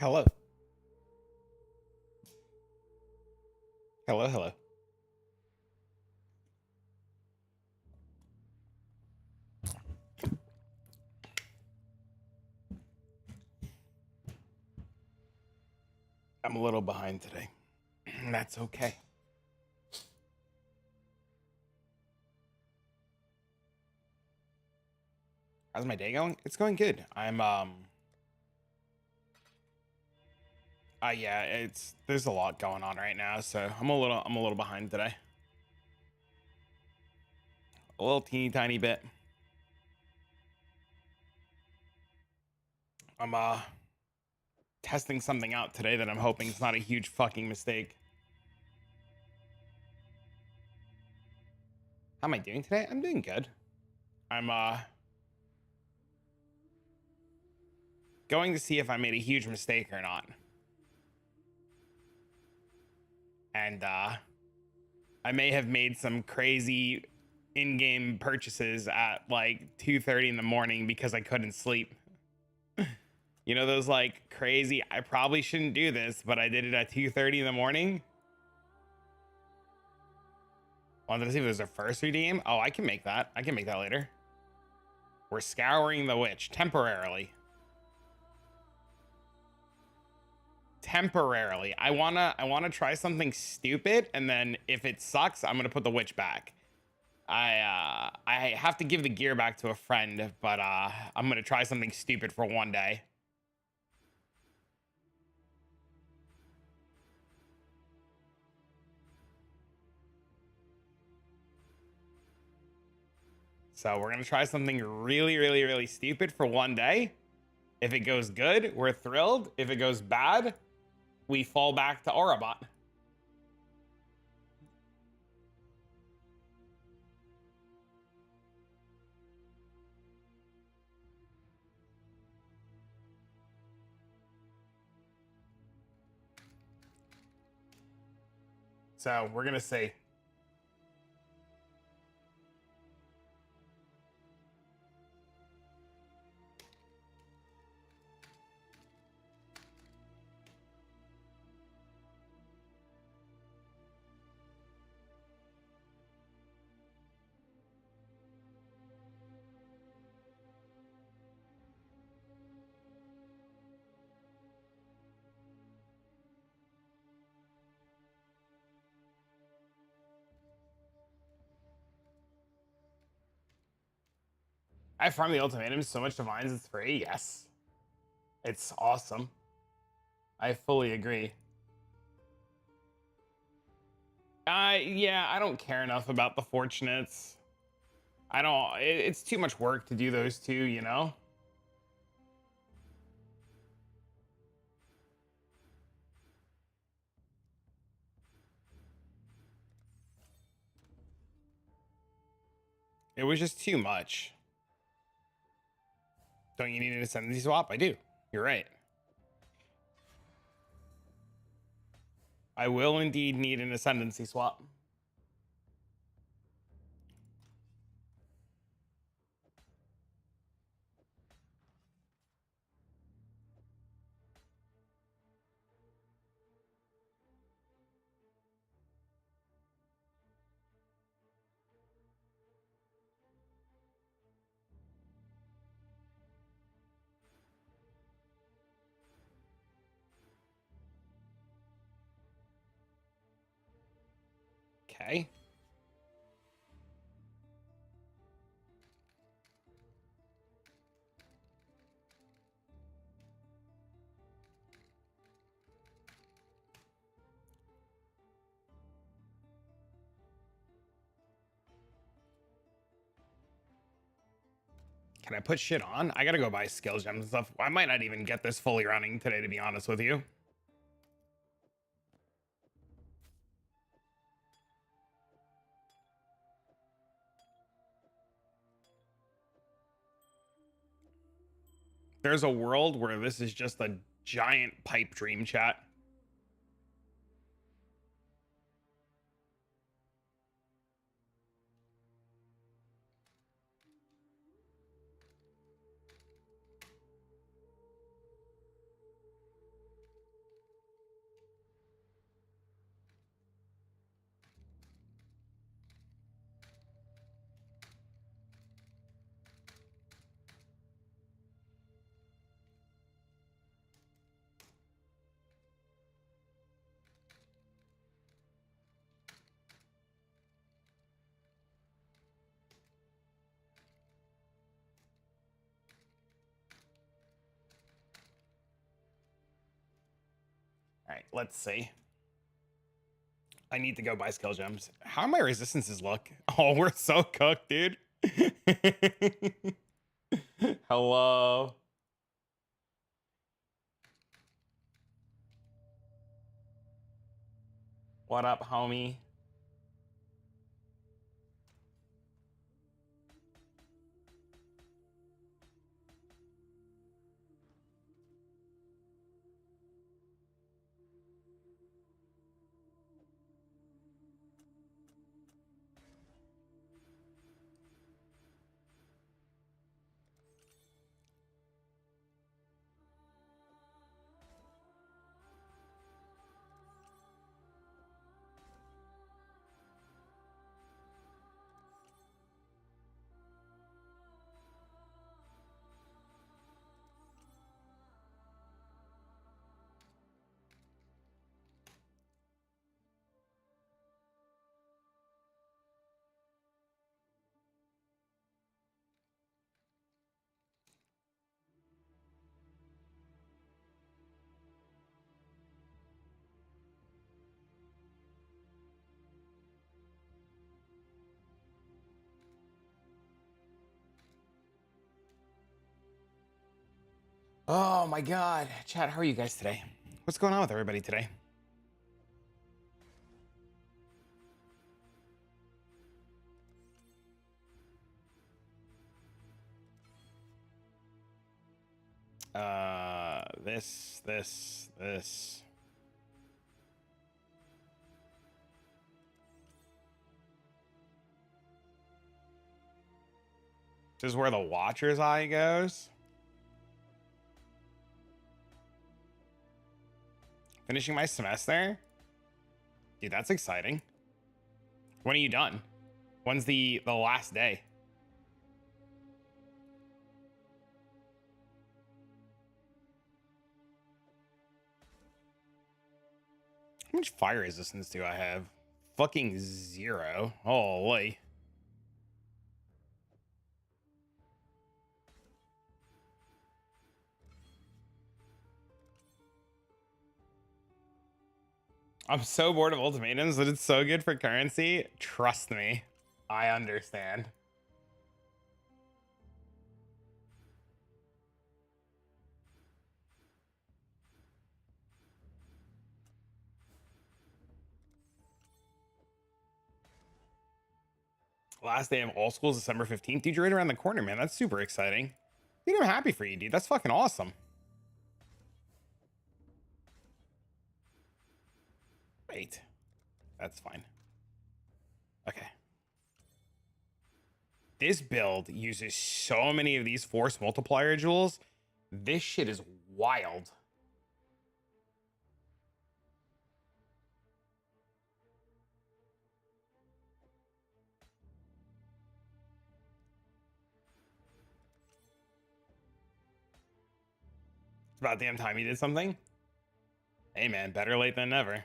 Hello. Hello, hello. I'm a little behind today. That's okay. How's my day going? It's going good. Yeah, there's a lot going on right now, so I'm a little behind today. A little teeny tiny bit. I'm testing something out today that I'm hoping is not a huge fucking mistake. How am I doing today? I'm doing good. I'm going to see if I made a huge mistake or not. And I may have made some crazy in-game purchases at like 2:30 in the morning because I couldn't sleep. You know, those like crazy, I probably shouldn't do this, but I did it at 2:30 in the morning. Wanted to see if there's a first redeem. Oh, I can make that. I can make that later. We're scouring the witch temporarily. Temporarily. I wanna try something stupid, and then if it sucks, I'm gonna put the witch back. I have to give the gear back to a friend, but I'm gonna try something stupid for one day. So we're gonna try something really, really, really stupid for one day. If it goes good, we're thrilled. If it goes bad, we fall back to Orabot. So we're gonna see. I farmed the ultimatums so much divines it's free. Yes, it's awesome. I fully agree. Yeah, I don't care enough about the fortunates. I don't. It's too much work to do those two, you know. It was just too much. Don't you need an ascendancy swap? I do. You're right. I will indeed need an ascendancy swap. Okay. Can I put shit on? I gotta go buy skill gems and stuff. I might not even get this fully running today, to be honest with you. There's a world where this is just a giant pipe dream, chat. right, let's see. I need to go buy skill gems. How my resistances look? Oh, we're so cooked, dude. Hello. What up, homie? Oh my god. Chat, how are you guys today? What's going on with everybody today? This. This is where the Watcher's Eye goes. Finishing my semester? Dude, that's exciting. When are you done? When's the last day? How much fire resistance do I have? Fucking 0. Holy. I'm so bored of ultimatums, but it's so good for currency. Trust me. I understand. Last day of all schools, December 15th. Dude, you're right around the corner, man. That's super exciting. Dude, I'm happy for you, dude. That's fucking awesome. Wait. That's fine. Okay. This build uses so many of these force multiplier jewels. This shit is wild. It's about damn time he did something. Hey, man, better late than never.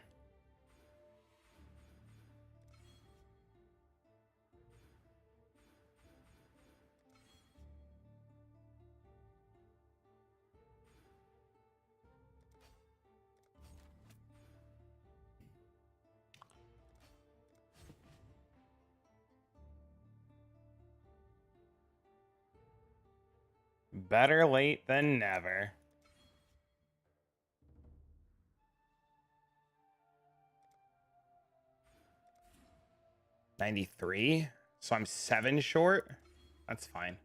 Better late than never. $93. So I'm 7 short. That's fine.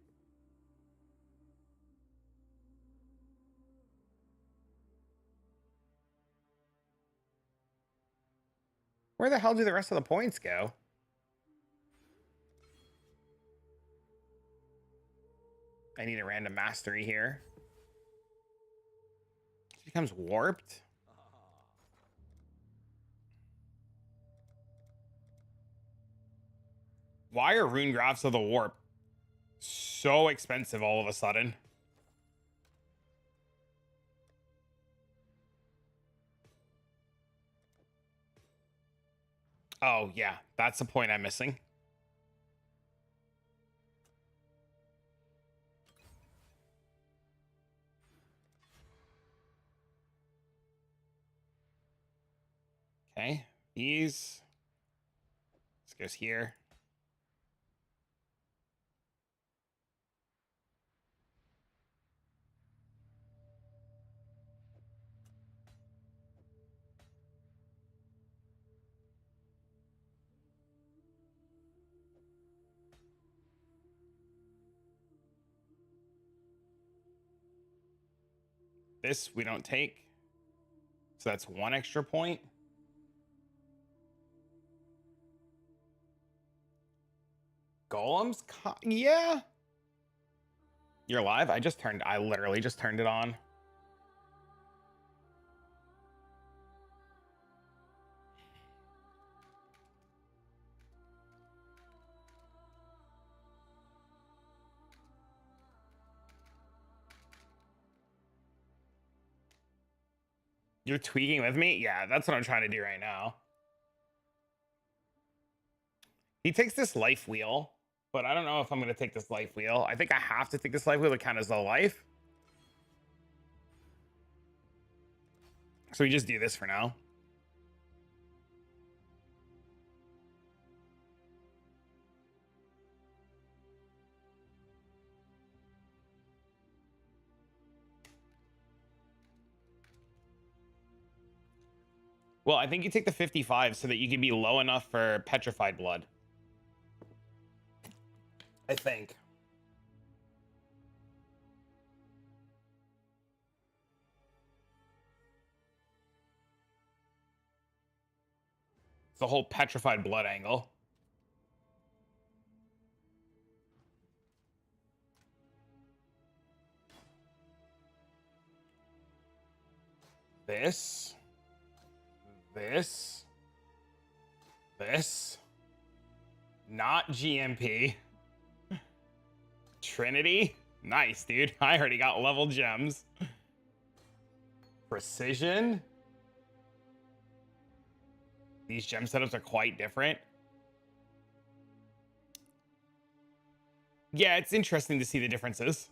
Where the hell do the rest of the points go? I need a random mastery here. It becomes warped. Why are rune graphs of the warp so expensive all of a sudden? Oh, yeah. That's the point I'm missing. Okay, these. This goes here. This we don't take. So that's 1 extra point. Golems? Yeah. You're live? I literally just turned it on. You're tweaking with me? Yeah, that's what I'm trying to do right now. He takes this life wheel, but I don't know if I'm going to take this life wheel. I think I have to take this life wheel to count as a life. So we just do this for now. Well, I think you take the 55 so that you can be low enough for petrified blood. I think. It's the whole petrified blood angle. This. Not GMP. Trinity. Nice, dude. I already got level gems. Precision. These gem setups are quite different. Yeah, it's interesting to see the differences.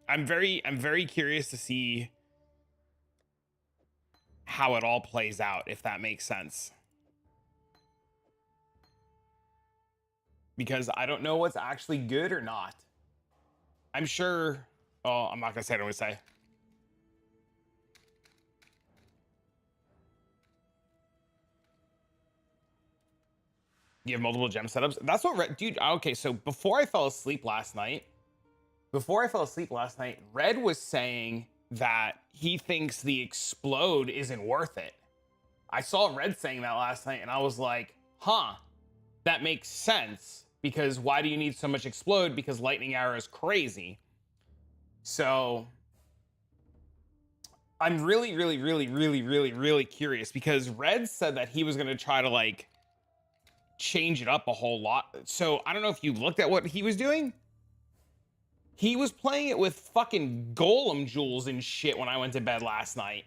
I'm very curious to see how it all plays out, if that makes sense. Because I don't know what's actually good or not. I'm sure. Oh, I'm not gonna say what I would say. You have multiple gem setups. That's what dude. Okay, so before I fell asleep last night, Red was saying that he thinks the explode isn't worth it. I saw Red saying that last night, and I was like, huh, that makes sense. Because why do you need so much explode? Because lightning arrow is crazy. So I'm really curious, because Red said that he was going to try to like change it up a whole lot. So I don't know if you looked at what he was doing. He was playing it with fucking golem jewels and shit when I went to bed last night.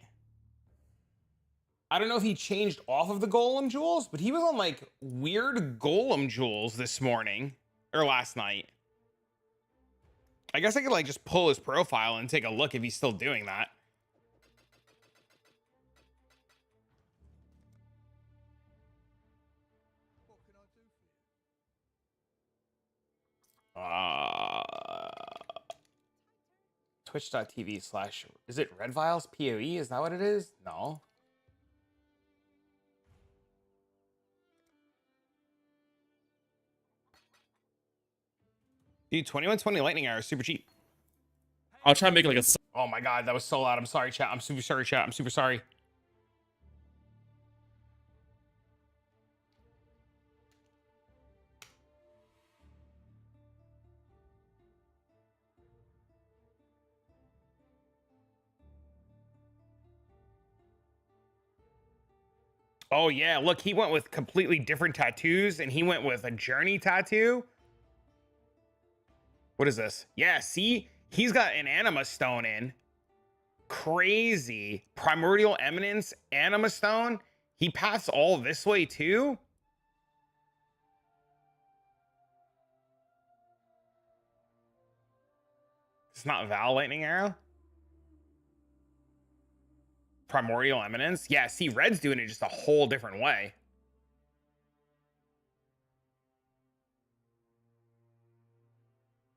I don't know if he changed off of the golem jewels, but he was on like weird golem jewels this morning or last night. I guess I could like just pull his profile and take a look if he's still doing that. Twitch.tv/ is it Redviles POE? Is that what it is? No. Dude, 2120 lightning arrow is super cheap. I'll try and make like a. Oh my god, that was so loud. I'm sorry, chat. I'm super sorry, chat. I'm super sorry. Oh yeah, look, he went with completely different tattoos, and he went with a journey tattoo. What is this? Yeah, see? He's got an anima stone in. Crazy. Primordial Eminence, anima stone. He passed all this way too? It's not Val lightning arrow? Primordial Eminence. Yeah, see, Red's doing it just a whole different way.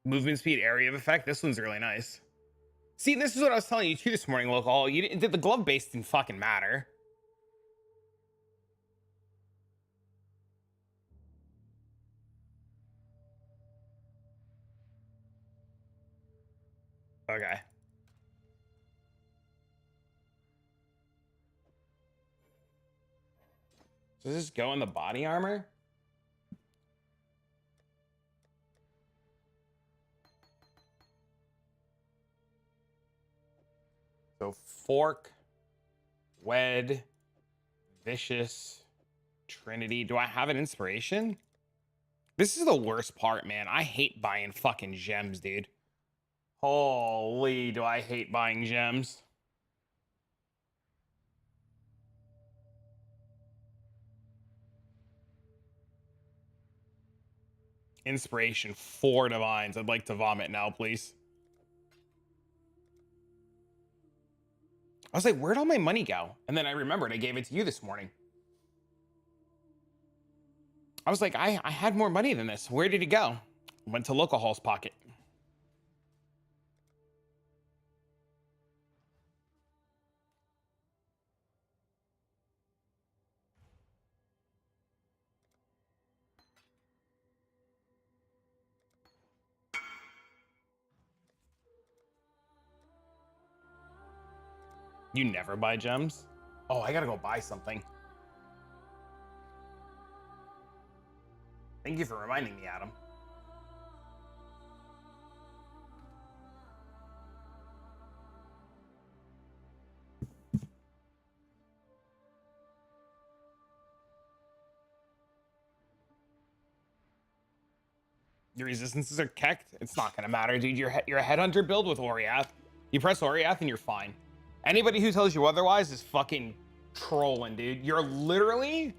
Movement speed, area of effect. This one's really nice. See, this is what I was telling you too this morning, Lolcohol. You didn't, the glove base didn't fucking matter. Okay. So does this go in the body armor? So fork, wed, vicious, trinity. Do I have an inspiration? This is the worst part, man. I hate buying fucking gems, dude. Holy, do I hate buying gems. Inspiration, 4 divines. I'd like to vomit now, please. I was like, where'd all my money go? And then I remembered I gave it to you this morning. I was like, I had more money than this. Where did it go? Went to Lolcohol's pocket. You never buy gems? Oh, I gotta go buy something. Thank you for reminding me, Adam. Your resistances are kecked. It's not gonna matter, dude. You're a headhunter build with Oriath. You press Oriath and you're fine. Anybody who tells you otherwise is fucking trolling, dude. You're literally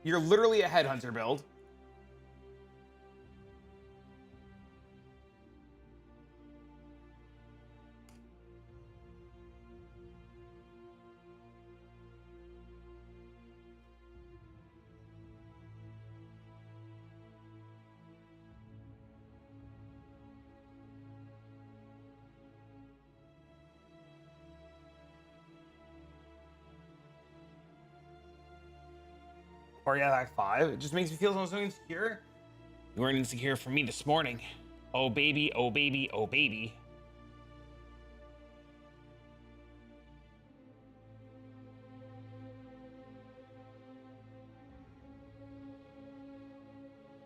a headhunter build. Oriath Act 5. It just makes me feel so insecure. You weren't insecure for me this morning. Oh baby, oh baby, oh baby.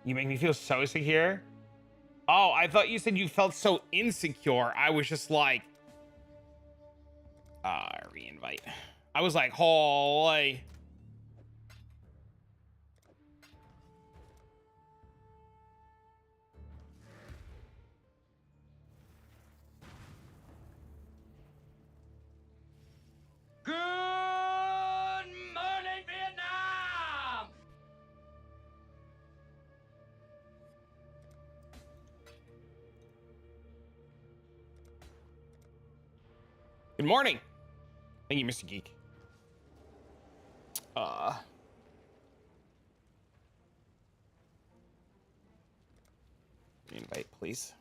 You make me feel so secure. Oh, I thought you said you felt so insecure. I was just like, re-invite. I was like, holy. Good morning, Vietnam! Good morning. Thank you, Mr. Geek. Invite, please.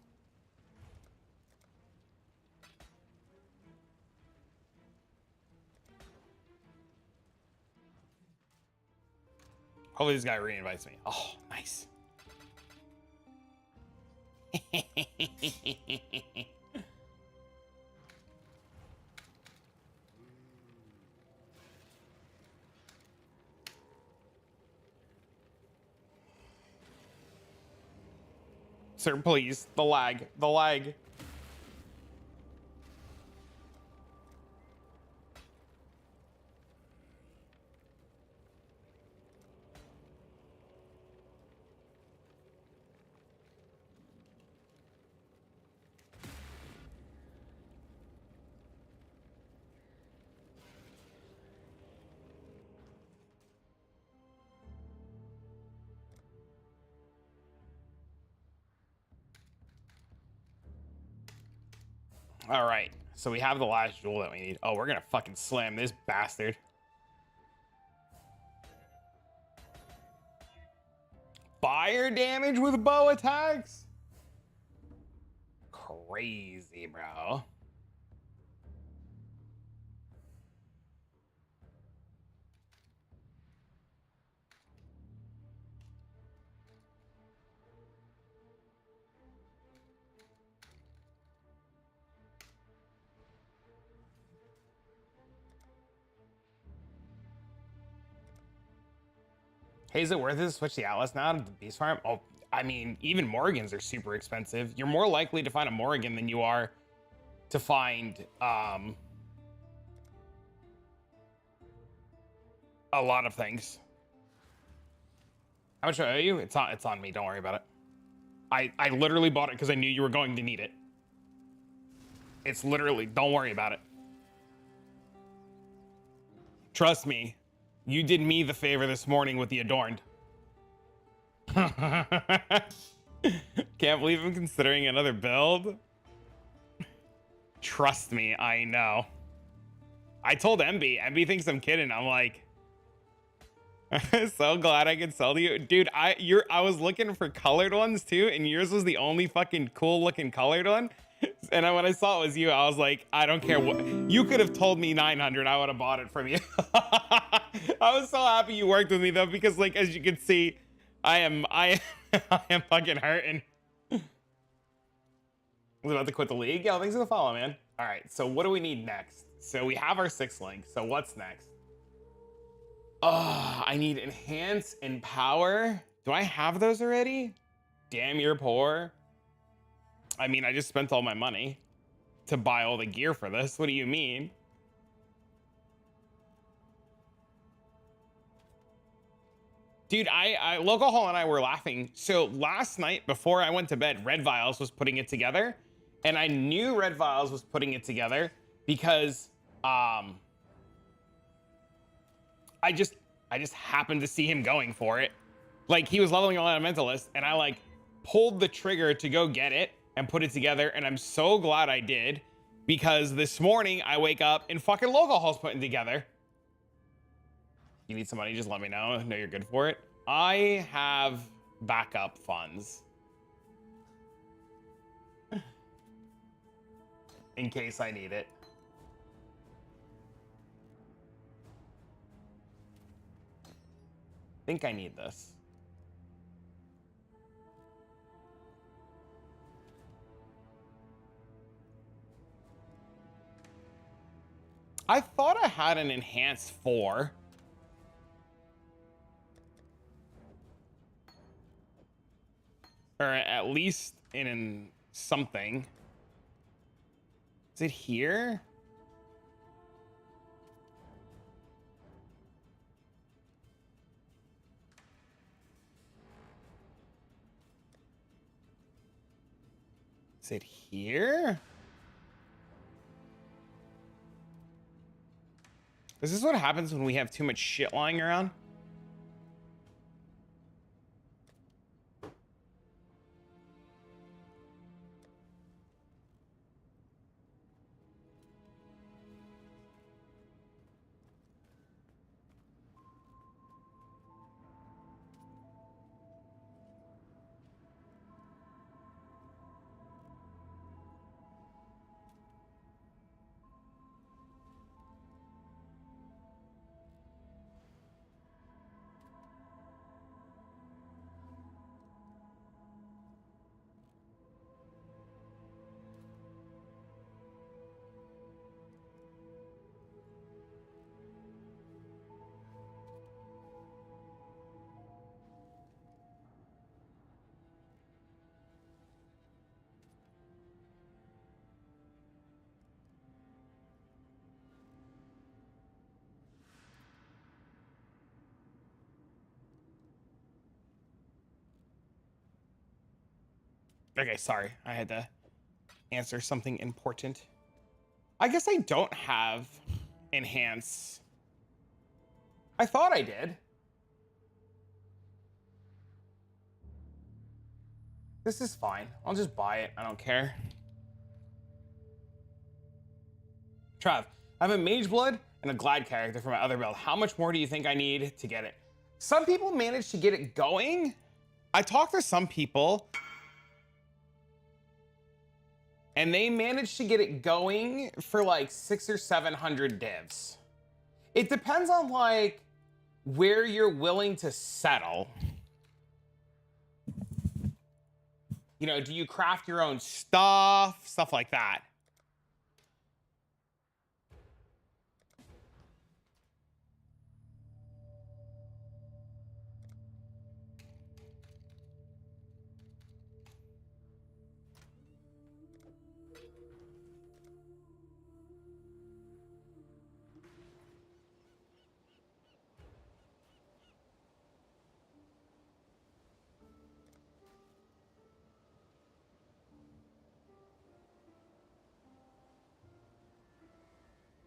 Hopefully this guy re-invites me. Oh, nice. Sir, please. The lag. The lag. All right, so we have the last jewel that we need. Oh, we're gonna fucking slam this bastard. Fire damage with bow attacks? Crazy, bro. Hey, is it worth it to switch the Atlas now to the Beast Farm? Oh, I mean, even Morgans are super expensive. You're more likely to find a Morgan than you are to find a lot of things. How much do I owe you? It's on me. Don't worry about it. I literally bought it because I knew you were going to need it. It's literally, don't worry about it. Trust me, you did me the favor this morning with the Adorned. Can't believe I'm considering another build. Trust me, I know. I told MB. MB thinks I'm kidding. I'm like, so glad I could sell to you, dude. I was looking for colored ones too, and yours was the only fucking cool looking colored one. And when I saw it was you, I was like, I don't care what you could have told me 900. I would have bought it from you. I was so happy you worked with me though, because like as you can see, I am fucking hurting. I was about to quit the league. Yeah, thanks for the follow, man. All right, so what do we need next? So we have our 6 link. So what's next? Oh, I need enhance and power. Do I have those already? Damn, you're poor. I mean, I just spent all my money to buy all the gear for this. What do you mean? Dude, Lolcohol and I were laughing. So last night before I went to bed, Redviles was putting it together. And I knew Redviles was putting it together because I just happened to see him going for it. Like he was leveling Elementalist and I like pulled the trigger to go get it and put it together. And I'm so glad I did because this morning I wake up and fucking Lolcohol's putting together. You need some money, just let me know. I know you're good for it. I have backup funds. In case I need it. I think I need this. I thought I had an enhanced 4. Or at least in something. Is it here? Is it here? Is this what happens when we have too much shit lying around? Okay, sorry. I had to answer something important. I guess I don't have enhance. I thought I did. This is fine. I'll just buy it. I don't care. Trav, I have a Mage Blood and a Glad character for my other build. How much more do you think I need to get it? Some people manage to get it going. I talked to some people and they managed to get it going for like 600 or 700 divs. It depends on like where you're willing to settle. You know, do you craft your own stuff like that?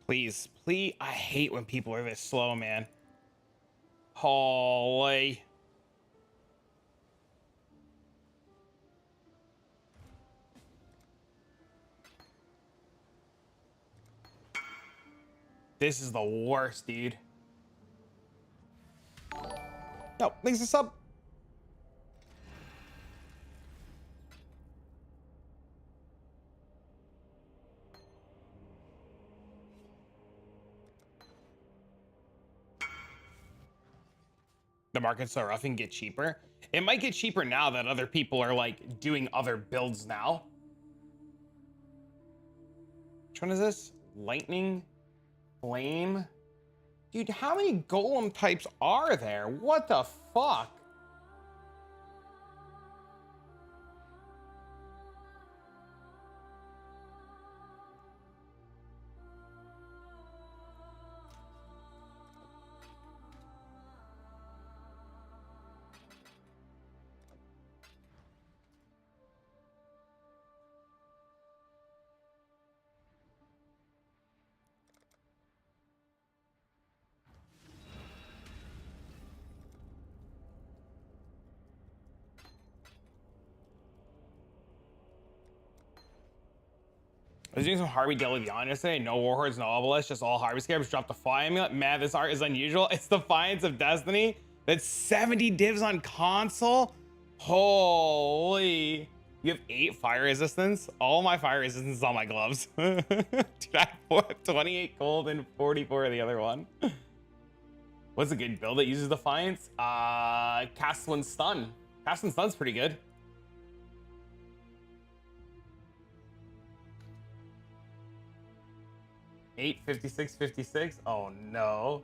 Please, please. I hate when people are this slow, man. Holy. This is the worst, dude. No, thanks for sub. The market's so rough and get cheaper. It might get cheaper now that other people are like doing other builds now. Which one is this? Lightning, flame. Dude, how many golem types are there? What the fuck? I was doing some Harvey Daily Beyond yesterday. No Warhordes, no Obelisk, just all Harvey Scarabs. Dropped the Fly Amulet. Man, this art is unusual. It's Defiance of Destiny. That's 70 divs on console. Holy. You have 8 fire resistance. All my fire resistance is on my gloves. Dude, I have 28 gold and 44 of the other one. What's a good build that uses Defiance? Cast One Stun. Cast One Stun's pretty good. 856, 56. Oh no.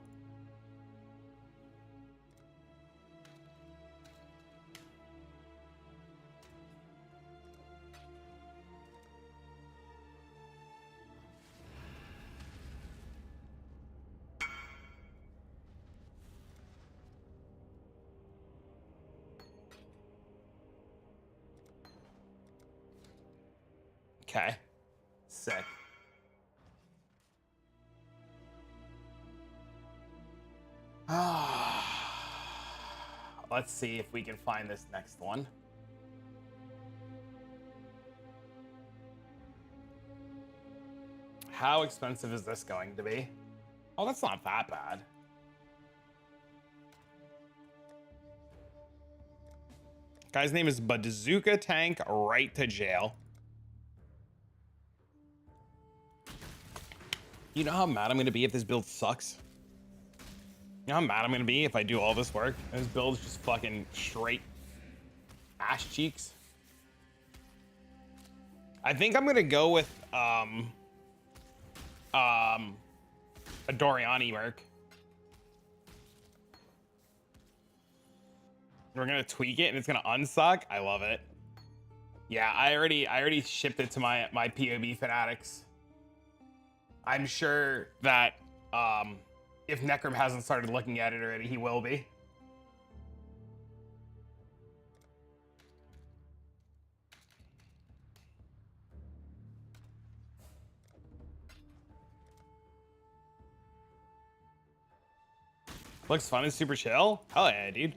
Okay. Sick. Let's see if we can find this next one. How expensive is this going to be? Oh, that's not that bad. Guy's name is Bazooka Tank Right to Jail. You know how mad I'm going to be if this build sucks? You know how mad I'm gonna be if I do all this work and this build's just fucking straight ass cheeks? I think I'm gonna go with a Doriani merc. We're gonna tweak it and it's gonna unsuck. I love it. Yeah, I already shipped it to my POB fanatics. I'm sure that if Necrom hasn't started looking at it already, he will be. Looks fun and super chill. Hell yeah, dude.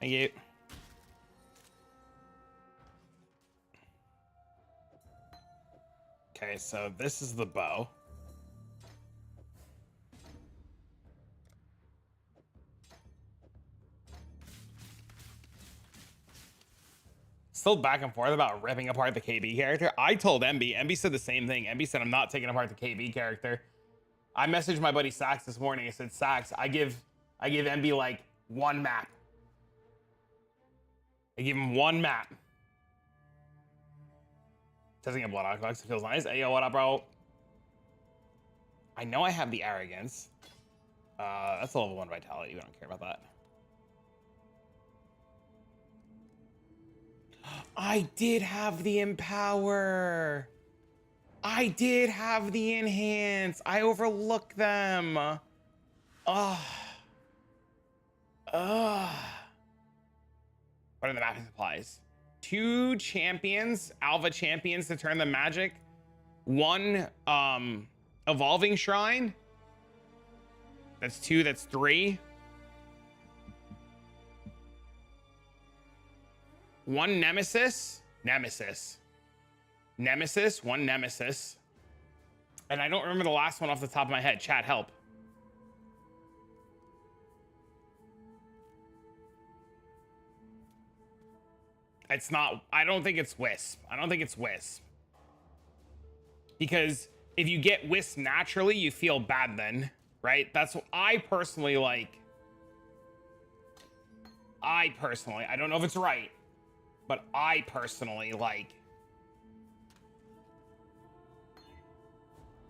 Thank you. Okay, so this is the bow. Still back and forth about ripping apart the KB character. I told MB. MB said the same thing. MB said, I'm not taking apart the KB character. I messaged my buddy Sax this morning. I said, Sax, I give MB like one map. I give him one map. Doesn't get blood alcohol. It feels nice. Hey, yo, what up, bro? I know I have the arrogance. That's a level 1 vitality. We don't care about that. I did have the empower. I did have the enhance. I overlooked them. What are the mapping supplies? 2 champions, alpha champions to turn the magic. 1 evolving shrine. That's 2, that's 3. 1 nemesis. 1 nemesis. And I don't remember the last one off the top of my head. Chat, help. It's not, I don't think it's Wisp. Because if you get Wisp naturally, you feel bad then, right? That's what I personally like. I don't know if it's right, but I personally like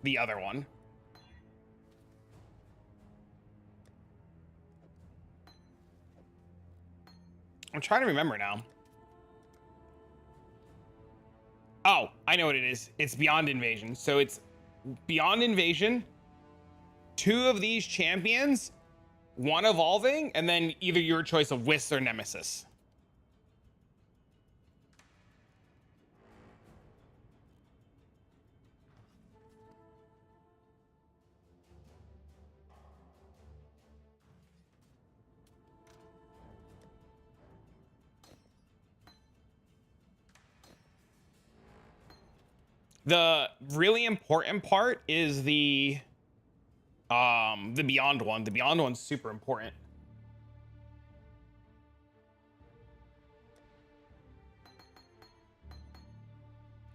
the other one. I'm trying to remember now. Oh, I know what it is. It's Beyond Invasion. So it's Beyond Invasion, 2 of these champions, 1 evolving, and then either your choice of Wisp or Nemesis. The really important part is the Beyond one. The Beyond one's super important.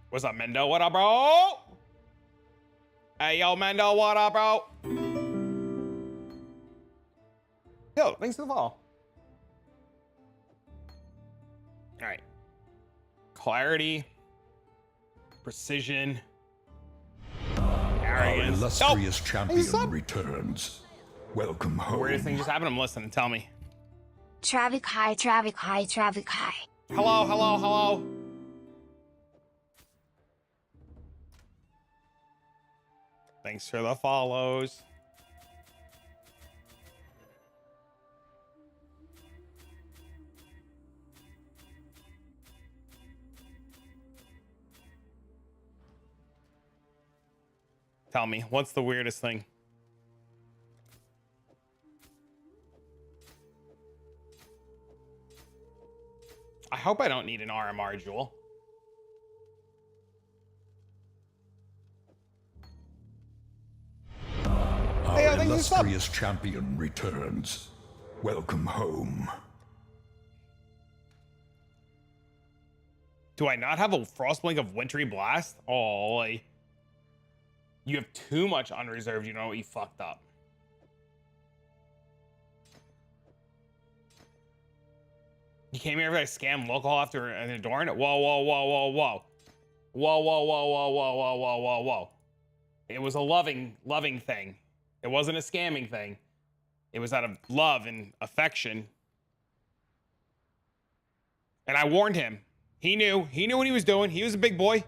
What's up, Mendo? What up, bro? Hey, yo, Mendo, what up, bro? Yo, thanks for the follow. All right. Clarity. Precision. Our illustrious Hey, champion returns. Welcome home. Weirdest thing just happened. I'm listening. Tell me. Traffic high. Hello. Thanks for the follows. Tell me, what's the weirdest thing? I hope I don't need an RMR jewel. Our illustrious champion returns. Welcome home. Do I not have a Frostblink of Wintry Blast? Oh, like, you have too much unreserved. You know what? You fucked up. You came here for like scam Lolcohol after an Adorn? Whoa. It was a loving thing. It wasn't a scamming thing. It was out of love and affection. And I warned him. He knew what he was doing. He was a big boy.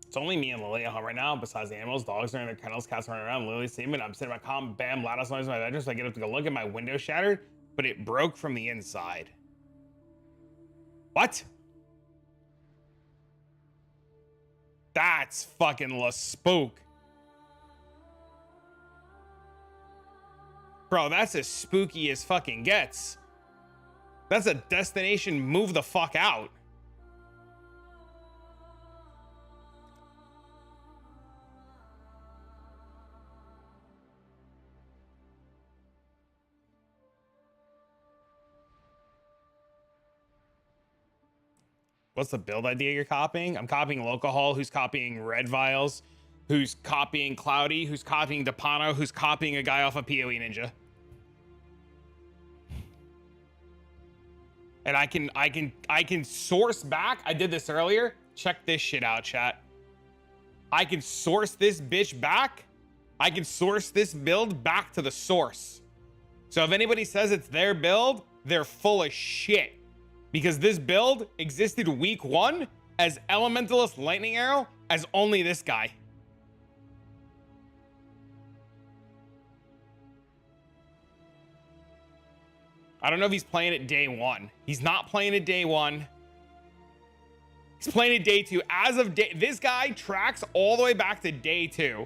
It's only me and Lily at home right now. Besides the animals, dogs are in their kennels, cats running around, Lily sleeping. I'm sitting in my calm, bam, loudest noise in my bedroom. So I get up to go look at my window shattered, but it broke from the inside. What? That's fucking la spook. Bro, that's as spooky as fucking gets. That's a destination move the fuck out. What's the build idea you're copying? I'm copying Lolcohol, who's copying Redviles, who's copying Cloudy, who's copying Depano, who's copying a guy off of POE Ninja. And I can source back. I did this earlier. Check this shit out, chat. I can source this bitch back. I can source this build back to the source. So if anybody says it's their build, they're full of shit. Because this build existed week 1 as Elementalist Lightning Arrow as only this guy. I don't know if he's playing it day 1. He's not playing it day 1. He's playing it day 2. As of day, this guy tracks all the way back to day 2.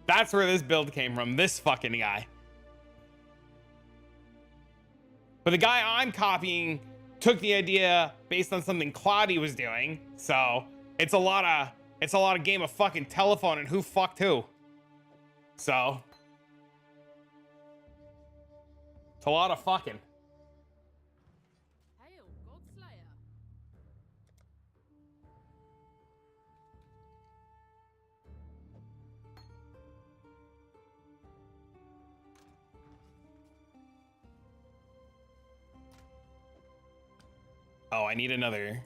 That's where this build came from. This fucking guy. But the guy I'm copying took the idea based on something Cloudy was doing. So it's a lot of game of fucking telephone and who fucked who. So it's a lot of fucking. Oh, I need another.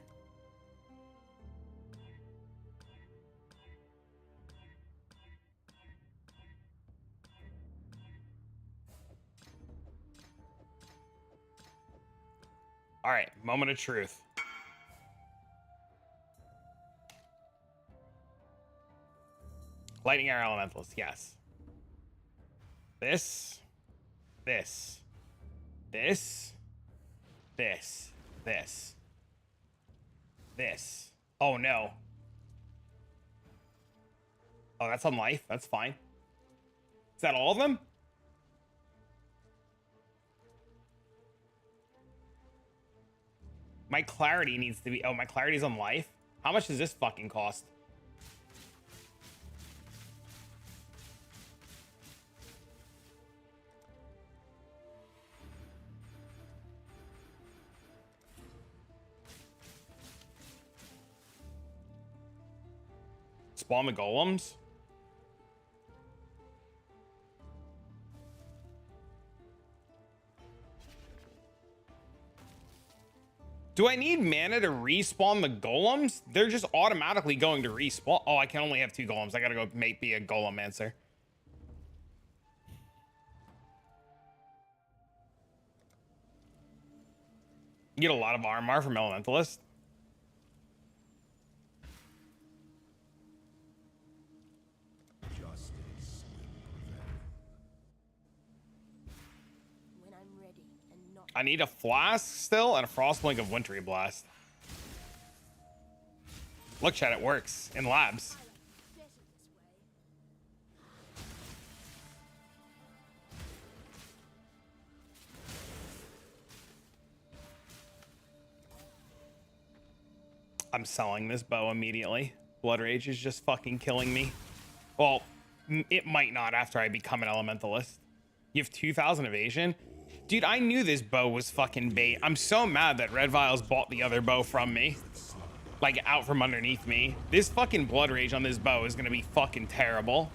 All right, moment of truth. Lightning Arrow Elementals, yes. This. Oh no. Oh, that's on life. That's fine. Is that all of them? My clarity needs to be. Oh, my clarity's on life. How much does this fucking cost? Spawn the golems. Do I need mana to respawn the golems? They're just automatically going to respawn. Oh, I can only have 2 golems. I gotta go be a golem answer. You get a lot of armor from Elementalist. I need a flask still and a frostblink of wintry blast. Look, chat, it works in labs. I'm selling this bow immediately. Blood Rage is just fucking killing me. Well, it might not after I become an Elementalist. You have 2,000 evasion? Dude, I knew this bow was fucking bait. I'm so mad that Redviles bought the other bow from me. Like, out from underneath me. This fucking Blood Rage on this bow is gonna be fucking terrible.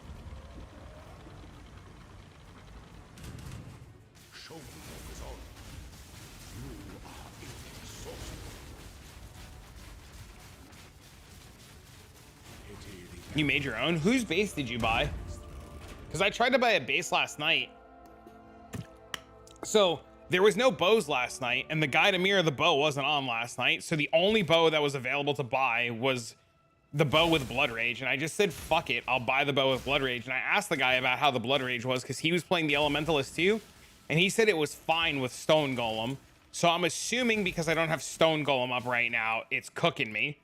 You made your own? Whose base did you buy? Because I tried to buy a base last night. So there was no bows last night, and the guy to mirror the bow wasn't on last night. So the only bow that was available to buy was the bow with Blood Rage. And I just said, fuck it, I'll buy the bow with Blood Rage. And I asked the guy about how the Blood Rage was because he was playing the Elementalist too. And he said it was fine with Stone Golem. So I'm assuming because I don't have Stone Golem up right now, it's cooking me.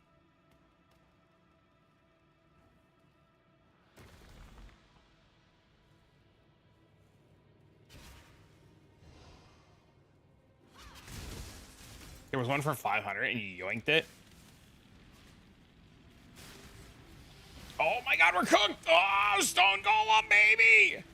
There was one for 500 and you yoinked it. Oh my god, we're cooked! Oh, Stone Golem, baby!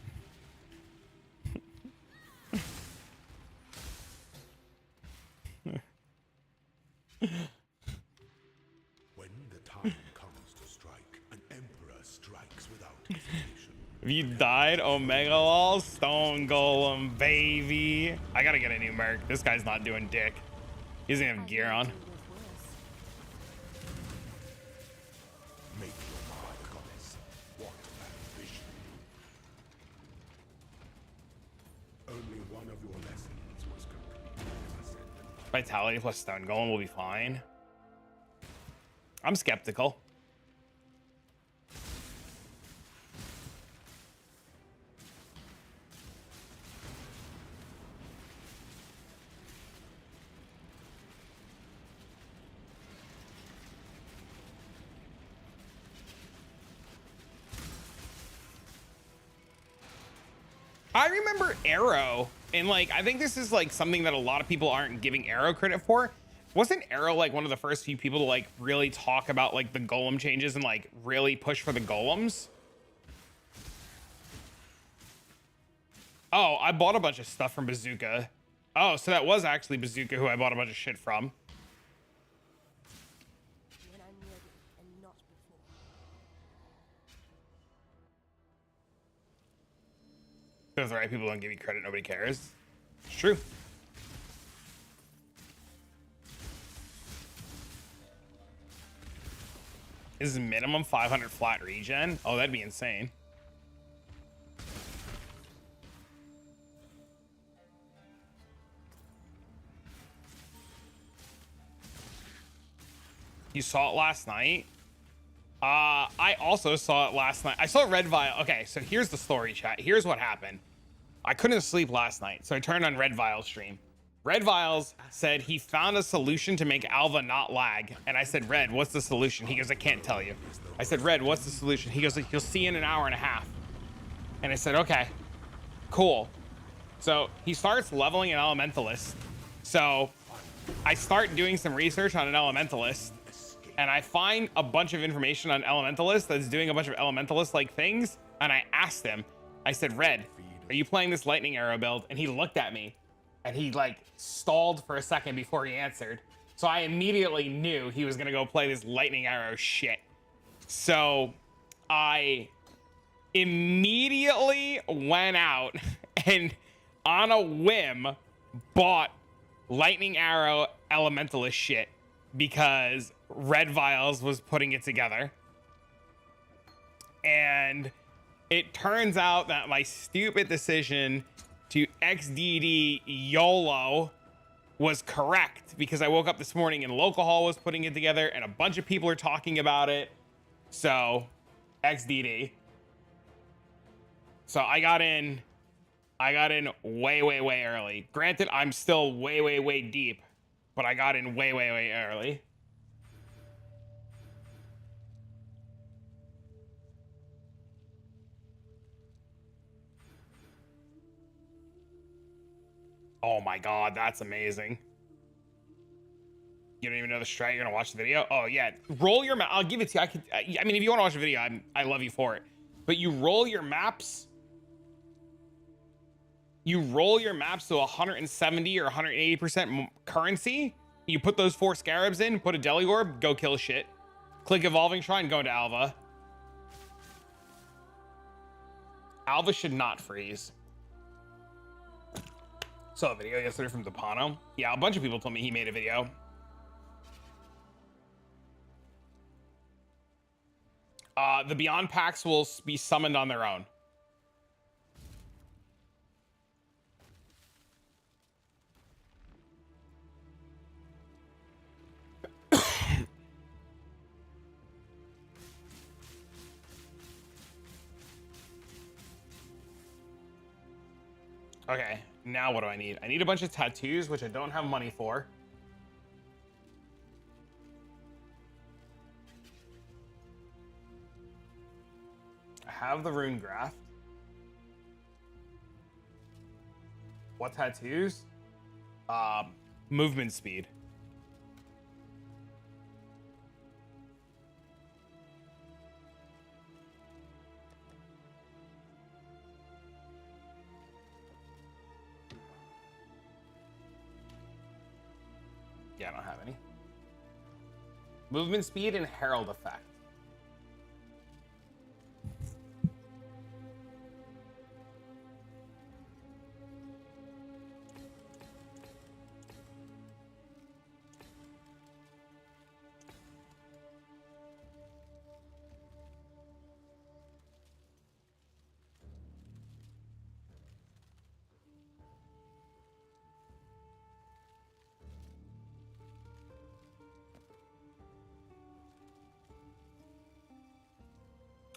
When the time comes to strike, an emperor strikes without hesitation. If you died, Omega Lol, Stone Golem, baby. I gotta get a new merc. This guy's not doing dick. He doesn't have gear on. Make your mark, goddess. What ambition. Only one of your lessons was complete. Ascendant. Vitality plus Stone Golem will be fine. I'm skeptical. I remember Arrow, and like I think this is like something that a lot of people aren't giving Arrow credit for. Wasn't Arrow like one of the first few people to like really talk about like the golem changes and like really push for the golems? Oh, I bought a bunch of stuff from Bazooka. Oh, so that was actually Bazooka who I bought a bunch of shit from. When I'm ready and not before. If the right people don't give you credit, nobody cares. It's true. This is minimum 500 flat regen. Oh, that'd be insane. You saw it last night? I also saw it last night. I saw Redvile. Okay, so here's the story, chat. Here's what happened. I couldn't sleep last night, so I turned on Redviles stream. Redviles said he found a solution to make Alva not lag. And I said, Red, what's the solution? He goes, I can't tell you. I said, Red, what's the solution? He goes, you'll see in an hour and a half. And I said, okay, cool. So he starts leveling an Elementalist. So I start doing some research on an Elementalist. And I find a bunch of information on Elementalist that's doing a bunch of Elementalist-like things. And I asked him, I said, Red, are you playing this Lightning Arrow build? And he looked at me. And he like stalled for a second before he answered. So I immediately knew he was gonna go play this Lightning Arrow shit. So I immediately went out and on a whim bought Lightning Arrow Elementalist shit because Redviles was putting it together. And it turns out that my stupid decision to XDD YOLO was correct because I woke up this morning and Lolcohol was putting it together and a bunch of people are talking about it. So XDD. So I got in way early. Granted, I'm still way deep, but I got in way early. Oh my god, that's amazing. You don't even know the strat, you're gonna watch the video? Oh yeah, roll your map. I'll give it to you. I mean, if you want to watch the video, I love you for it. But you roll your maps. You roll your maps to 170 or 180% currency. You put those 4 scarabs in, put a deli orb, go kill shit. Click evolving shrine, go into Alva. Alva should not freeze. Saw a video yesterday from Depano. Yeah, a bunch of people told me he made a video. The Beyond packs will be summoned on their own. Okay, now what do I need? I need a bunch of tattoos, which I don't have money for. I have the rune graph. What tattoos? Movement speed. Yeah, I don't have any. Movement speed and herald effect.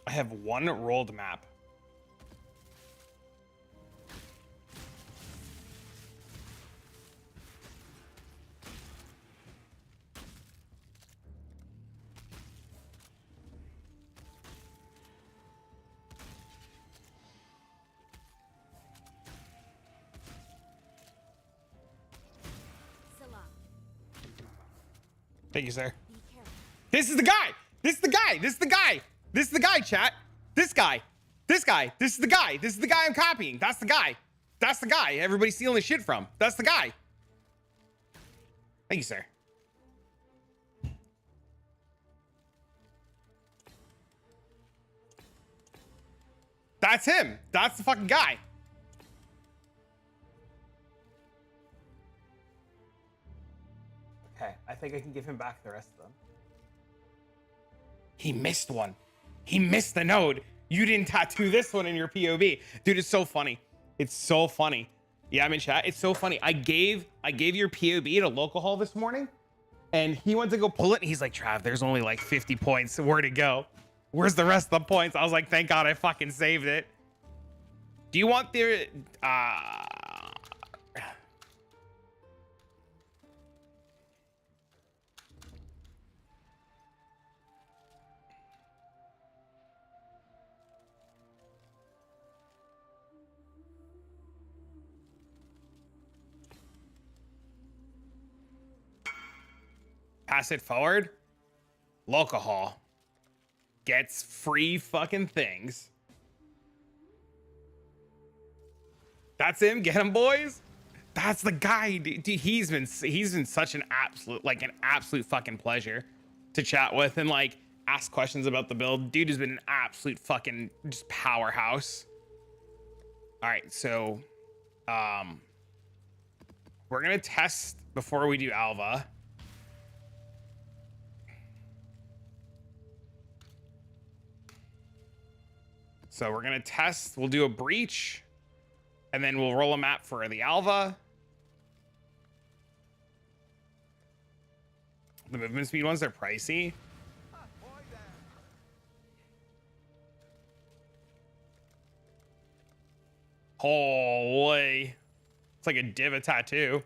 I have one rolled map. Salah, Thank you, sir. be careful. This is the guy. This is the guy. This is the guy. This is the guy, chat. This guy. This guy. This is the guy. This is the guy I'm copying. That's the guy. That's the guy everybody's stealing his shit from. That's the guy. Thank you, sir. That's him. That's the fucking guy. Okay, I think I can give him back the rest of them. He missed one. He missed the node. You didn't tattoo this one in your POV. Dude, it's so funny. It's so funny. Yeah, I'm in chat. It's so funny. I gave your POV to Lolcohol this morning, and he went to go pull it, and he's like, Trav, there's only like 50 points. Where'd it go? Where's the rest of the points? I was like, thank God I fucking saved it. Do you want the pass it forward? Lolcohol gets free fucking things. That's him. Get him, boys. That's the guy. Dude, he's been such an absolute fucking pleasure to chat with and like ask questions about the build. Dude has been an absolute fucking just powerhouse. All right, so we're gonna test before we do Alva. So we're gonna test. We'll do a breach, and then we'll roll a map for the Alva. The movement speed ones are pricey. Holy, it's like a div of tattoo.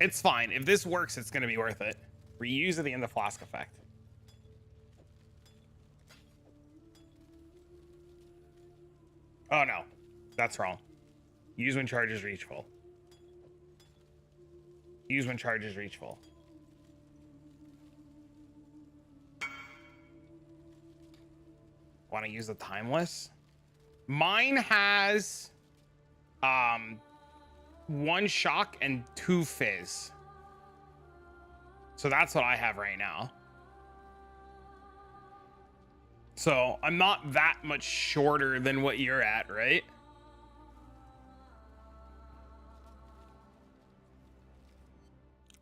It's fine. If this works, it's going to be worth it. Reuse at the end of flask effect. Oh, no. That's wrong. Use when charges reach full. Use when charges reach full. Want to use the timeless? Mine has... one shock and 2 fizz. So that's what I have right now. So I'm not that much shorter than what you're at, right?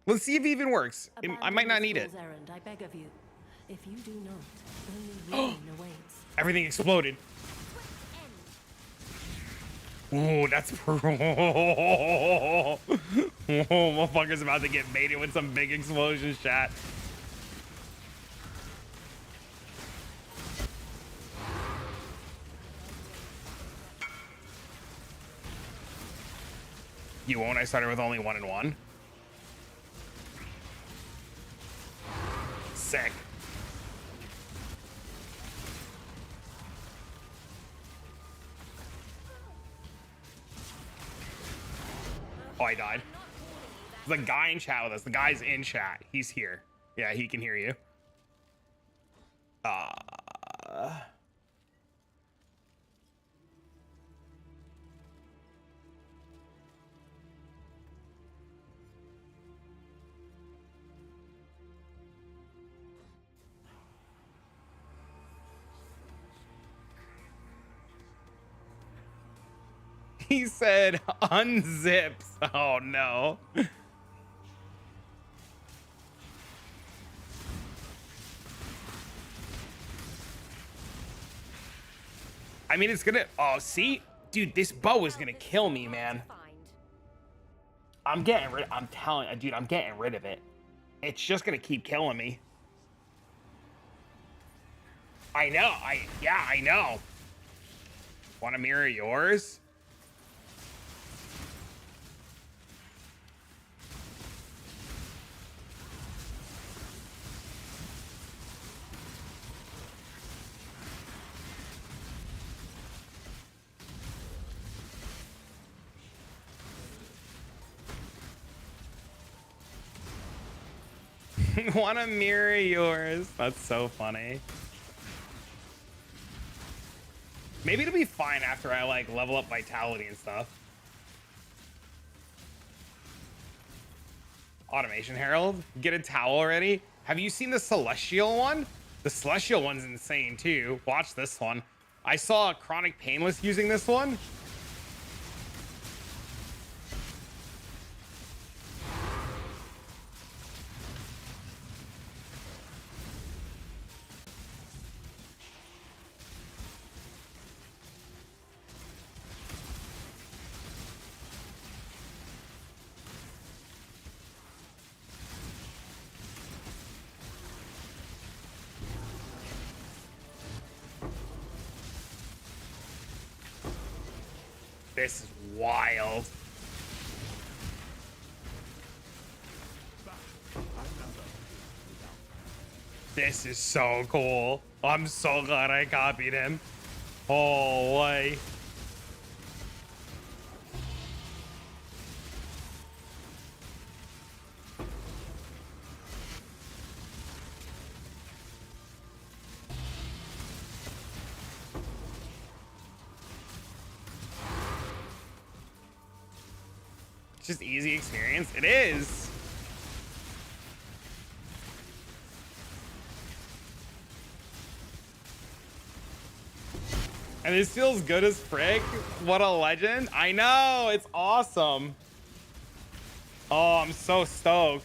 Let's see if it even works. I might not need it. Errand, I beg of you. If you do not, only ruin awaits. Everything exploded. Ooh, that's motherfucker's about to get baited with some big explosion chat. You won't. I started with only 1 and 1. Sick. Oh, I died. There's a guy in chat with us. The guy's in chat. He's here. Yeah, he can hear you. He said unzips. Oh no. I mean, it's gonna. Oh, see, dude, this bow is gonna kill me, man. I'm getting rid. I'm telling you, dude, I'm getting rid of it. It's just gonna keep killing me. I know. Yeah, I know. Want to mirror yours? Want to mirror yours? That's so funny. Maybe it'll be fine after I like level up vitality and stuff. Automation Herald, get a towel already. Have you seen the Celestial one? The Celestial one's insane too. Watch this one. I saw Chronic Painless using this one. This is wild. This is so cool. I'm so glad I copied him. Oh, way. It's just easy experience. It is. And this feels good as frick. What a legend. I know. It's awesome. Oh, I'm so stoked.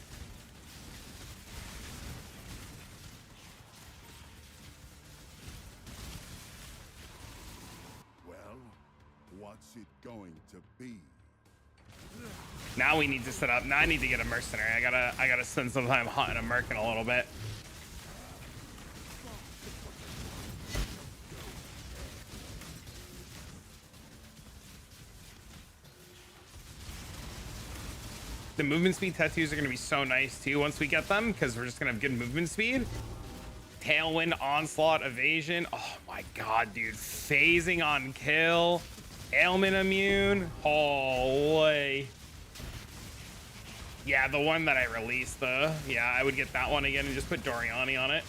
Well, what's it going to be? Now we need to set up. Now I need to get a mercenary. I gotta spend some time hunting a merkin a little bit. The movement speed tattoos are gonna be so nice too once we get them, because we're just gonna have good movement speed. Tailwind, onslaught, evasion. Oh my god, dude. Phasing on kill. Ailment immune. Oh way. Yeah, the one that I released, yeah, I would get that one again and just put Doriani on it.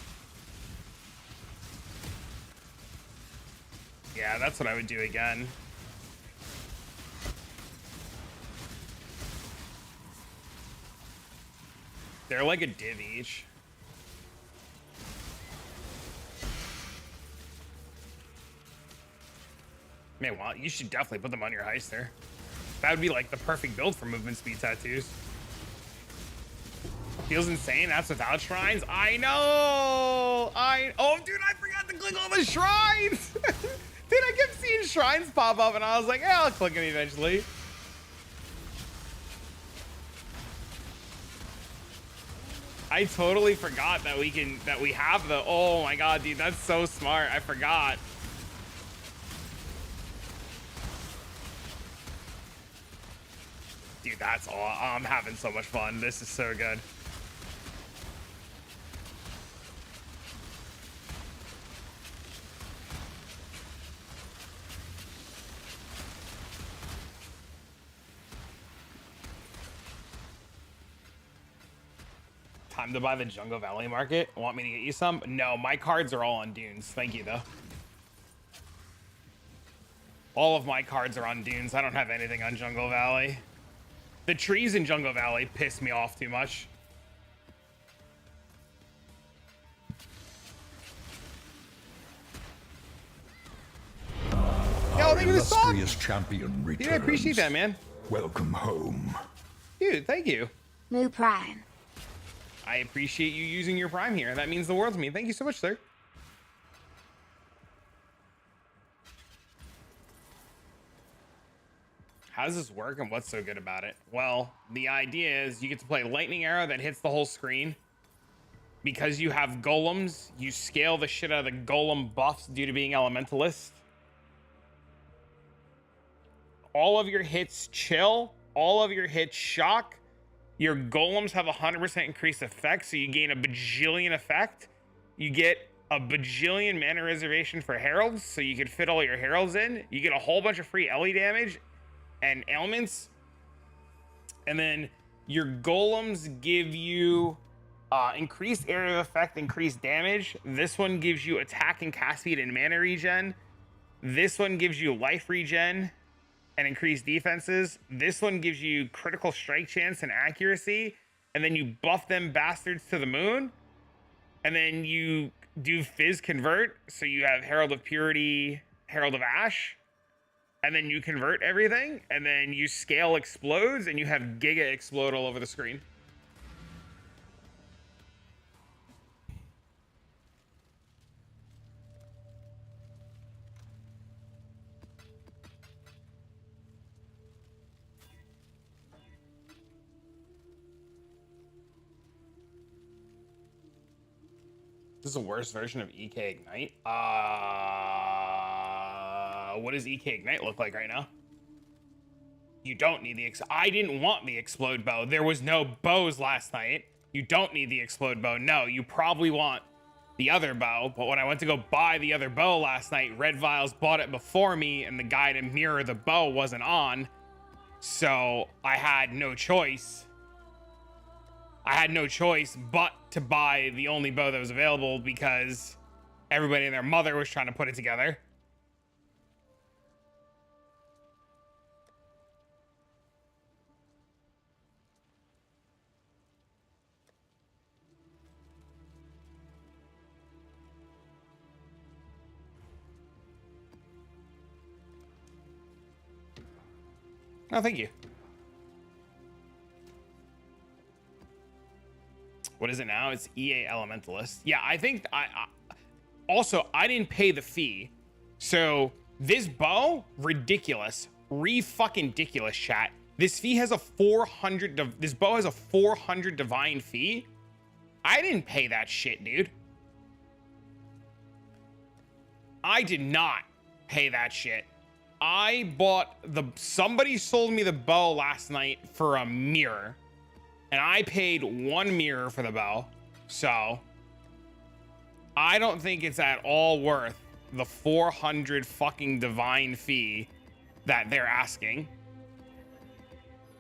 Yeah, that's what I would do again. They're like a div each. Man, well, you should definitely put them on your heister. That would be like the perfect build for movement speed tattoos. Feels insane. That's without shrines. I know. Oh, dude, I forgot to click all the shrines. Dude, I kept seeing shrines pop up, and I was like, yeah, I'll click them eventually. I totally forgot that we have the. Oh my god, dude, that's so smart. I forgot. Dude, that's all. I'm having so much fun. This is so good. Time to buy the Jungle Valley market. Want me to get you some? No, my cards are all on Dunes. Thank you, though. All of my cards are on Dunes. I don't have anything on Jungle Valley. The trees in Jungle Valley piss me off too much. Yo, thank you for the song. Illustrious champion returns. Dude, I appreciate that, man. Welcome home. Dude, thank you. Moo Prime. I appreciate you using your Prime here. That means the world to me. Thank you so much, sir. How does this work and what's so good about it? Well, the idea is you get to play Lightning Arrow that hits the whole screen. Because you have golems, you scale the shit out of the golem buffs due to being elementalist. All of your hits chill, all of your hits shock. Your golems have 100% increased effect, so you gain a bajillion effect. You get a bajillion mana reservation for heralds, so you can fit all your heralds in. You get a whole bunch of free LE damage and ailments. And then your golems give you increased area of effect, increased damage. This one gives you attack and cast speed and mana regen. This one gives you life regen and increased defenses. This one gives you critical strike chance and accuracy. And then you buff them bastards to the moon. And then you do Fizz Convert. So you have Herald of Purity, Herald of Ash. And then you convert everything. And then you scale Explodes. And you have Giga Explode all over the screen. This is a worse version of EK Ignite. What does EK Ignite look like right now? You don't need the I didn't want the Explode Bow. There was no bows last night. You don't need the Explode Bow. No, you probably want the other bow. But when I went to go buy the other bow last night, Redviles bought it before me, and the guy to mirror the bow wasn't on. So I had no choice. I had no choice but to buy the only bow that was available because everybody and their mother was trying to put it together. No, thank you. What is it now? It's EA Elementalist. Yeah, I think also, I didn't pay the fee. So this bow, ridiculous. Fucking ridiculous, chat. This fee has a 400, this bow has a 400 divine fee. I didn't pay that shit, dude. I did not pay that shit. I bought somebody sold me the bow last night for a mirror. And I paid 1 mirror for the bow. So I don't think it's at all worth the 400 fucking divine fee that they're asking.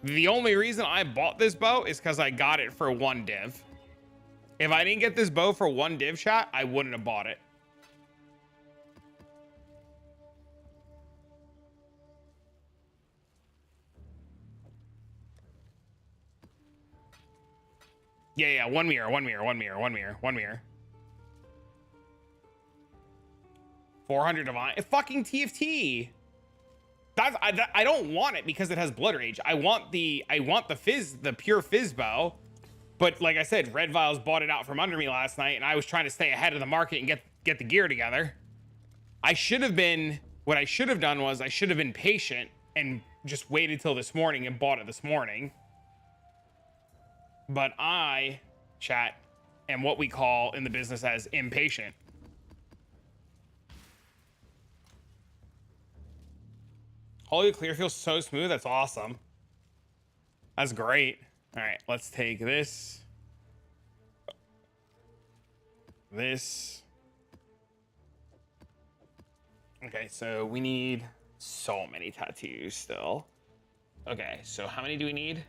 The only reason I bought this bow is because I got it for 1 div. If I didn't get this bow for 1 div, chat, I wouldn't have bought it. Yeah, 1 mirror, 1 mirror, 1 mirror, 1 mirror, 1 mirror. 400 divine. Fucking TFT. I don't want it because it has Blood Rage. I want the fizz, the pure fizz bow. But like I said, Redviles bought it out from under me last night, and I was trying to stay ahead of the market and get the gear together. What I should have done was I should have been patient and just waited till this morning and bought it this morning. But I, chat, am what we call in the business as impatient. Holy clear feels so smooth. That's awesome. That's great. All right, let's take this. This. Okay, so we need so many tattoos still. Okay, so how many do we need?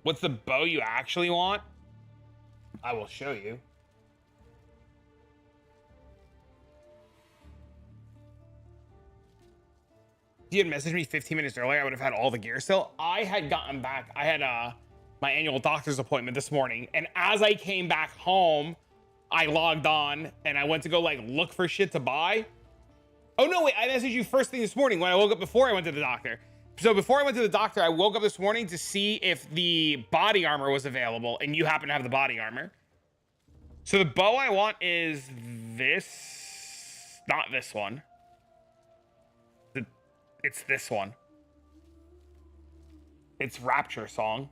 What's the bow you actually want? I will show you. If you had messaged me 15 minutes earlier, I would have had all the gear still. I had gotten back. I had my annual doctor's appointment this morning, and as I came back home, I logged on and I went to go like look for shit to buy. Oh no, wait, I messaged you first thing this morning when I woke up before I went to the doctor. So before I went to the doctor, I woke up this morning to see if the body armor was available, and you happen to have the body armor. So the bow I want is this, not this one. It's this one. It's Rapture Song.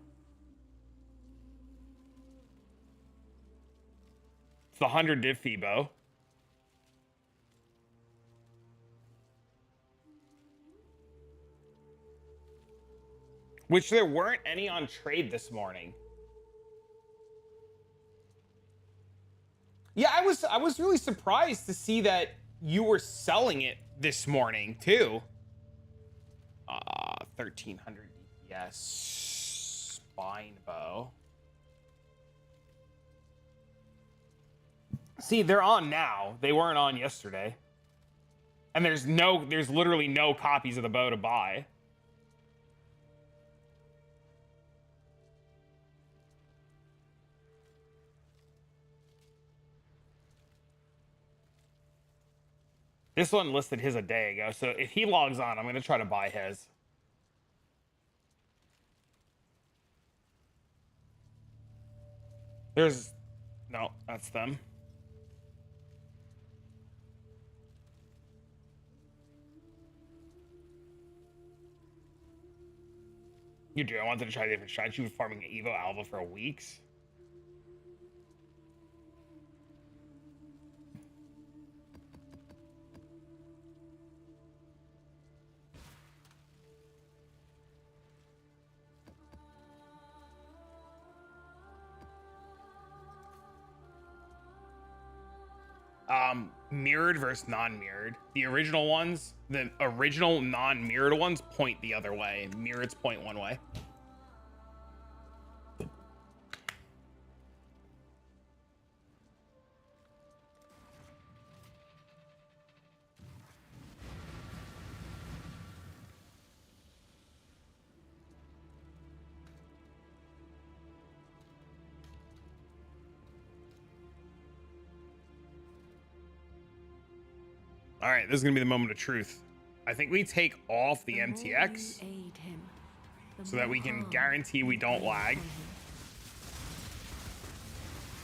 It's the 100 div fee bow. Which there weren't any on trade this morning. Yeah, I was really surprised to see that you were selling it this morning too. 1300 DPS spine bow. See, they're on now. They weren't on yesterday. And there's literally no copies of the bow to buy. This one listed his a day ago, so if he logs on, I'm going to try to buy his. No, that's them. You do. I wanted to try a different strategy with farming Evo Alva for weeks. Mirrored versus non-mirrored. The original ones, the original non-mirrored ones point the other way. Mirroreds point one way. All right, this is gonna be the moment of truth. I think we take off the MTX so that we can guarantee we don't lag.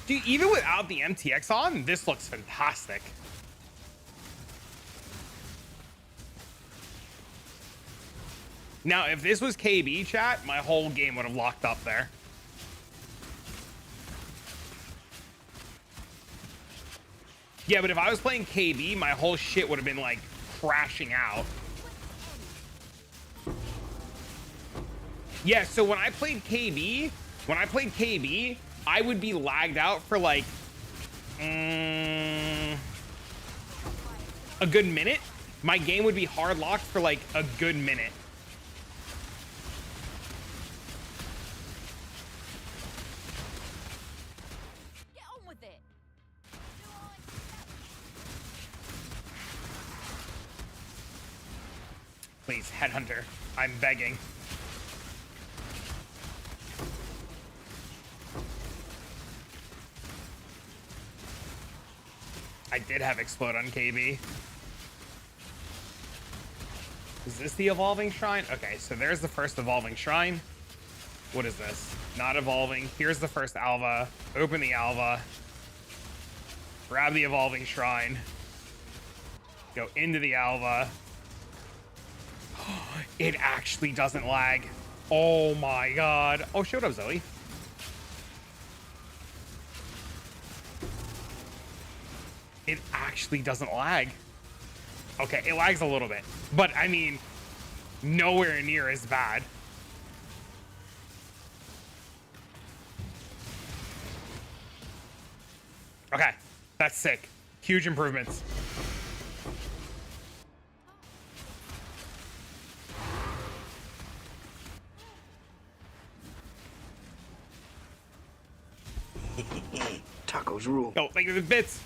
Dude, even without the MTX on, this looks fantastic. Now, if this was KB chat, my whole game would have locked up there. Yeah, but if I was playing KB, my whole shit would have been like crashing out. Yeah, so when I played KB, I would be lagged out for like a good minute. My game would be hard locked for like a good minute. Please, Headhunter. I'm begging. I did have Explode on KB. Is this the evolving shrine? Okay, so there's the first evolving shrine. What is this? Not evolving. Here's the first Alva. Open the Alva. Grab the evolving shrine. Go into the Alva. It actually doesn't lag. Oh my god. Oh, showed up, Zoe. It actually doesn't lag. Okay, it lags a little bit, but I mean, nowhere near as bad. Okay, that's sick. Huge improvements. Tacos rule. Oh, thank you for the bits.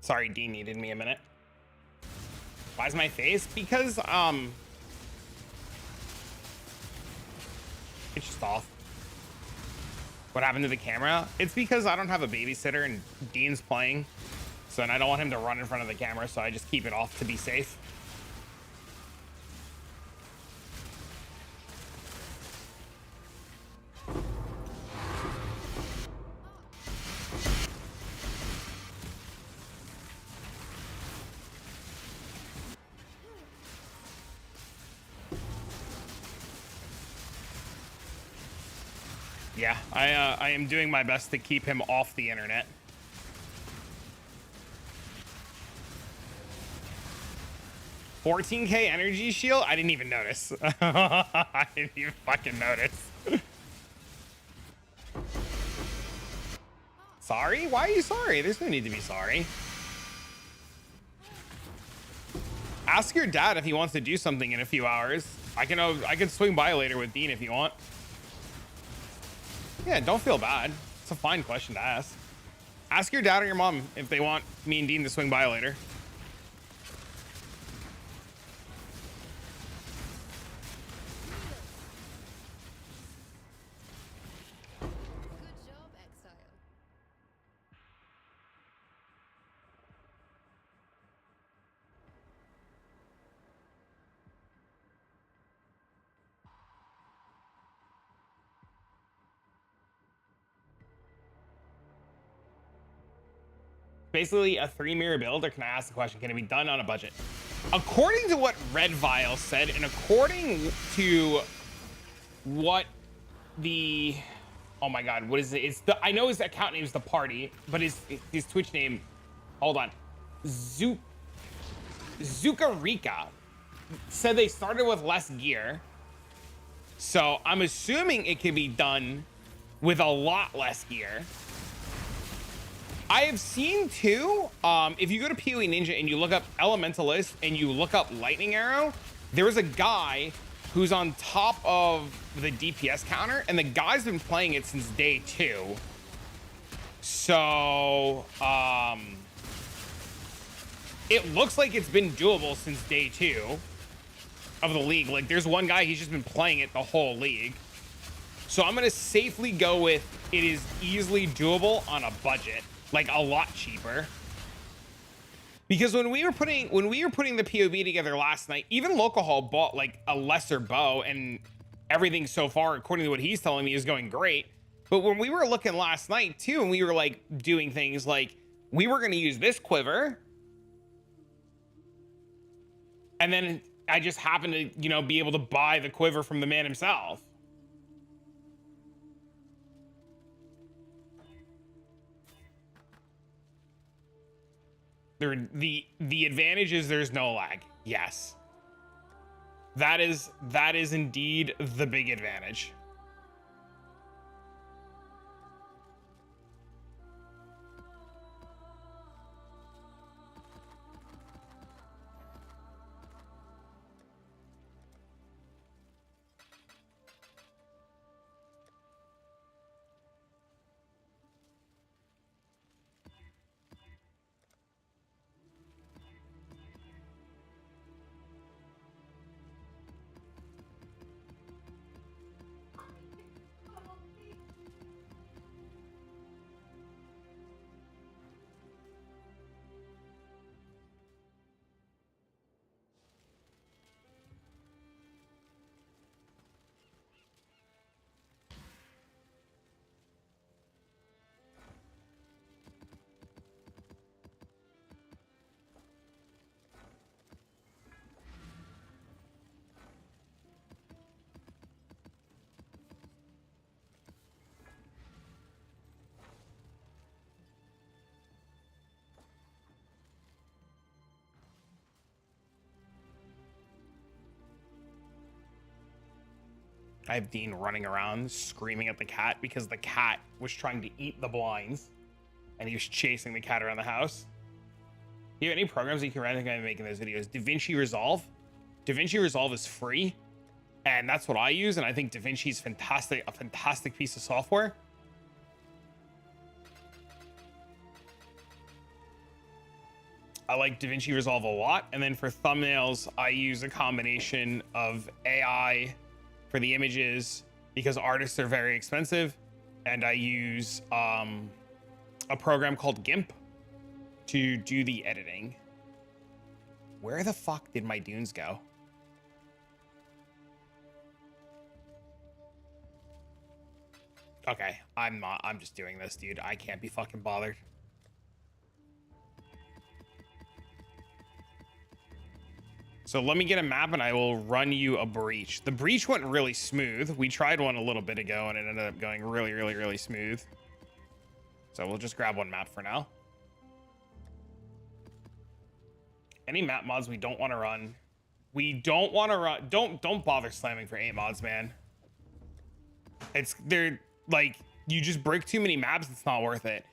Sorry, Dean needed me a minute. Why is my face? Because it's just off. What happened to the camera? It's because I don't have a babysitter and Dean's playing. So, and I don't want him to run in front of the camera, so I just keep it off to be safe. Yeah, I am doing my best to keep him off the internet. $14K energy shield? I didn't even notice. I didn't even fucking notice. Sorry? Why are you sorry? There's no need to be sorry. Ask your dad if he wants to do something in a few hours. I can swing by later with Dean if you want. Yeah, don't feel bad. It's a fine question to ask. Ask your dad or your mom if they want me and Dean to swing by later. Good job, Exile. Basically a 3-mirror build, or can I ask the question, can it be done on a budget? According to what Redviles said, and according to what the, oh my god, what is it? It's the, I know his account name is The Party, but his Twitch name, hold on, Zukarika said they started with less gear. So I'm assuming it can be done with a lot less gear. I have seen too, if you go to POE Ninja and you look up Elementalist and you look up Lightning Arrow, there's a guy who's on top of the DPS counter, and the guy's been playing it since day 2. So, it looks like it's been doable since day 2 of the league. Like, there's one guy, he's just been playing it the whole league. So I'm gonna safely go with it is easily doable on a budget. Like a lot cheaper, because when we were putting the POV together last night, even Lolcohol bought like a lesser bow, and everything so far, according to what he's telling me, is going great. But when we were looking last night too, and we were like doing things like we were going to use this quiver, and then I just happened to, you know, be able to buy the quiver from the man himself. The advantage is there's no lag. Yes. That is indeed the big advantage. I have Dean running around screaming at the cat because the cat was trying to eat the blinds and he was chasing the cat around the house. Do you have any programs that you can run? I think I'm making those videos. DaVinci Resolve. DaVinci Resolve is free, and that's what I use, and I think DaVinci is fantastic, a fantastic piece of software. I like DaVinci Resolve a lot. And then for thumbnails, I use a combination of AI for the images because artists are very expensive. And I use a program called GIMP to do the editing. Where the fuck did my dunes go? Okay, I'm just doing this, dude. I can't be fucking bothered. So let me get a map and I will run you a breach. The breach went really smooth. We tried one a little bit ago and it ended up going really, really, really smooth. So we'll just grab one map for now. Any map mods we don't want to run. We don't want to run. Don't bother slamming for 8 mods, man. They're like, you just break too many maps. It's not worth it.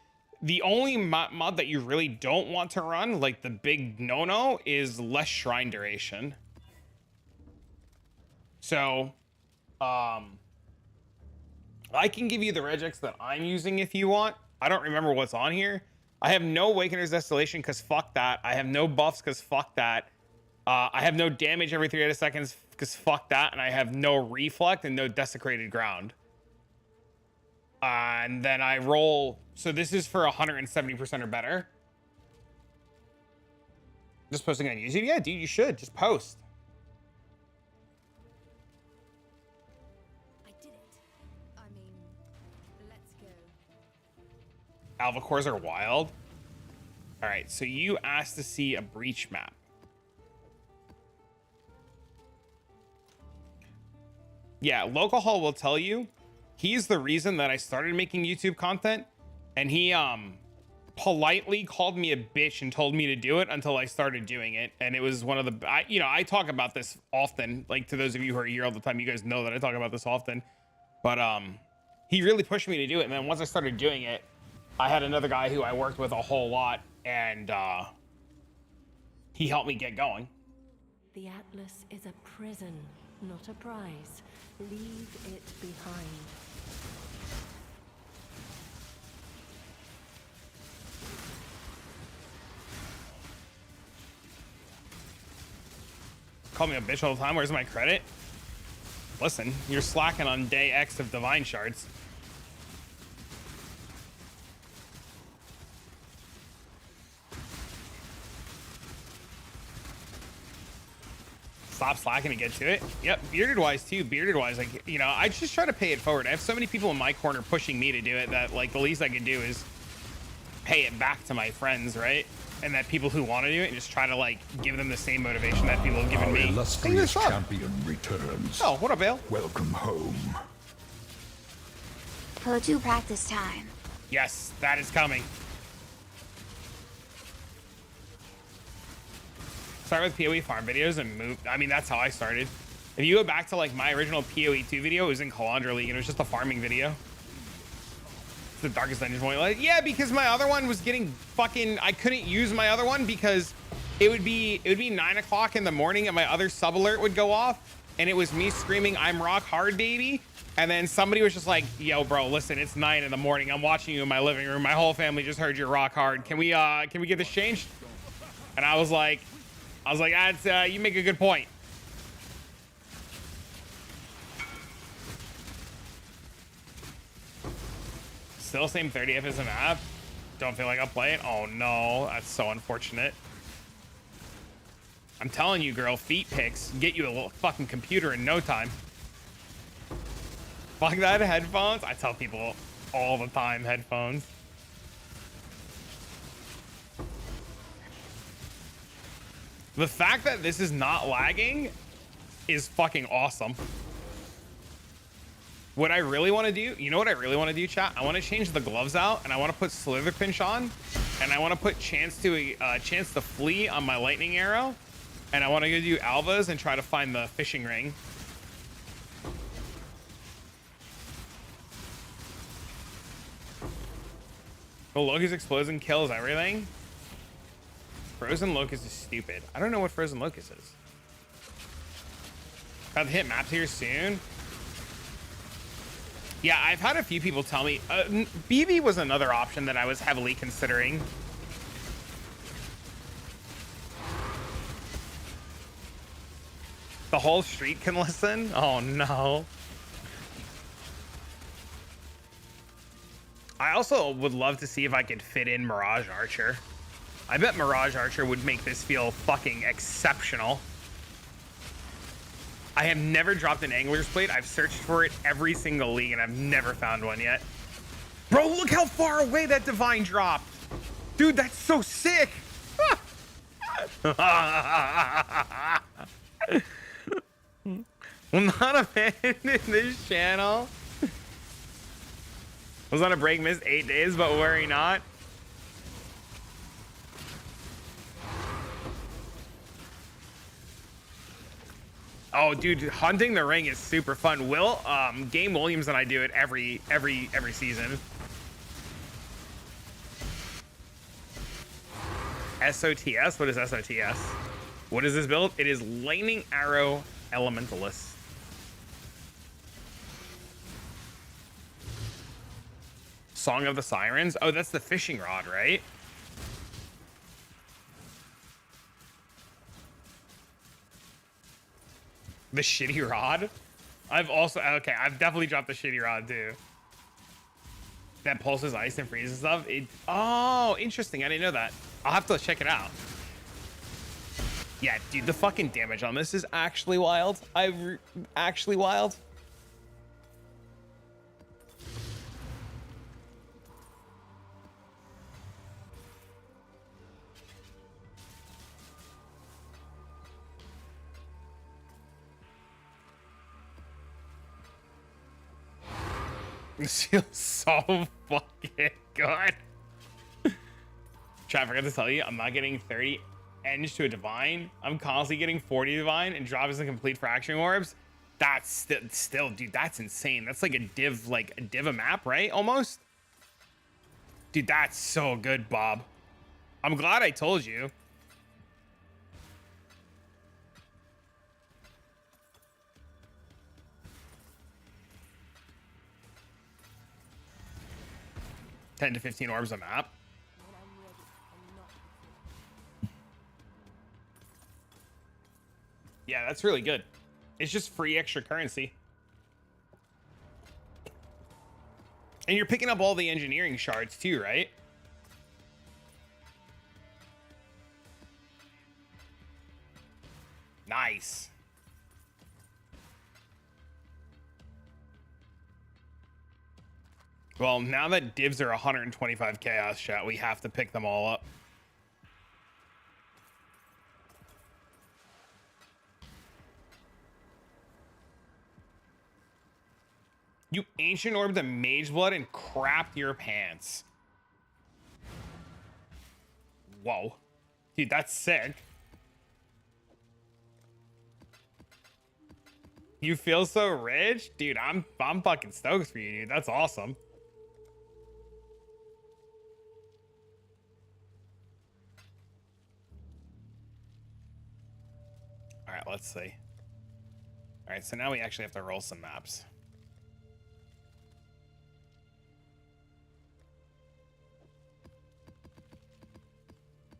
The only mod that you really don't want to run, like the big no-no, is less shrine duration. So, I can give you the regex that I'm using if you want. I don't remember what's on here. I have no Awakener's Desolation because fuck that. I have no buffs because fuck that. I have no damage every 3 seconds because fuck that. And I have no Reflect and no Desecrated Ground. And then I roll. So this is for 170% or better. Just posting on YouTube? Yeah, dude, you should. Just post. I did it. I mean, let's go. Albacores are wild. All right, so you asked to see a breach map. Yeah, Lolcohol will tell you. He's the reason that I started making YouTube content, and he politely called me a bitch and told me to do it until I started doing it. And it was one of the, I talk about this often, like to those of you who are here all the time, you guys know that I talk about this often, but he really pushed me to do it. And then once I started doing it, I had another guy who I worked with a whole lot, and he helped me get going. The Atlas is a prison, not a prize. Leave it behind. Call me a bitch all the time. Where's my credit? Listen, you're slacking on day X of Divine Shards. Stop slacking and get to it. Yep, bearded wise too. Bearded wise, like, I just try to pay it forward. I have so many people in my corner pushing me to do it that, like, the least I can do is pay it back to my friends, right? And that people who want to do it and just try to, like, give them the same motivation that people have given Our me. illustrious champion returns. Oh, what up, Bale? Welcome home. POE practice time. Yes, that is coming. Start with POE farm videos and move. I mean, that's how I started. If you go back to, like, my original POE 2 video, it was in Calandra League and it was just a farming video. It's the darkest dungeon point. Like, yeah, because my other one was getting fucking, I couldn't use my other one because it would be 9 o'clock in the morning and my other sub alert would go off and it was me screaming, "I'm rock hard, baby." And then somebody was just like, "Yo, bro, listen, it's 9 in the morning. I'm watching you in my living room. My whole family just heard you're rock hard. Can we get this changed?" And I was like, that's, you make a good point. Still same 30 FPS an app. Don't feel like I'll play it. Oh no, that's so unfortunate. I'm telling you, girl, feet pics get you a little fucking computer in no time. Fuck that, headphones. I tell people all the time, headphones. The fact that this is not lagging is fucking awesome. What I really want to do, you know what I really want to do, chat? I want to change the gloves out and I want to put Slither Pinch on and I want to put chance to flee on my lightning arrow, and I want to go do Alvas and try to find the fishing ring. The Locust explosion kills everything. Frozen Locust is stupid. I don't know what Frozen Locust is. About to hit maps here soon. Yeah, I've had a few people tell me. BB was another option that I was heavily considering. The whole street can listen? Oh no. I also would love to see if I could fit in Mirage Archer. I bet Mirage Archer would make this feel fucking exceptional. I have never dropped an Angler's Plate. I've searched for it every single league and I've never found one yet. Bro, look how far away that Divine dropped. Dude, that's so sick. I'm not abandoning this channel. Was on a break, missed 8 days, but worry not. Oh, dude, hunting the ring is super fun. Game Williams and I do it every season. SOTS? What is SOTS? What is this build? It is Lightning Arrow Elementalist. Song of the Sirens? Oh, that's the fishing rod, right? The shitty rod? I've definitely dropped the shitty rod too. That pulses ice and freezes stuff. Oh, interesting. I didn't know that. I'll have to check it out. Yeah, dude, the fucking damage on this is actually wild. Actually wild. This feels so fucking good. Chat, I forgot to tell you, I'm not getting 30 eng to a divine. I'm constantly getting 40 divine and dropping some complete fracturing orbs. That's still, dude, that's insane. That's like a div a map, right? Almost. Dude, that's so good, Bob. I'm glad I told you. $10 to $15 orbs a map. Yeah, that's really good. It's just free extra currency. And you're picking up all the engineering shards too, right? Nice. Well, now that divs are 125 chaos, chat, we have to pick them all up. You ancient orb the mage blood and crapped your pants. Whoa. Dude, that's sick. You feel so rich? Dude, I'm fucking stoked for you, dude. That's awesome. All right, let's see. All right, so now we actually have to roll some maps.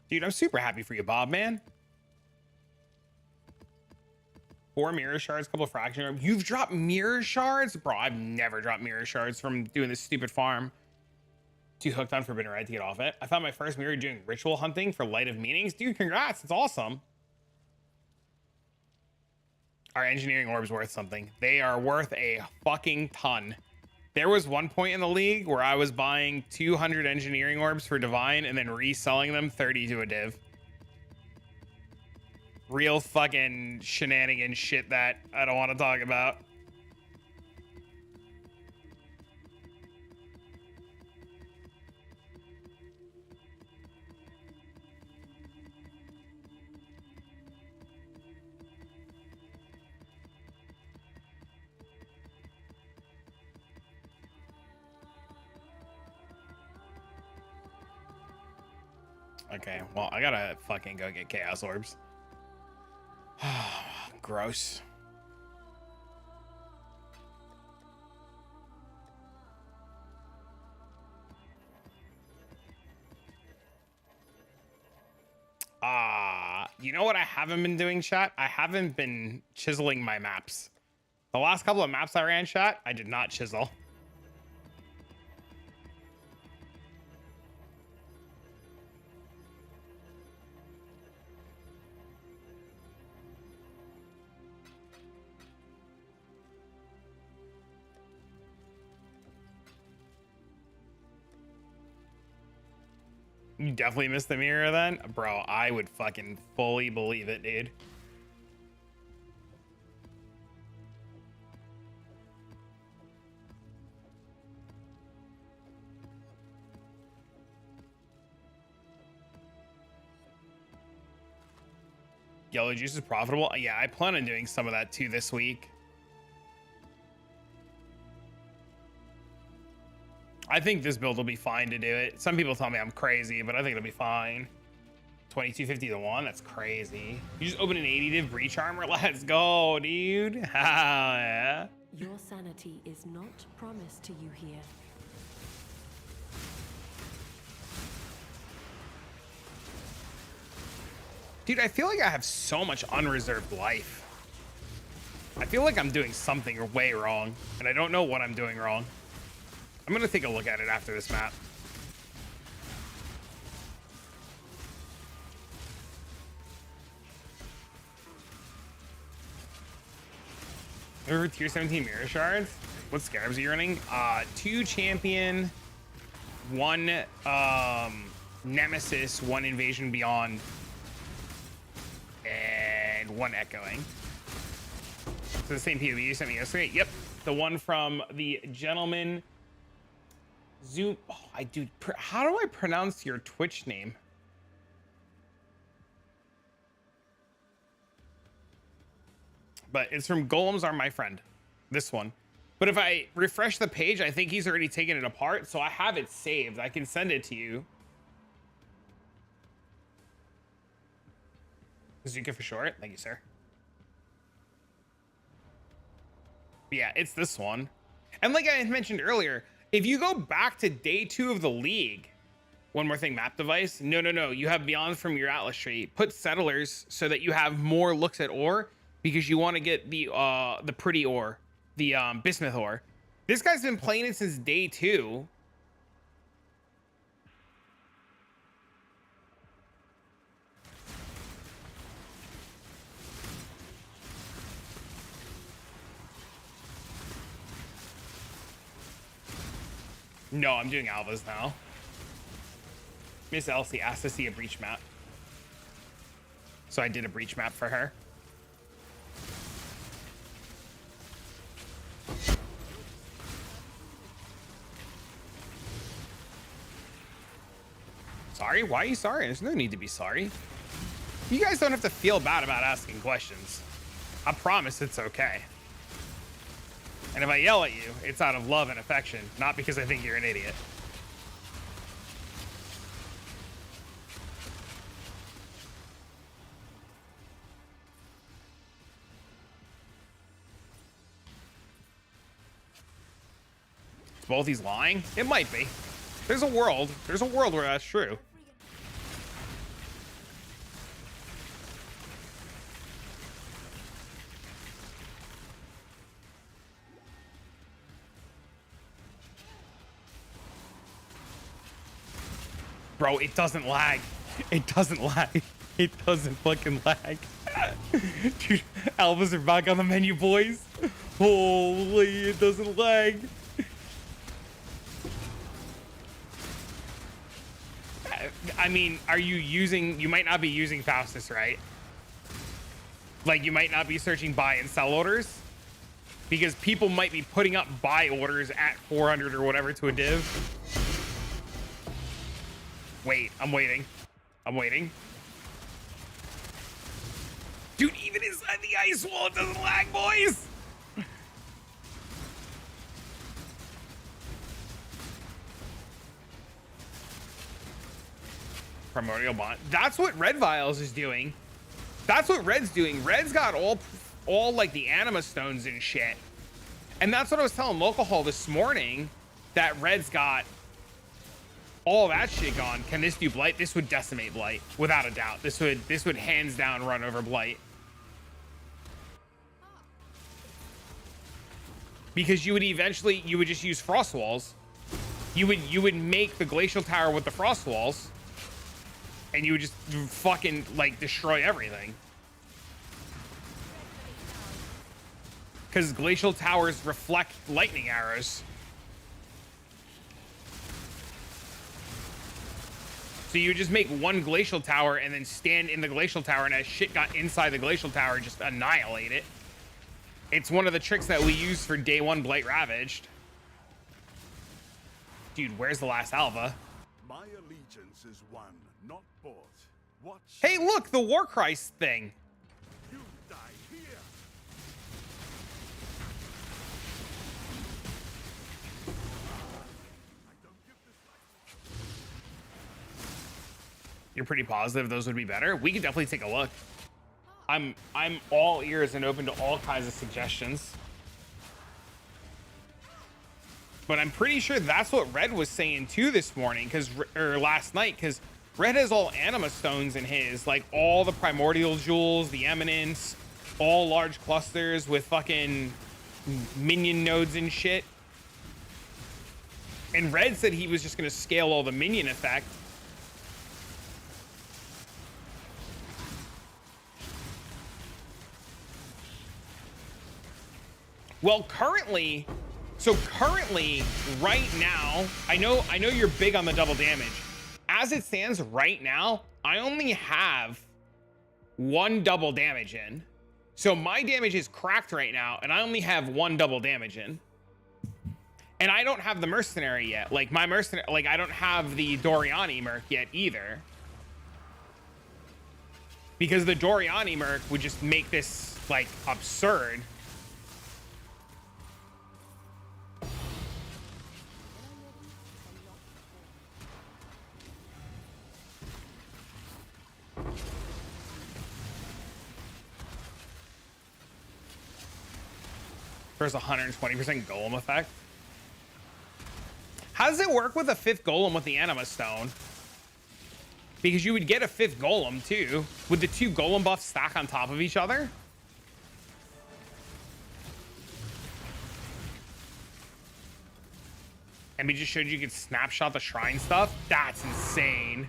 Dude, I'm super happy for you, Bob, man. 4 mirror shards, couple of fraction orbs. You've dropped mirror shards? Bro, I've never dropped mirror shards from doing this stupid farm. Too hooked on Forbidden Ride to get off it. I found my first mirror doing ritual hunting for Light of Meanings. Dude, congrats. It's awesome. Our engineering orbs worth something. They are worth a fucking ton. There was one point in the league where I was buying 200 engineering orbs for divine and then reselling them 30 to a div. Real fucking shenanigan shit that I don't want to talk about. Okay, well, I gotta fucking go get chaos orbs. Gross. You know what I haven't been doing, chat? I haven't been chiseling my maps. The last couple of maps I ran, chat, I did not chisel. You definitely missed the mirror then? Bro, I would fucking fully believe it, dude. Yellow juice is profitable? Yeah, I plan on doing some of that too this week. I think this build will be fine to do it. Some people tell me I'm crazy, but I think it'll be fine. 2250 to 1, that's crazy. You just open an 80 div breach armor? Let's go, dude. Hell yeah. Your sanity is not promised to you here. Dude, I feel like I have so much unreserved life. I feel like I'm doing something way wrong, and I don't know what I'm doing wrong. I'm gonna take a look at it after this map. Over tier 17 mirror shards. What scarabs are you running? 2 champion, 1 nemesis, 1 invasion beyond, and 1 echoing. So the same POE you sent me yesterday. Yep, the one from the gentleman. Zoom. Oh, I do. How do I pronounce your Twitch name? But it's from Golems Are My Friend. This one. But if I refresh the page, I think he's already taken it apart. So I have it saved. I can send it to you. Zuka for short. Thank you, sir. But yeah, it's this one. And like I had mentioned earlier, if you go back to day 2 of the league, one more thing, map device. No. You have beyond from your Atlas tree. Put settlers so that you have more looks at ore because you want to get the pretty ore, the bismuth ore. This guy's been playing it since day 2. No, I'm doing Alva's now. Miss Elsie asked to see a breach map. So I did a breach map for her. Sorry? Why are you sorry? There's no need to be sorry. You guys don't have to feel bad about asking questions. I promise it's okay. And if I yell at you, it's out of love and affection, not because I think you're an idiot. Is both these lying? It might be. There's a world where that's true. Bro, it doesn't lag. It doesn't lag. It doesn't fucking lag. Dude, Alvas are back on the menu, boys. Holy, it doesn't lag. I mean, are you using, you might not be using Faustus, right? Like, you might not be searching buy and sell orders because people might be putting up buy orders at 400 or whatever to a div. Wait, I'm waiting. I'm waiting. Dude, even inside the ice wall, it doesn't lag, boys. Primordial Bond. That's what Redviles is doing. That's what Red's doing. Red's got all like the anima stones and shit. And that's what I was telling Lolcohol this morning, that Red's got all that shit gone. Can this do Blight? This would decimate Blight without a doubt. This would hands down run over Blight. Because you would just use Frost Walls. You would make the Glacial Tower with the Frost Walls, and you would just fucking like destroy everything. Because Glacial Towers reflect lightning arrows. So you just make one Glacial Tower and then stand in the Glacial Tower, and as shit got inside the Glacial Tower, just annihilate it. It's one of the tricks that we use for day one Blight Ravaged. Dude, where's the last Alva? My allegiance is won, not bought. Watch. Hey, look, the War Christ thing. You die here. You're pretty positive those would be better? We could definitely take a look. I'm all ears and open to all kinds of suggestions. But I'm pretty sure that's what Red was saying too this morning, or last night, because Red has all anima stones in his, like all the primordial jewels, the eminence, all large clusters with fucking minion nodes and shit. And Red said he was just gonna scale all the minion effect. Well, currently, right now, I know you're big on the double damage. As it stands right now, I only have one double damage in. So my damage is cracked right now, and I only have one double damage in. And I don't have the mercenary yet. Like my mercenary, like I don't have the Doriani merc yet either. Because the Doriani merc would just make this like absurd. There's 120% golem effect. How does it work with a 5th golem with the anima stone? Because you would get a 5th golem too. Would the 2 golem buffs stack on top of each other? And we just showed you could snapshot the shrine stuff. That's insane.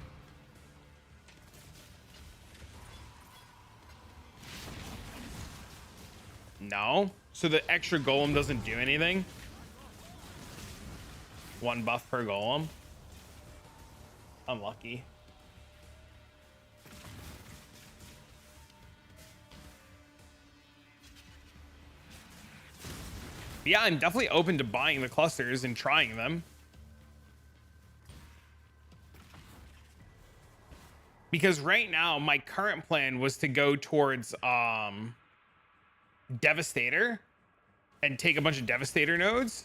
No. So the extra golem doesn't do anything? 1 buff per golem? Unlucky. Yeah, I'm definitely open to buying the clusters and trying them. Because right now, my current plan was to go towards Devastator and take a bunch of Devastator nodes.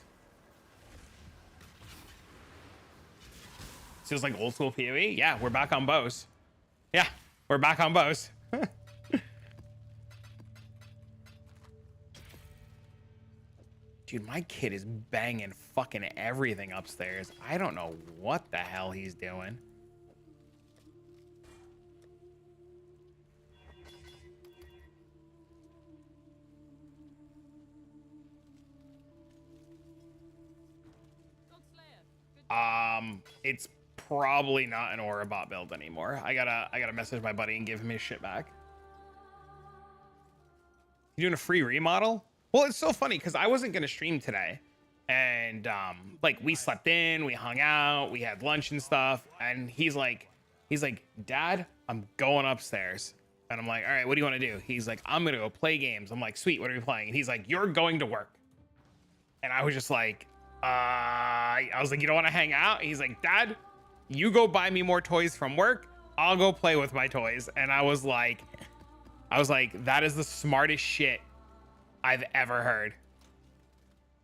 Feels like old school POE. Yeah, we're back on bows. Yeah, we're back on bows. Dude, my kid is banging fucking everything upstairs. I don't know what the hell he's doing. It's probably not an Aura bot build anymore. I gotta message my buddy and give him his shit back. You doing a free remodel? Well, it's so funny because I wasn't gonna stream today, and like we slept in, we hung out, we had lunch and stuff, and he's like, Dad, I'm going upstairs. And I'm like, all right, what do you want to do? He's like, I'm gonna go play games. I'm like, sweet, what are we playing? And he's like, you're going to work. And I was just like, I was like, you don't want to hang out? He's like, Dad, you go buy me more toys from work. I'll go play with my toys. And I was like, that is the smartest shit I've ever heard.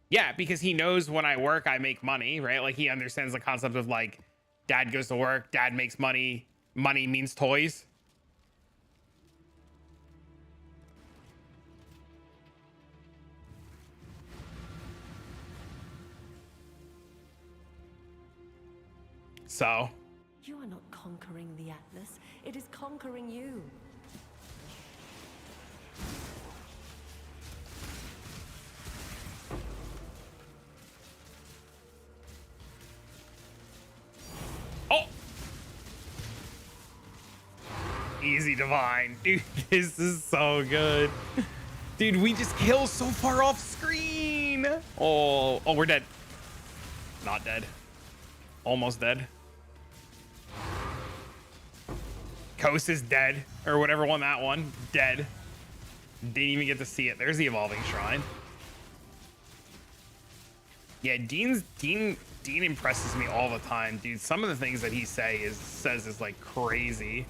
Yeah, because he knows when I work, I make money, right? Like he understands the concept of like, Dad goes to work, Dad makes money, money means toys. So You are not conquering the Atlas. It is conquering you. oh, easy divine, dude. This is so good, dude. We just kill so far off screen. Oh, we're dead. Not dead. Almost dead. Coast is dead, or whatever won that one. Dead. Didn't even get to see it. There's the evolving shrine. Yeah, Dean impresses me all the time, dude. Some of the things that he says is like crazy.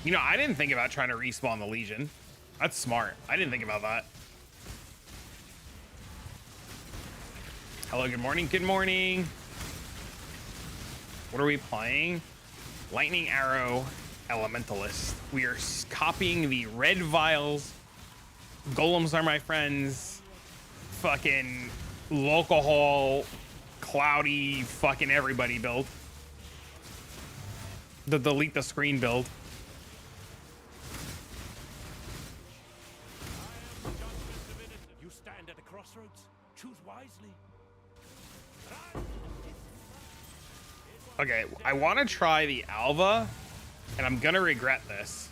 You know, I didn't think about trying to respawn the Legion. That's smart. I didn't think about that. Hello, good morning. Good morning. What are we playing? Lightning Arrow Elementalist. We are copying the Redviles. Golems are my friends. Fucking Lolcohol, cloudy, fucking everybody build. The delete the screen build. You stand at a crossroads. Choose wisely. Okay, I want to try the Alva, and I'm gonna regret this.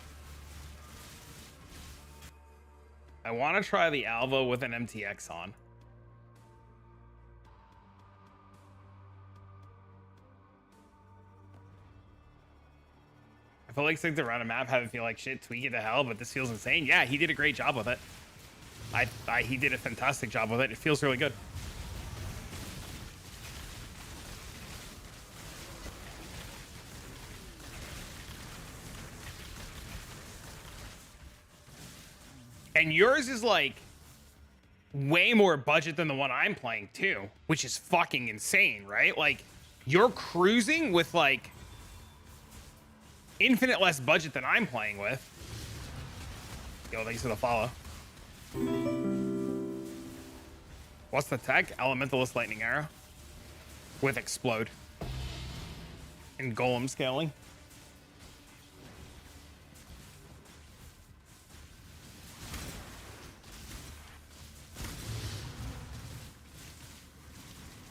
I want to try the Alva with an MTX on. I feel like sticking around a map, having feel like shit, tweak it to hell, but this feels insane. Yeah, he did a great job with it. He did a fantastic job with it. It feels really good. And yours is like way more budget than the one I'm playing too, which is fucking insane, right? Like you're cruising with like infinite less budget than I'm playing with. Yo, thanks for the follow. What's the tech? Elementalist Lightning Arrow with Explode and Golem scaling.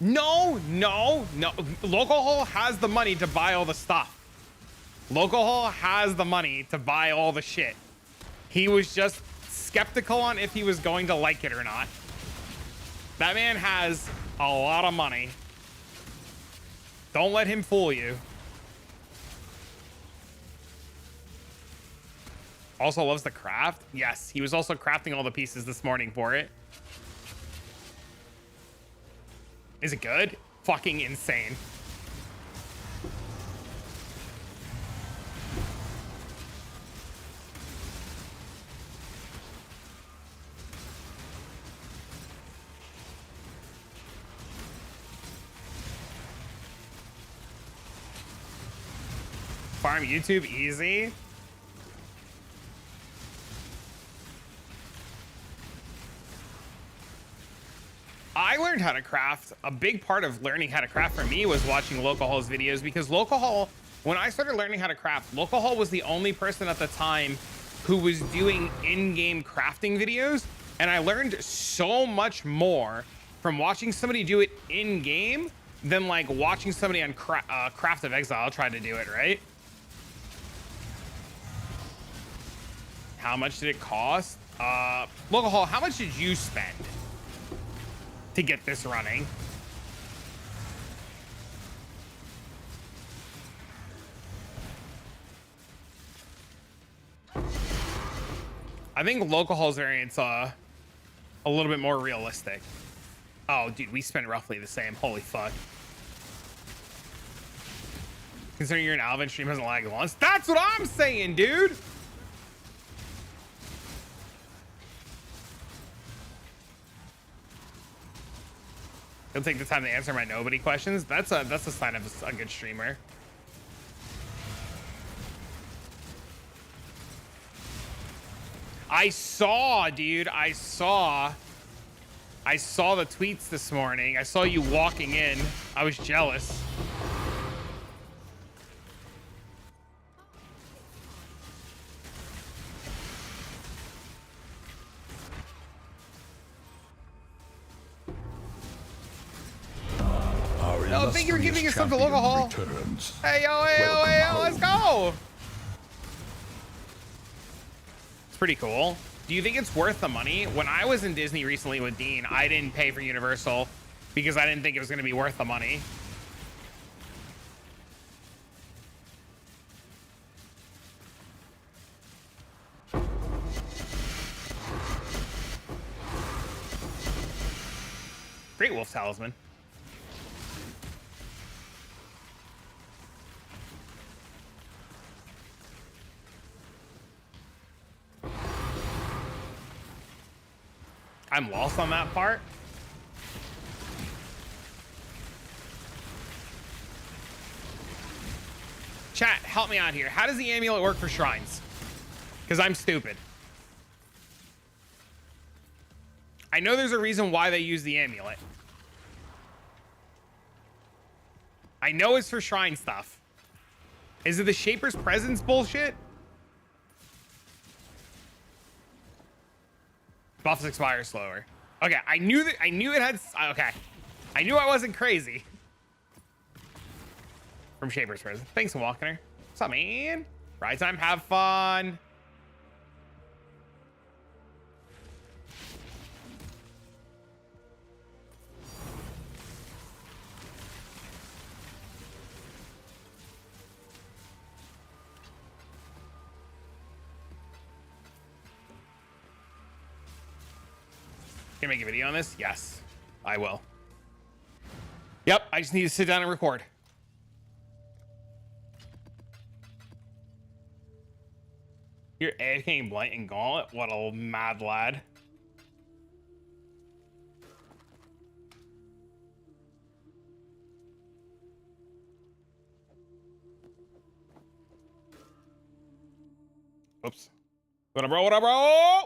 No. Lolcohol has the money to buy all the stuff. Lolcohol has the money to buy all the shit. He was just skeptical on if he was going to like it or not. That man has a lot of money. Don't let him fool you. Also loves the craft. Yes, he was also crafting all the pieces this morning for it. Is it good? Fucking insane. Farm YouTube easy. I learned how to craft. A big part of learning how to craft for me was watching Lolcohol's videos, because Lolcohol, when I started learning how to craft, Lolcohol was the only person at the time who was doing in-game crafting videos, and I learned so much more from watching somebody do it in-game than like watching somebody on Craft of Exile try to do it, right? How much did it cost? Lolcohol, how much did you spend to get this running? I think Lolcohol's variant's a little bit more realistic. Oh, dude, we spent roughly the same. Holy fuck. Considering you're an Alvin, stream hasn't lagged once. That's what I'm saying, dude. He'll take the time to answer my nobody questions. That's a sign of a good streamer. I saw, dude. I saw the tweets this morning. I saw you walking in. I was jealous. Oh, thank you for giving yourself a Lolcohol. Hey, yo, let's go. It's pretty cool. Do you think it's worth the money? When I was in Disney recently with Dean, I didn't pay for Universal because I didn't think it was going to be worth the money. Great Wolf Talisman. I'm lost on that part. Chat, help me out here. How does the amulet work for shrines? Because I'm stupid. I know there's a reason why they use the amulet. I know it's for shrine stuff. Is it the Shaper's Presence bullshit? Buffs expire slower. Okay, I knew it had. Okay, I knew I wasn't crazy. From Shaper's Presence. Thanks for walking her. What's up, man? Ride time, have fun. Can I make a video on this? Yes, I will. Yep, I just need to sit down and record. You're AFKing Blight and Gauntlet? What a mad lad. Oops. What up, bro? What up, bro?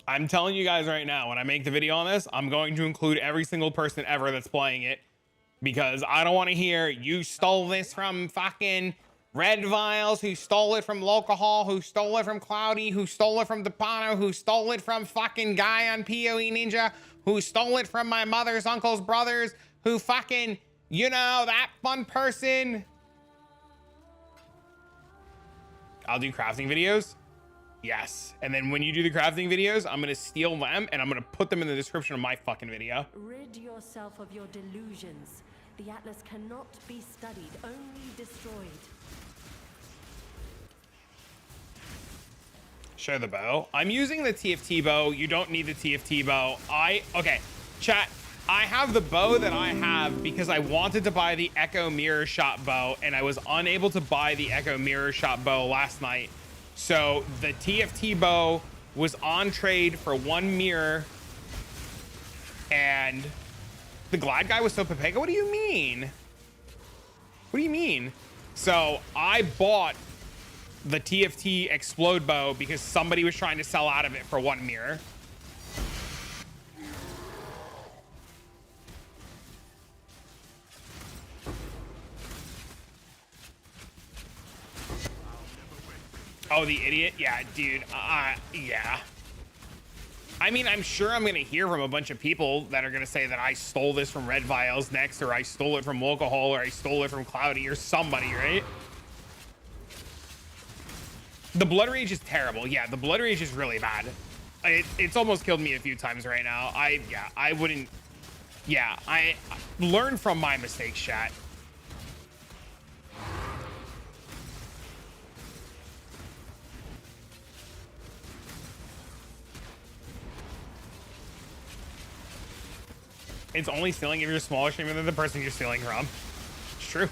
I'm telling you guys right now, when I make the video on this, I'm going to include every single person ever that's playing it, because I don't want to hear you stole this from fucking Redviles, who stole it from Lolcohol, who stole it from Cloudy, who stole it from Depano, who stole it from fucking guy on POE Ninja, who stole it from my mother's uncle's brothers, who fucking, you know, that fun person. I'll do crafting videos. Yes. And then when you do the crafting videos, I'm going to steal them and I'm going to put them in the description of my fucking video. Rid yourself of your delusions. The Atlas cannot be studied, only destroyed. Show the bow. I'm using the TFT bow. You don't need the TFT bow. Okay, chat. I have the bow that I have because I wanted to buy the Echo Mirror Shot bow and I was unable to buy the Echo Mirror Shot bow last night. So the TFT bow was on trade for 1 mirror and the Glad guy was so Pepega. What do you mean? What do you mean? So I bought the TFT Explode bow because somebody was trying to sell out of it for 1 mirror. Oh, the idiot? Yeah, dude. Yeah. I mean, I'm sure I'm going to hear from a bunch of people that are going to say that I stole this from Redviles next, or I stole it from Lolcohol, or I stole it from Cloudy, or somebody, right? The Blood Rage is terrible. Yeah, the Blood Rage is really bad. It's almost killed me a few times right now. I wouldn't... Yeah, I learned from my mistakes, chat. It's only stealing if you're a smaller streamer than the person you're stealing from. It's true.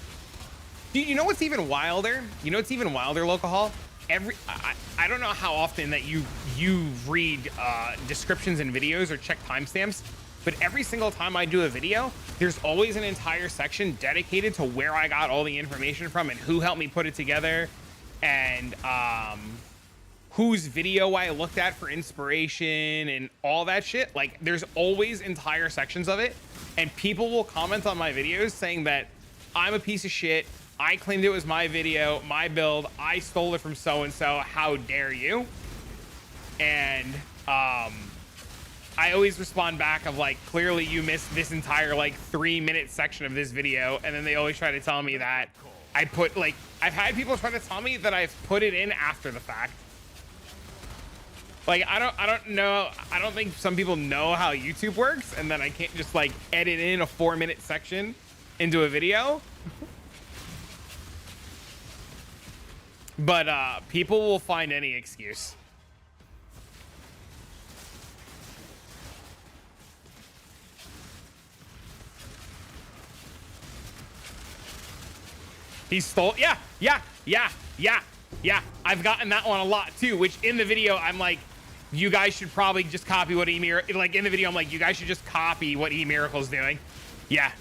Dude, you know what's even wilder? You know what's even wilder, Lolcohol? I don't know how often that you read descriptions in videos or check timestamps, but every single time I do a video, there's always an entire section dedicated to where I got all the information from and who helped me put it together, and whose video I looked at for inspiration and all that shit. Like, there's always entire sections of it, and people will comment on my videos saying that I'm a piece of shit, I claimed it was my video, my build, I stole it from so-and-so, how dare you? And I always respond back of like, clearly you missed this entire like 3-minute section of this video. And then they always try to tell me that I put, like, I've had people try to tell me that I've put it in after the fact. Like, I don't know, I don't think some people know how YouTube works, and then I can't just like edit in a 4-minute section into a video. But people will find any excuse. He stole, yeah. I've gotten that one a lot too, which in the video, I'm like, you guys should probably just copy what like in the video, I'm like, you guys should just copy what E-Miracle's doing. Yeah.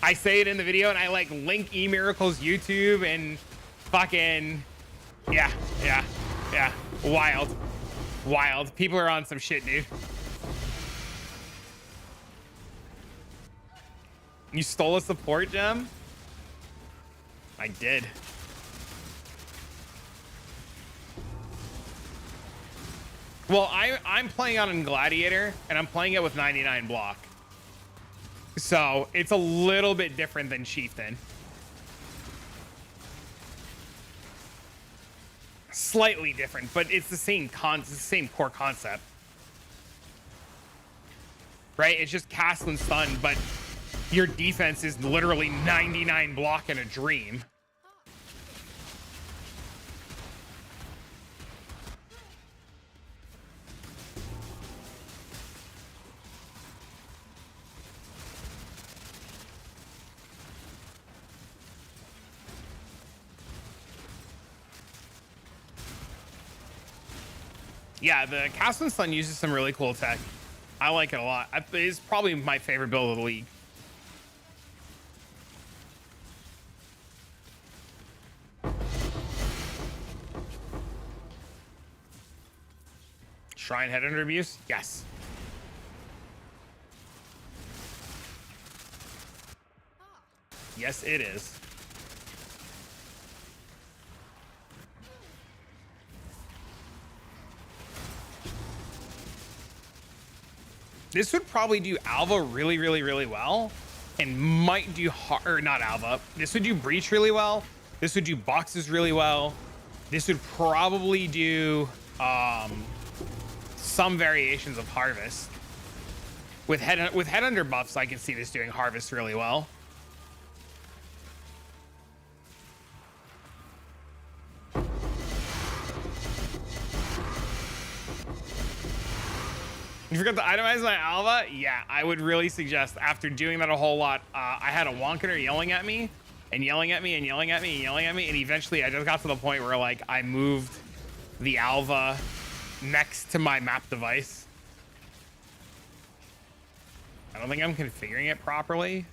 I say it in the video and I like link E-Miracle's YouTube and fucking, yeah. Wild. People are on some shit, dude. You stole a support gem? I did. Well, I'm playing on Gladiator, and I'm playing it with 99 block. So it's a little bit different than Chieftain. Slightly different, but it's the same core concept. Right? It's just castle and stun, but your defense is literally 99 block in a dream. Yeah, the Castle and Stun uses some really cool tech. I like it a lot. It's probably my favorite build of the league. Shrine head under abuse? Yes. Yes, it is. This would probably do Alva really well, and might do or not Alva. This would do Breach really well. This would do Boxes really well. This would probably do some variations of Harvest. With head under buffs, I can see this doing Harvest really well. You forgot to itemize my Alva? Yeah, I would really suggest, after doing that a whole lot, I had a Wonketer yelling at me, and yelling at me, and yelling at me, and yelling at me, and eventually I just got to the point where, like, I moved the Alva next to my map device. I don't think I'm configuring it properly.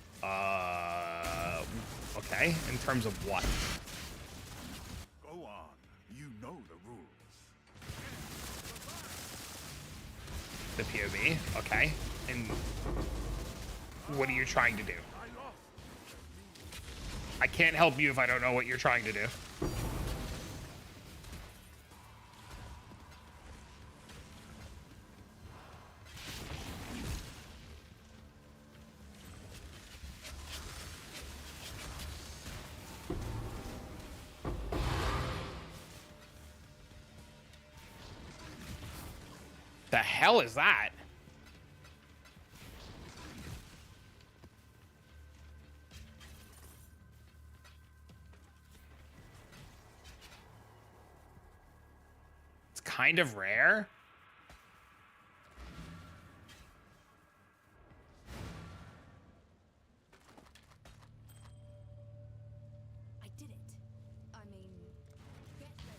Okay, in terms of what? Go on. You know the rules. The POE, okay. And what are you trying to do? I can't help you if I don't know what you're trying to do. The hell is that? It's kind of rare. I did it. I mean, get ready.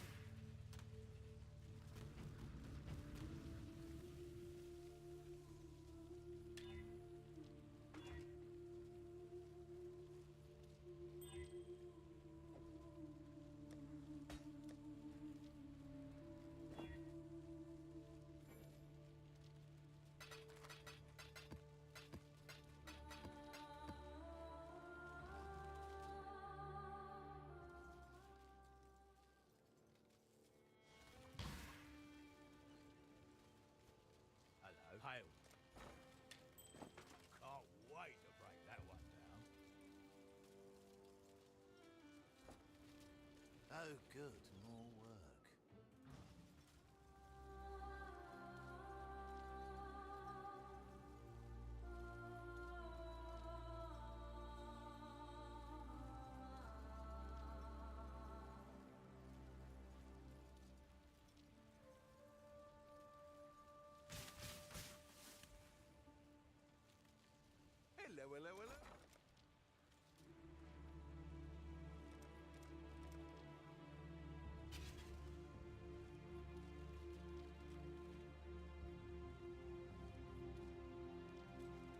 Oh, good. More work. Hello, hello, hello.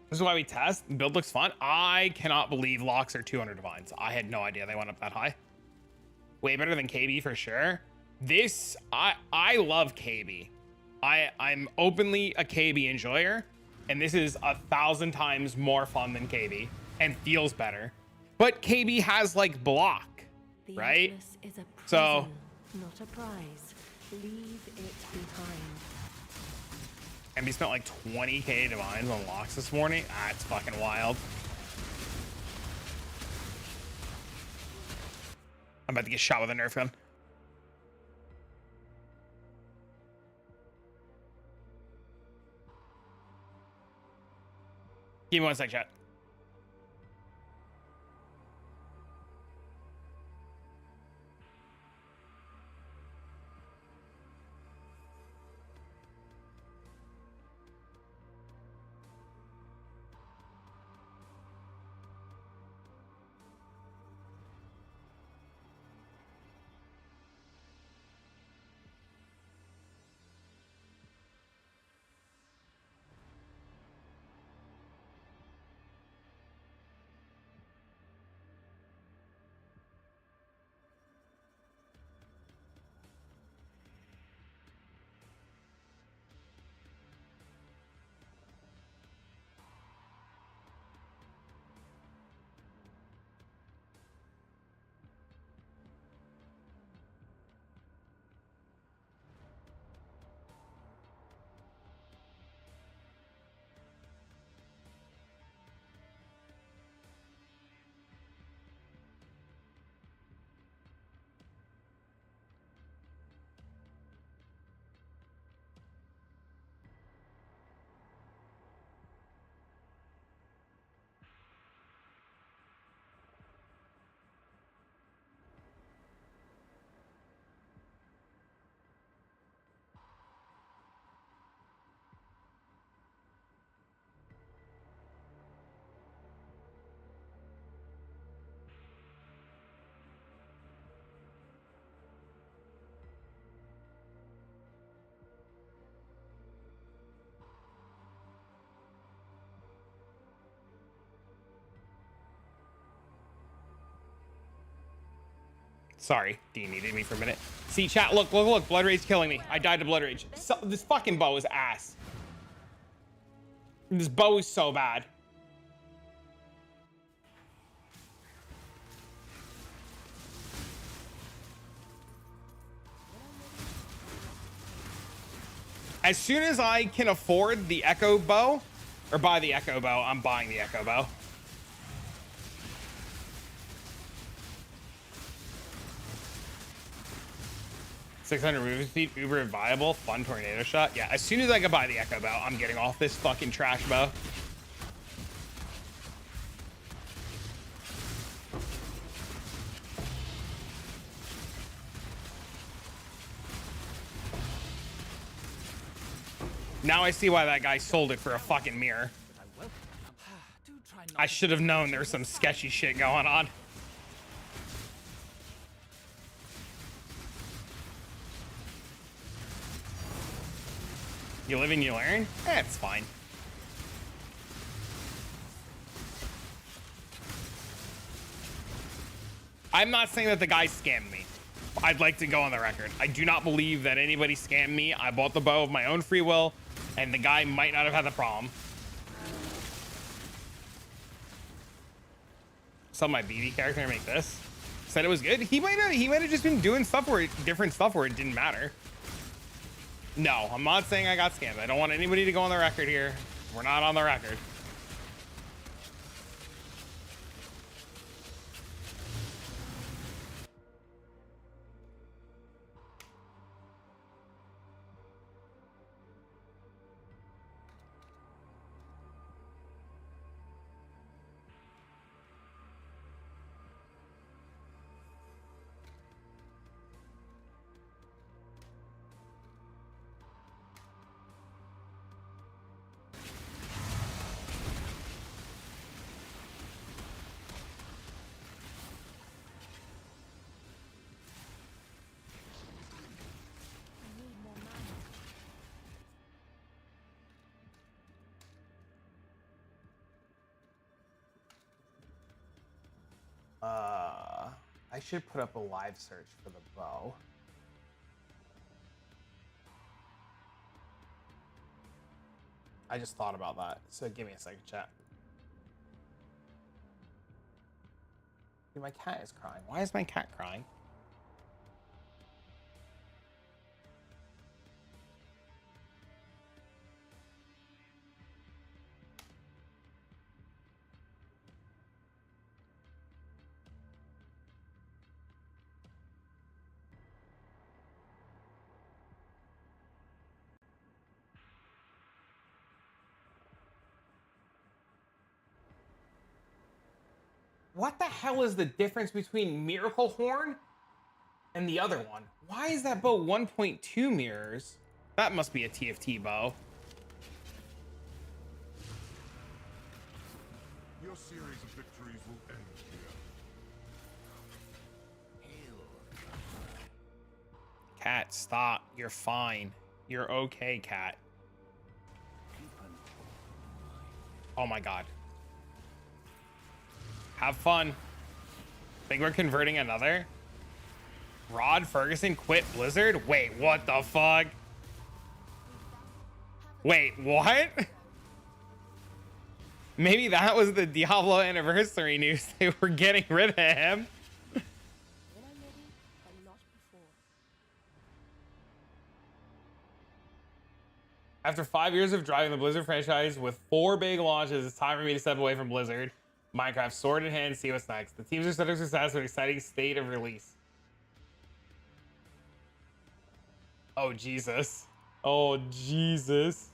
This is why we test. Build looks fun. I cannot believe locks are 200 divines. I had no idea they went up that high. Way better than KB for sure. This, I love KB. I'm openly a KB enjoyer, and this is 1,000 times more fun than KB and feels better. But KB has like block, The right? Atlas is a prison, So not a prize. Leave it behind. and we spent like 20k divines on locks this morning. It's fucking wild. I'm about to get shot with a Nerf gun. Give me one sec, chat. Sorry, Dean needed me for a minute. See, chat, look, look, look. Blood Rage's killing me. I died to Blood Rage. So, this fucking bow is ass. This bow is so bad. As soon as I can afford the Echo bow, or buy the Echo bow, I'm buying the Echo bow. $600 movement speed, uber viable, fun tornado shot. Yeah, as soon as I can buy the Echo bow, I'm getting off this fucking trash bow. Now I see why that guy sold it for a fucking mirror. I should have known there's some sketchy shit going on. You live and you learn? It's fine. I'm not saying that the guy scammed me. I'd like to go on the record. I do not believe that anybody scammed me. I bought the bow of my own free will, and the guy might not have had the problem. Saw my BB character make this. Said it was good. He might have just been doing stuff where different stuff where it didn't matter. No, I'm not saying I got scammed. I don't want anybody to go on the record here. We're not on the record. I should put up a live search for the bow. I just thought about that, so give me a second, chat. Dude, my cat is crying. Why is my cat crying? What the hell is the difference between Miracle Horn and the other one? Why is that bow 1.2 mirrors? That must be a TFT bow. Your series of victories will end here. Cat, stop. You're fine. You're okay, cat. Oh my god. Have fun. Think we're converting another? Rod Ferguson quit Blizzard? Wait, what the fuck? Wait, what? Maybe that was the Diablo anniversary news. They were getting rid of him. When I'm ready, but not before. After 5 years of driving the Blizzard franchise with 4 big launches, it's time for me to step away from Blizzard. Minecraft sword in hand, see what's next. The teams are set up for success with an exciting state of release. Oh, Jesus. Oh, Jesus.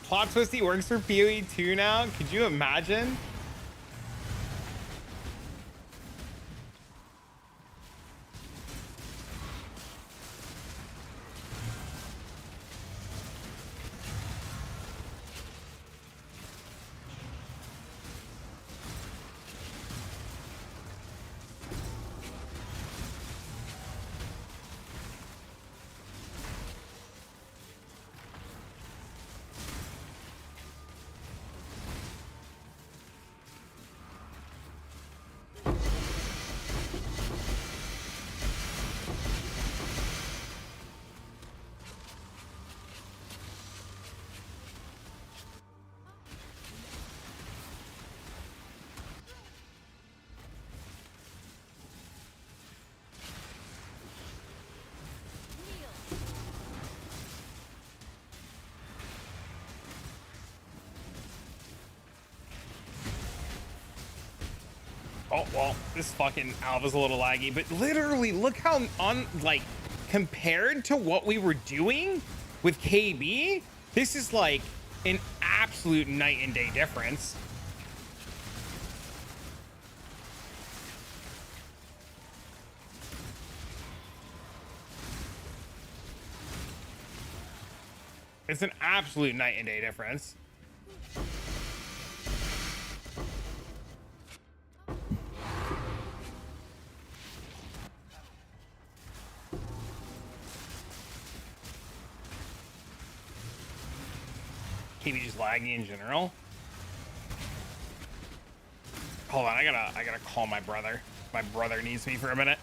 Plot twist, he works for POE 2 now. Could you imagine? Oh, well, this fucking Alva's a little laggy, but literally look how like, compared to what we were doing with KB, this is like an absolute night and day difference. It's an absolute night and day difference. KB just laggy in general. Hold on, I gotta call my brother. My brother needs me for a minute.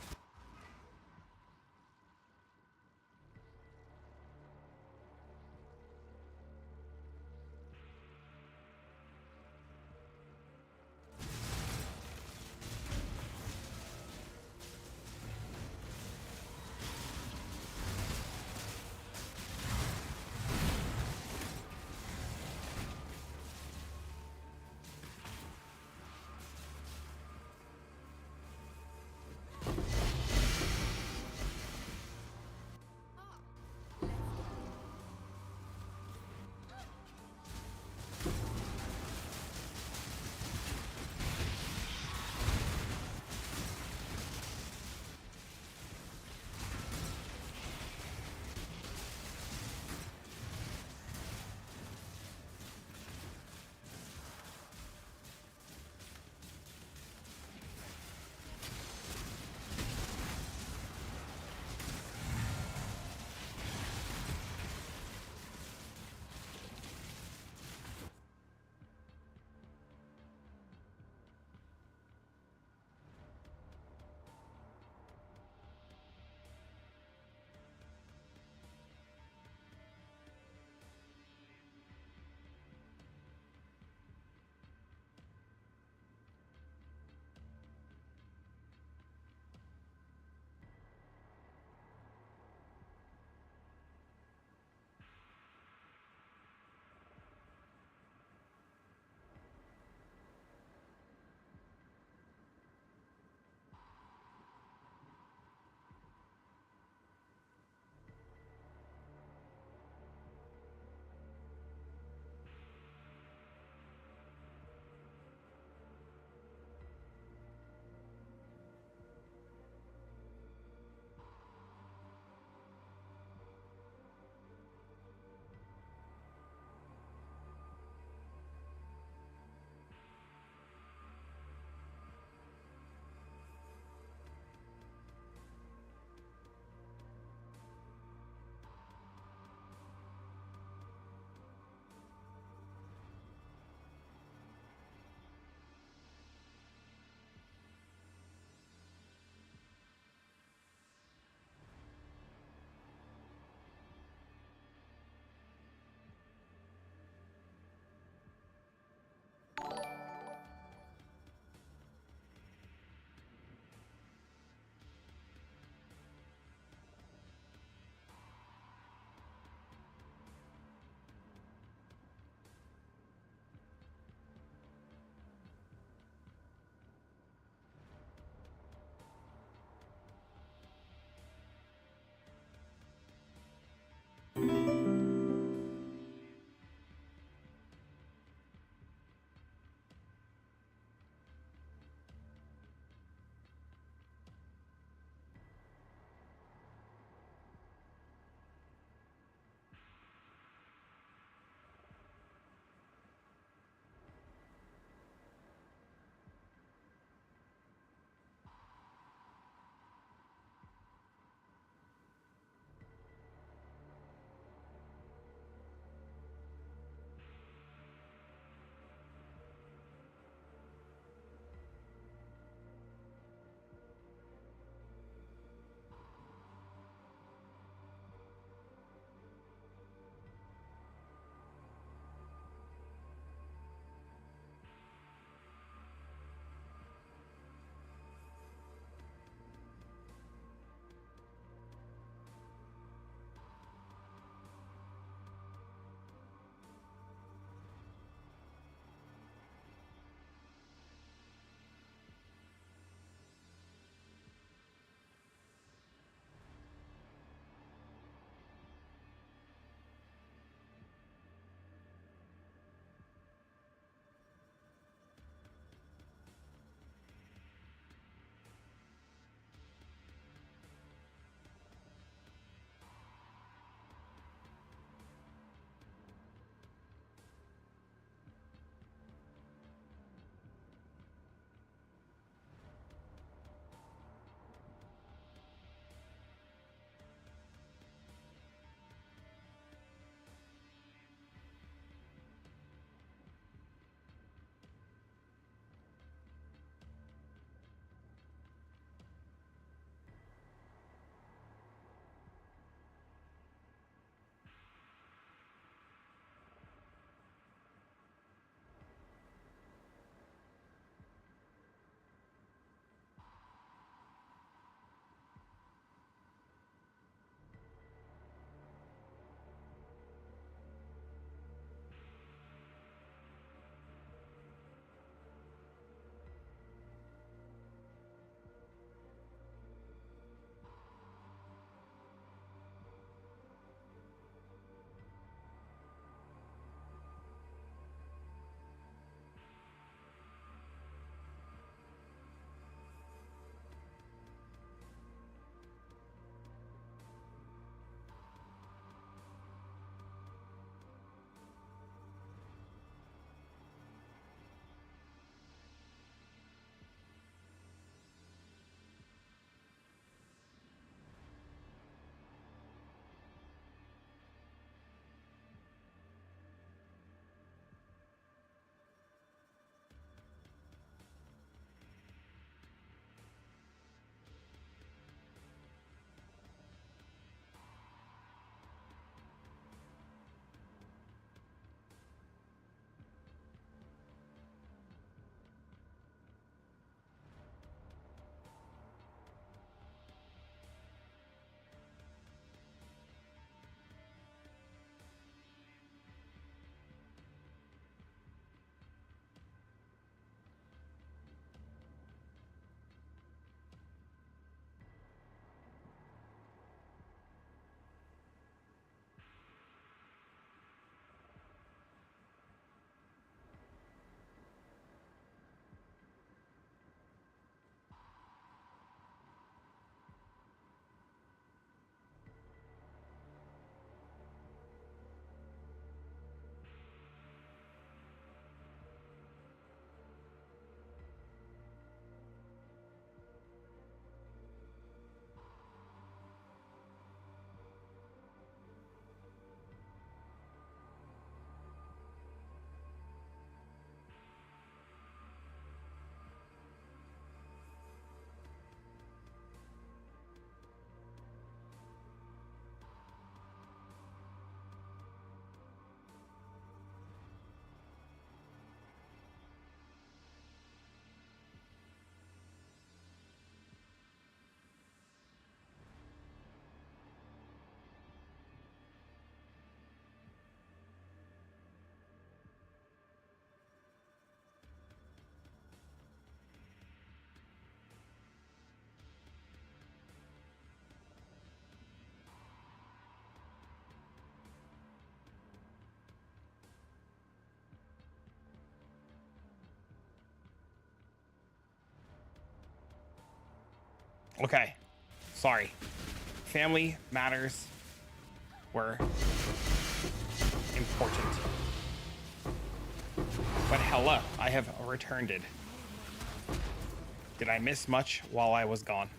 Okay. Sorry. Family matters were important. But hello, I have returned it. Did I miss much while I was gone?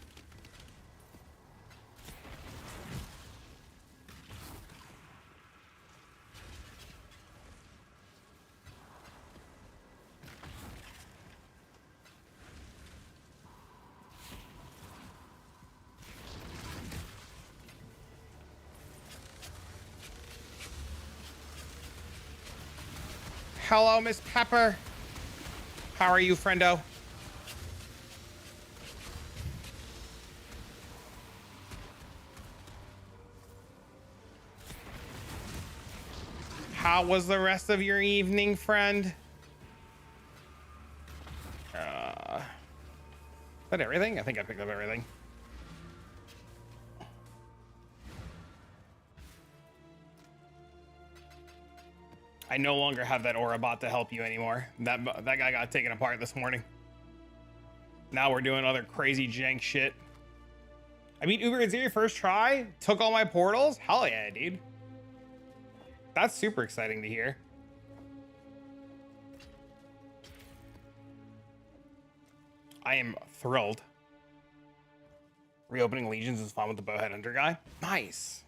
Hello, Miss Pepper. How are you, friendo? How was the rest of your evening, friend? Is that everything? I think I picked up everything. I no longer have that aura bot to help you anymore. That guy got taken apart this morning. Now we're doing other crazy jank shit. I mean, Uber, is it your first try? Took all my portals? Hell yeah, dude. That's super exciting to hear. I am thrilled. Reopening Legions is fun with the Bowhead Hunter guy. Nice.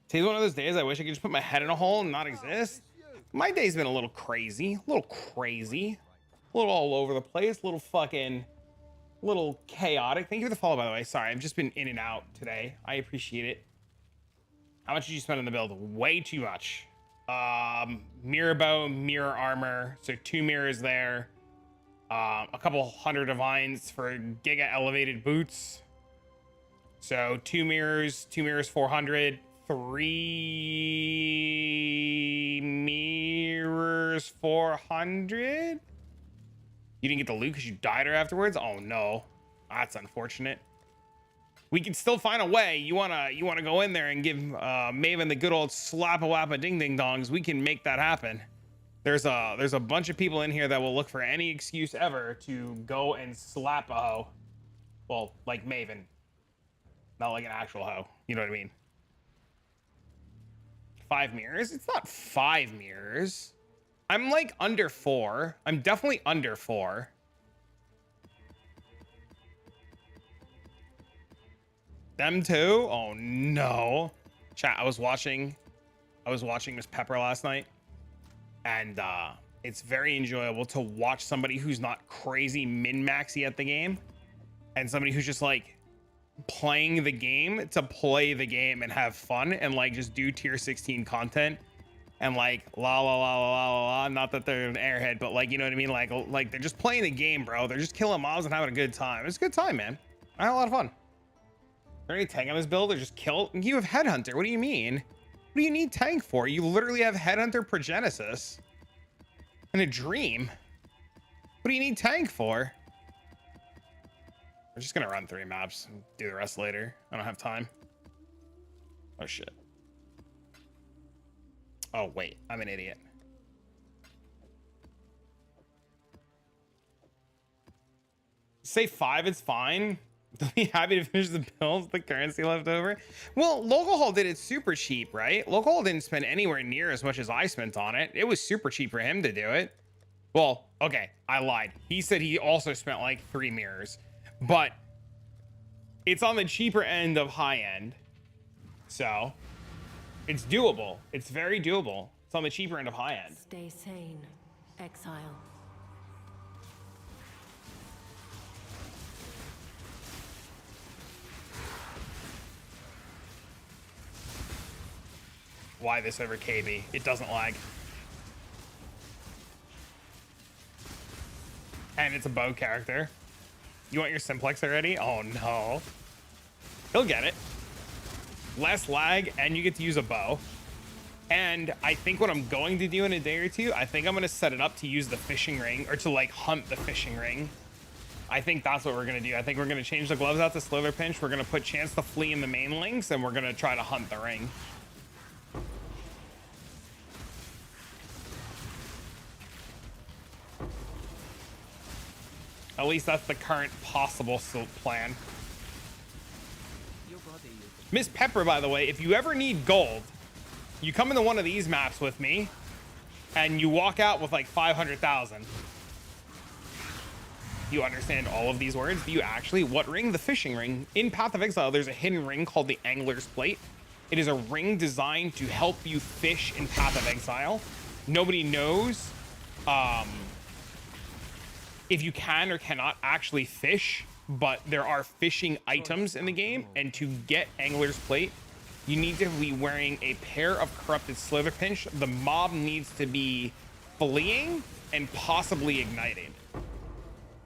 Today's one of those days I wish I could just put my head in a hole and not exist. My day's been a little crazy. A little all over the place. A little chaotic. Thank you for the follow, by the way. Sorry, I've just been in and out today. I appreciate it. How much did you spend on the build? Way too much. Mirror bow, mirror armor. So 2 mirrors there. A couple 100 divines for giga elevated boots. So 2 mirrors, 400. 3 mirrors, 400. You didn't get the loot because you died her afterwards? Oh no, that's unfortunate. We can still find a way. You wanna go in there and give Maven the good old slap a wappa ding ding dongs? We can make that happen. There's a bunch of people in here that will look for any excuse ever to go and slap a hoe. Well, like Maven, not like an actual hoe. You know what I mean? 5 mirrors? It's not 5 mirrors. I'm like under 4. I'm definitely under 4. Them too? Oh no. Chat, I was watching Miss Pepper last night, and it's very enjoyable to watch somebody who's not crazy min-maxy at the game and somebody who's just like playing the game to play the game and have fun and like just do tier 16 content and like la la la la la la. Not that they're an airhead, but like, you know what I mean? Like they're just playing the game, bro. They're just killing mobs and having a good time. It's a good time, man. I had a lot of fun. Is there any tank on this build or just kill? You have Headhunter. What do you mean? What do you need tank for? You literally have Headhunter Progenesis and a Dream. What do you need tank for? We're just gonna run 3 maps and do the rest later. I don't have time. Oh shit. Oh wait, I'm an idiot. Say 5, it's fine. They'll be happy to finish the builds with the currency left over. Well, Lolcohol did it super cheap, right? Lolcohol didn't spend anywhere near as much as I spent on it. It was super cheap for him to do it. Well, okay, I lied. He said he also spent like 3 mirrors. But it's on the cheaper end of high end. So it's doable. It's very doable. It's on the cheaper end of high end. Stay sane, exile. Why this over KB? It doesn't lag. And it's a bow character. You want your simplex already? Oh no. He'll get it. Less lag, and you get to use a bow. And I think what I'm going to do in a day or two, I think I'm going to set it up to use the fishing ring, or to like hunt the fishing ring. I think that's what we're going to do. I think we're going to change the gloves out to Slither Pinch. We're going to put Chance to Flee in the main links, and we're going to try to hunt the ring. At least that's the current possible plan. Miss Pepper, by the way, if you ever need gold, you come into one of these maps with me and you walk out with like 500,000. You understand all of these words? Do you actually? What ring? The fishing ring. In Path of Exile, there's a hidden ring called the Angler's Plate. It is a ring designed to help you fish in Path of Exile. Nobody knows if you can or cannot actually fish, but there are fishing items in the game, and to get Angler's Plate, you need to be wearing a pair of Corrupted Slitherpinch. The mob needs to be fleeing and possibly ignited.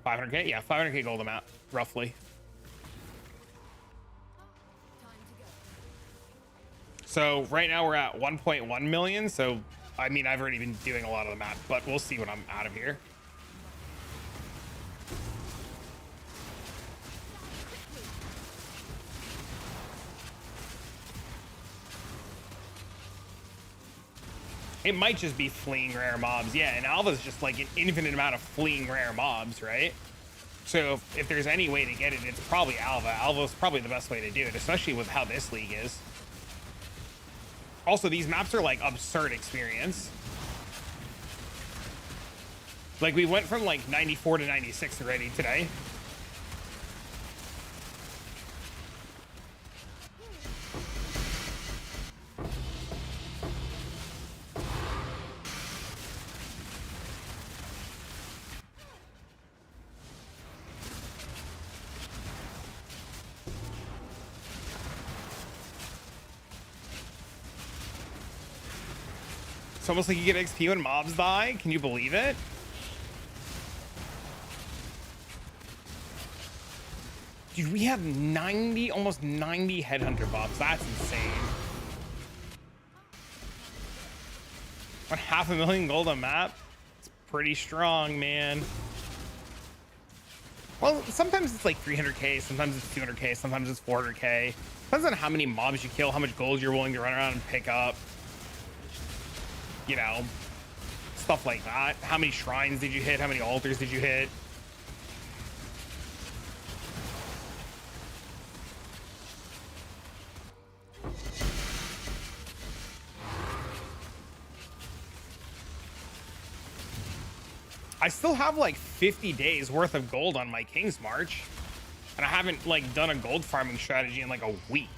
500k? Yeah, 500k gold amount, roughly. So right now we're at 1.1 million. So, I mean, I've already been doing a lot of the map, but we'll see when I'm out of here. It might just be fleeing rare mobs. Yeah, and Alva's just like an infinite amount of fleeing rare mobs, right? So if there's any way to get it, it's probably Alva. Alva's probably the best way to do it, especially with how this league is. Also, these maps are like absurd experience. Like we went from like 94 to 96 already today. It's almost like you get XP when mobs die. Can you believe it? Dude, we have 90, almost 90 headhunter buffs. That's insane. What, 500,000 gold on map? It's pretty strong, man. Well, sometimes it's like 300k, sometimes it's 200k, sometimes it's 400k. Depends on how many mobs you kill, how much gold you're willing to run around and pick up. You know, stuff like that. How many shrines did you hit? How many altars did you hit? I still have like 50 days worth of gold on my King's March, and I haven't like done a gold farming strategy in like a week.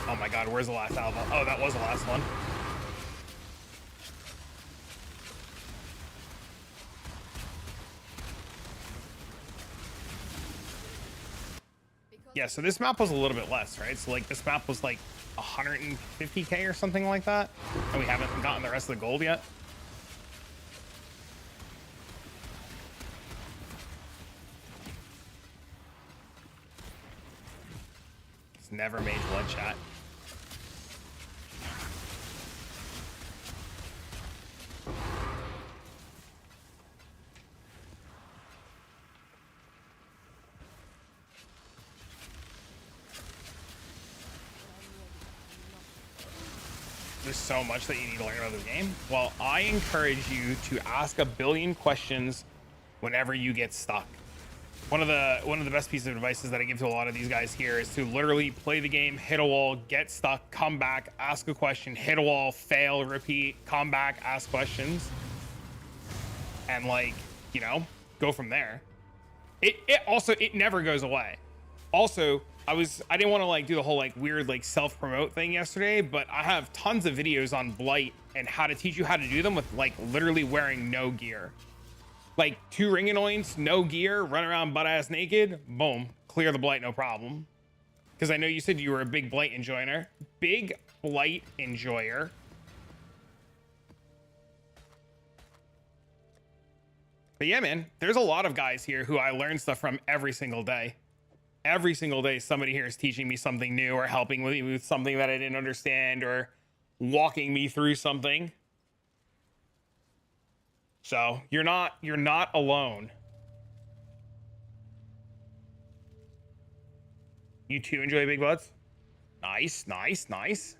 Oh my god, where's the last alpha? Oh, that was the last one. Yeah, so this map was a little bit less, right? So like this map was like 150k or something like that. And we haven't gotten the rest of the gold yet. It's never made blood chat. There's so much that you need to learn about this game. Well, I encourage you to ask a billion questions whenever you get stuck. One of the best pieces of advice that I give to a lot of these guys here is to literally play the game, hit a wall, get stuck, come back, ask a question, hit a wall, fail, repeat, come back, ask questions, and like, you know, go from there. It never goes away. Also, I didn't want to like do the whole like weird like self-promote thing yesterday, but I have tons of videos on Blight and how to teach you how to do them with like literally wearing no gear. Like 2 ring anoints, no gear, run around butt ass naked, boom, clear the Blight, no problem. Because I know you said you were a big Blight enjoyer. Big Blight enjoyer. But yeah, man, there's a lot of guys here who I learn stuff from every single day. Every single day, somebody here is teaching me something new or helping me with something that I didn't understand or walking me through something. So you're not alone. You too enjoy big butts? Nice, nice, nice.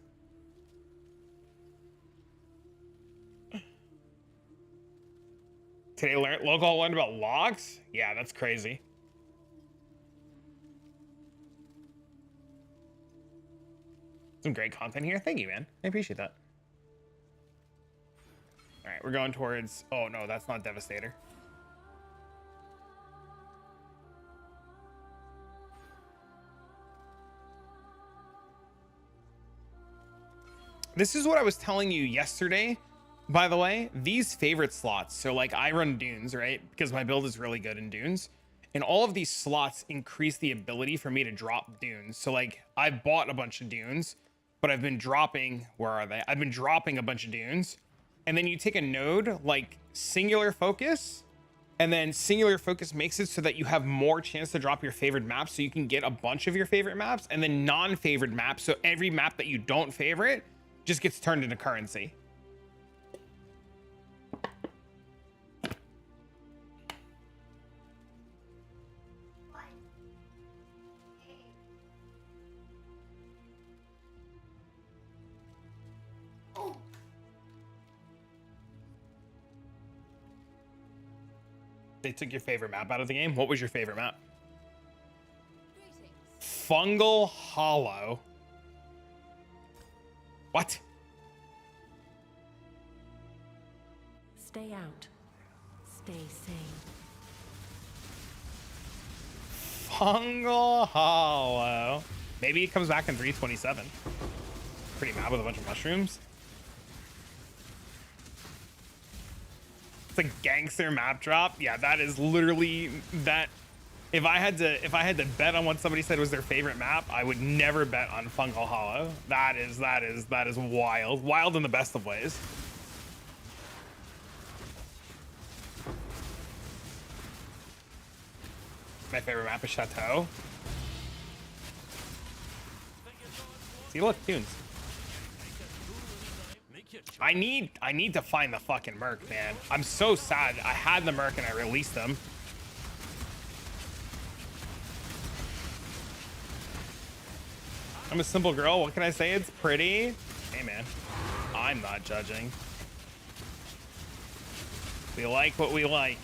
Today Lolcohol learned about logs? Yeah, that's crazy. Some great content here. Thank you, man. I appreciate that. All right, we're going towards... Oh, no, that's not Devastator. This is what I was telling you yesterday, by the way. These favorite slots. So, like, I run Dunes, right? Because my build is really good in Dunes. And all of these slots increase the ability for me to drop Dunes. So, like, I bought a bunch of Dunes, but I've been dropping... Where are they? I've been dropping a bunch of Dunes. And then you take a node like Singular Focus, and then Singular Focus makes it so that you have more chance to drop your favorite maps, so you can get a bunch of your favorite maps, and then non-favorite maps, so every map that you don't favorite just gets turned into currency. They took your favorite map out of the game. What was your favorite map? Fungal Hollow. What? Stay out. Stay sane. Fungal Hollow. Maybe it comes back in 327. Pretty mad with a bunch of mushrooms. It's a gangster map drop. Yeah, that is literally that. If I had to bet on what somebody said was their favorite map, I would never bet on Fungal Hollow. That is wild. Wild in the best of ways. My favorite map is Chateau. See, look, Tunes. I need to find the fucking Merc, man. I'm so sad. I had the Merc and I released them. I'm a simple girl. What can I say? It's pretty. Hey, man. I'm not judging. We like what we like.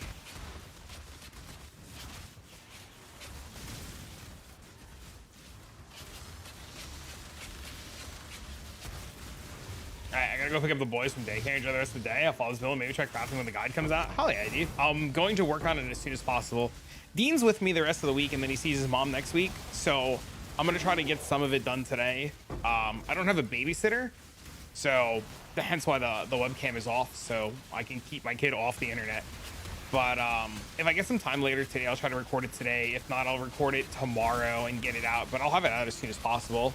Alright, I gotta go pick up the boys from daycare. Enjoy the rest of the day. I'll follow this build. Maybe try crafting when the guide comes out. Hell yeah, dude. I'm going to work on it as soon as possible. Dean's with me the rest of the week, and then he sees his mom next week. So I'm gonna try to get some of it done today. I don't have a babysitter, so hence why the webcam is off, so I can keep my kid off the internet. But if I get some time later today, I'll try to record it today. If not, I'll record it tomorrow and get it out. But I'll have it out as soon as possible.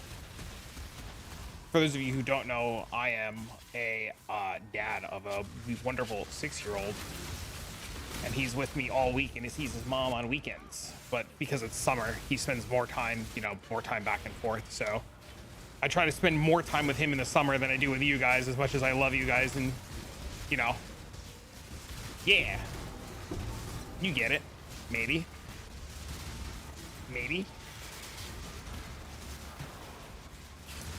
For those of you who don't know, I am a dad of a wonderful 6-year-old, and he's with me all week, and he sees his mom on weekends. But because it's summer, he spends more time, more time back and forth. So I try to spend more time with him in the summer than I do with you guys, as much as I love you guys, and yeah, you get it, maybe.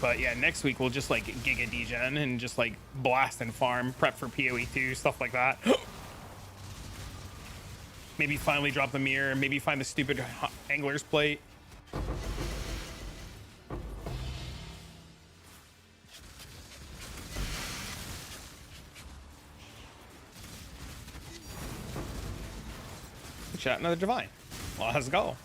But yeah, next week we'll just like giga degen and just like blast and farm, prep for POE 2, stuff like that. Maybe finally drop the mirror, maybe find the stupid angler's plate. Chat, another divine. Well, let's go.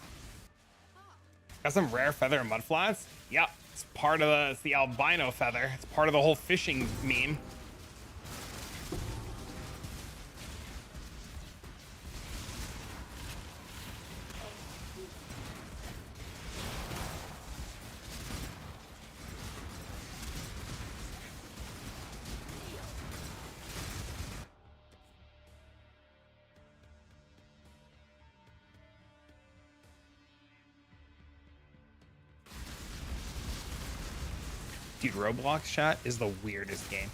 Got some rare feather and mudflats. Yep. It's part of it's the albino feather. It's part of the whole fishing meme. Dude, Roblox chat is the weirdest game.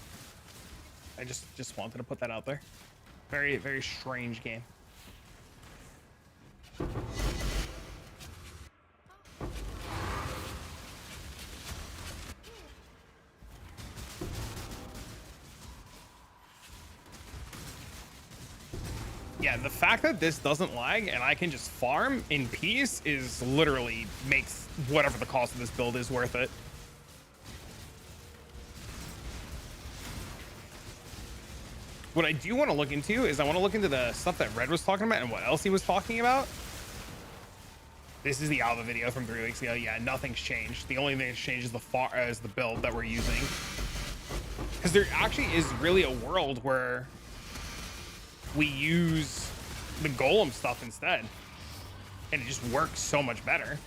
I just wanted to put that out there. Very, very strange game. Yeah, the fact that this doesn't lag and I can just farm in peace is literally makes whatever the cost of this build is worth it. What I do want to look into is I want to look into the stuff that Red was talking about and what else he was talking about. This is the Alva video from 3 weeks ago. Yeah, nothing's changed. The only thing that's changed is the build that we're using. Because there actually is really a world where we use the Golem stuff instead. And it just works so much better.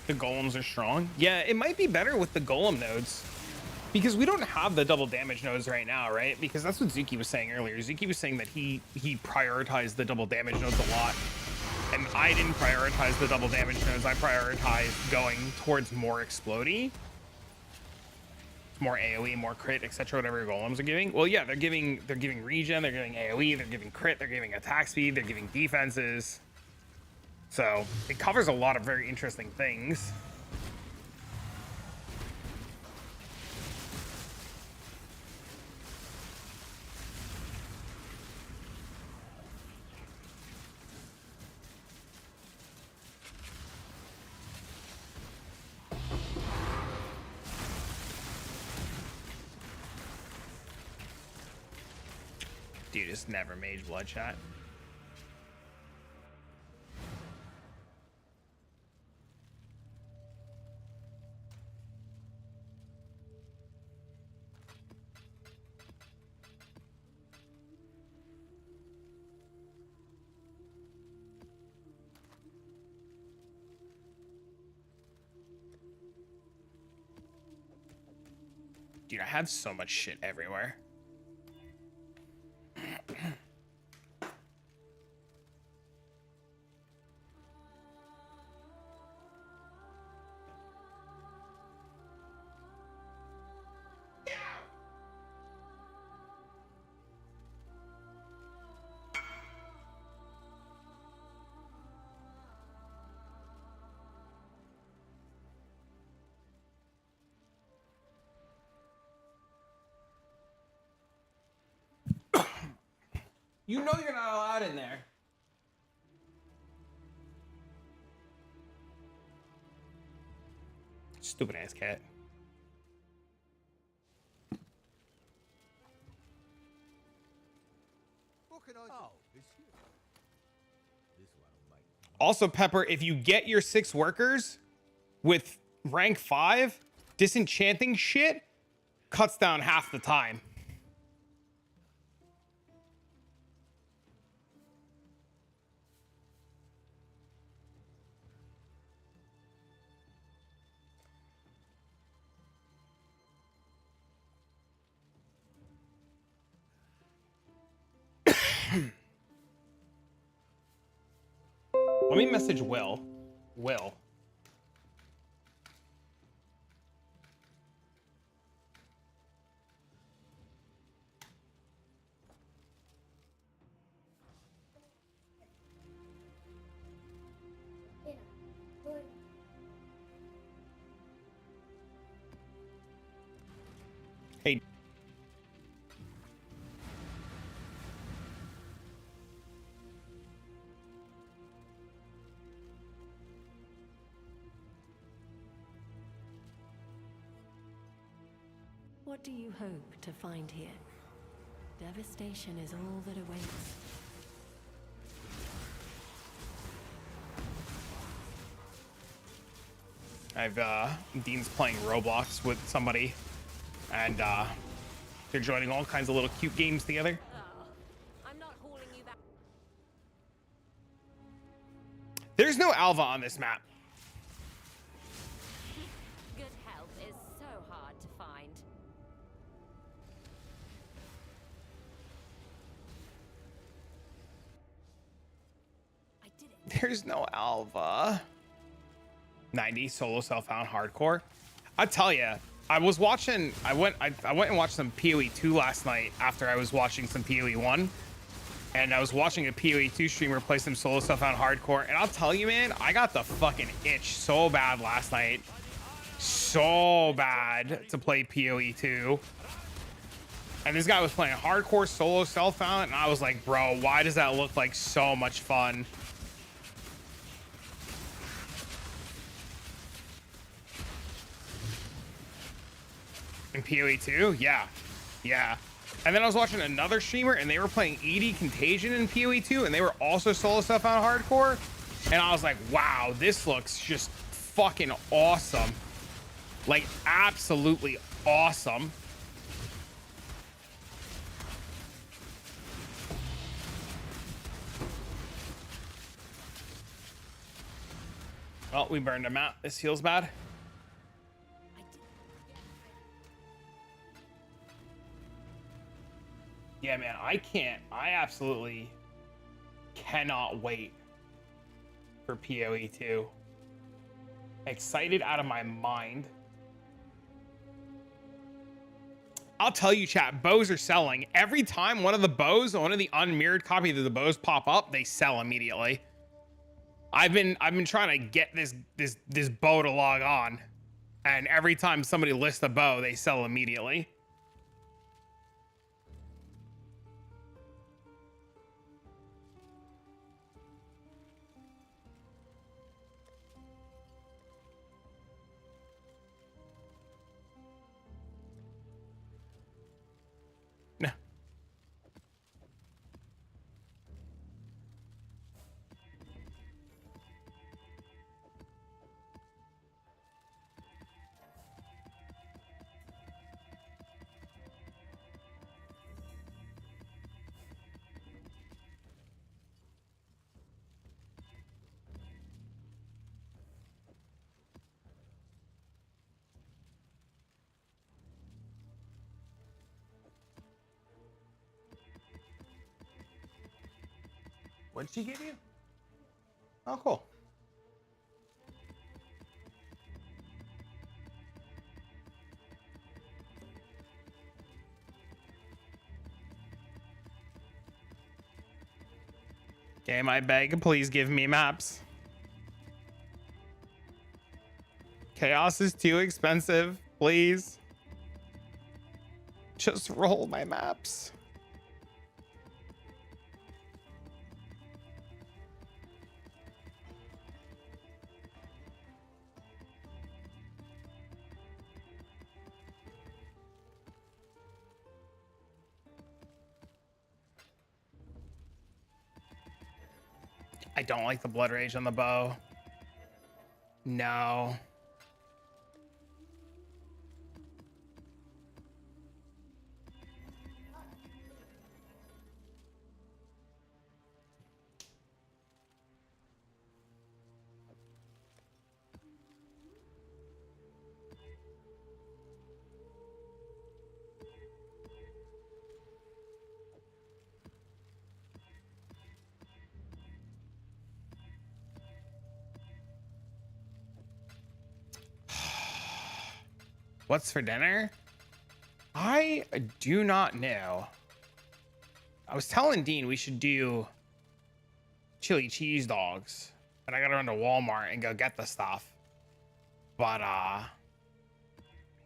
The golems are strong. Yeah, it might be better with the golem nodes because we don't have the double damage nodes right now, right? Because that's what Zuki was saying earlier. Zuki was saying that he prioritized the double damage nodes a lot, and I didn't prioritize the double damage nodes. I prioritized going towards more explodey, more AoE, more crit, etc. Whatever golems are giving. Well, yeah, they're giving regen, they're giving AoE, they're giving crit, they're giving attack speed, they're giving defenses. So it covers a lot of very interesting things. Dude, it's never mage bloodshot. Dude, I have so much shit everywhere. You know you're not allowed in there. Stupid ass cat. Also, Pepper, if you get your 6 workers with rank 5, disenchanting shit cuts down half the time. Let me message Will. Will. Hey. What do you hope to find here? Devastation is all that awaits. Dean's playing Roblox with somebody, and they're joining all kinds of little cute games together. I'm not hauling you back. There's no Alva on this map. Good health is so hard to find. There's no Alva. 90 solo self-found hardcore. I tell you, I was watching. I went and watched some POE 2 last night after I was watching some POE 1, and I was watching a POE 2 streamer play some solo self-found hardcore. And I'll tell you, man, I got the fucking itch so bad last night, so bad to play POE 2. And this guy was playing hardcore solo self-found, and I was like, bro, why does that look like so much fun? In POE 2? Yeah. Yeah. And then I was watching another streamer, and they were playing ED Contagion in POE 2, and they were also solo self-found hardcore. And I was like, wow, this looks just fucking awesome. Like, absolutely awesome. Well, we burned him out. This feels bad. Yeah, man, I absolutely cannot wait for POE 2. Excited out of my mind. I'll tell you, chat, bows are selling. Every time one of the unmirrored copies of the bows pop up, they sell immediately. I've been trying to get this bow to log on, and every time somebody lists a bow, they sell immediately. No. What'd she give you? Oh, cool. Game, I beg, please give me maps. Chaos is too expensive, please. Just roll my maps. I don't like the blood rage on the bow. No. What's for dinner? I do not know. I was telling Dean we should do chili cheese dogs, and I gotta run to Walmart and go get the stuff. But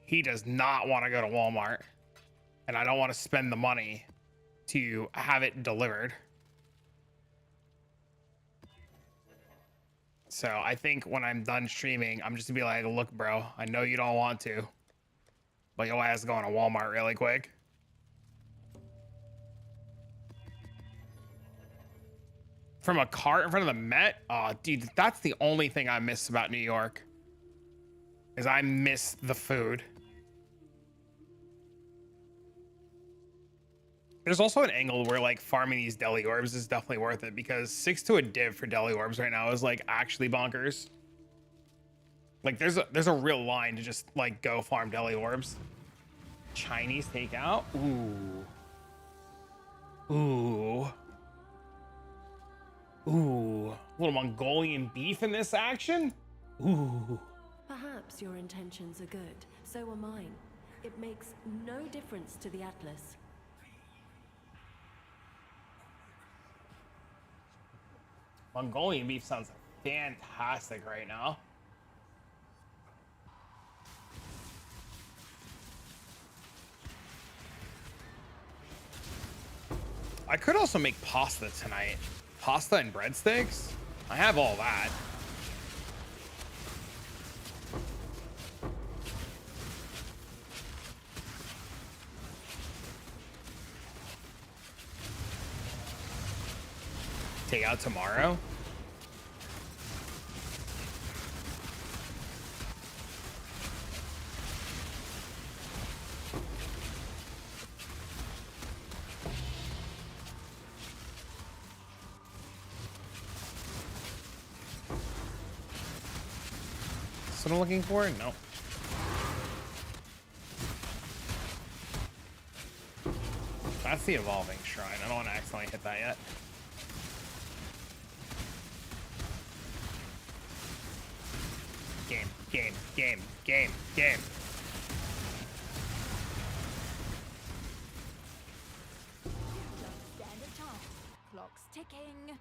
he does not want to go to Walmart, and I don't want to spend the money to have it delivered. So I think when I'm done streaming, I'm just gonna be like, look, bro, I know you don't want to, but your ass going to Walmart really quick. From a cart in front of the Met? Oh, dude, that's the only thing I miss about New York. Is I miss the food. There's also an angle where like farming these deli orbs is definitely worth it, because 6 to a div for deli orbs right now is like actually bonkers. Like there's a real line to just like go farm deli orbs. Chinese takeout? Ooh. Ooh. Ooh, a little Mongolian beef in this action? Ooh. Perhaps your intentions are good, so are mine. It makes no difference to the Atlas. Mongolian beef sounds fantastic right now. I could also make pasta tonight. Pasta and breadsticks? I have all that. Take out tomorrow? That's what I'm looking for? No. That's the evolving shrine. I don't want to accidentally hit that yet. Game, game, game, game, game. Just stand a chance. Clock's ticking.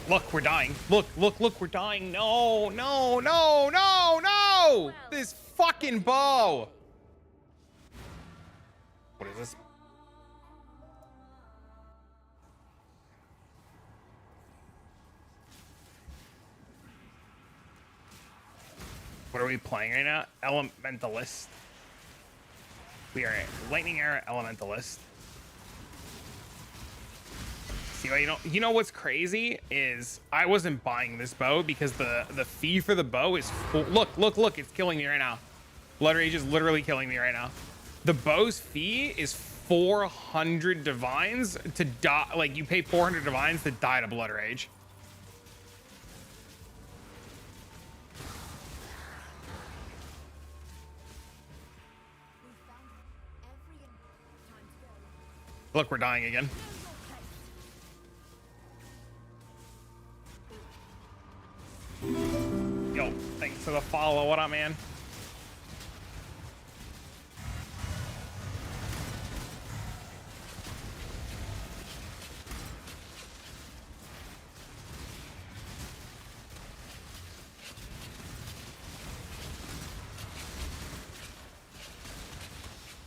Look, we're dying. Look, look, look, we're dying. No, no, no, no, no! This fucking bow! What is this? What are we playing right now? Elementalist. We are Lightning Era Elementalist. See, you know what's crazy is I wasn't buying this bow because the fee for the bow is full. Look, look, look, it's killing me right now. Blood Rage is literally killing me right now. The bow's fee is 400 divines to die. Like, you pay 400 divines to die to Blood Rage. Look, we're dying again. Yo, thanks for the follow. What up, man?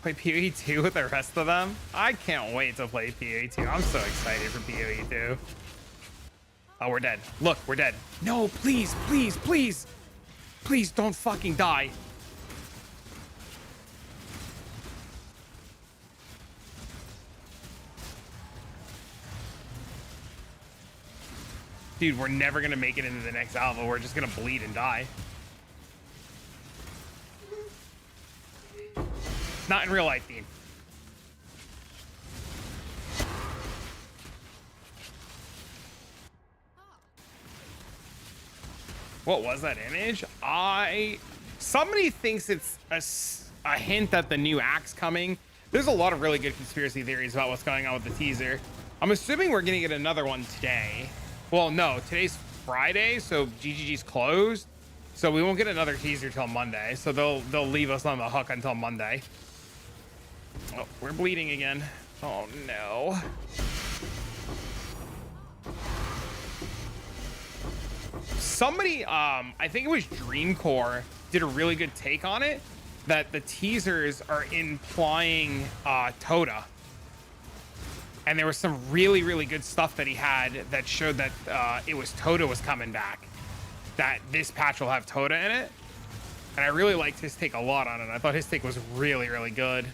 Play POE 2 with the rest of them? I can't wait to play POE 2. I'm so excited for POE 2. Oh, we're dead. Look, we're dead. No, please, please, please. Please don't fucking die. Dude, we're never gonna make it into the next alpha. We're just gonna bleed and die. Not in real life, team. What was that image? Somebody thinks it's a hint at the new axe coming. There's a lot of really good conspiracy theories about what's going on with the teaser. I'm assuming we're gonna get another one today. Well, no, today's Friday, so GGG's closed. So we won't get another teaser till Monday. So they'll leave us on the hook until Monday. Oh, we're bleeding again. Oh no. Somebody, I think it was Dreamcore, did a really good take on it, that the teasers are implying Toda. And there was some really, really good stuff that he had that showed that it was Toda was coming back. That this patch will have Toda in it. And I really liked his take a lot on it. I thought his take was really, really good.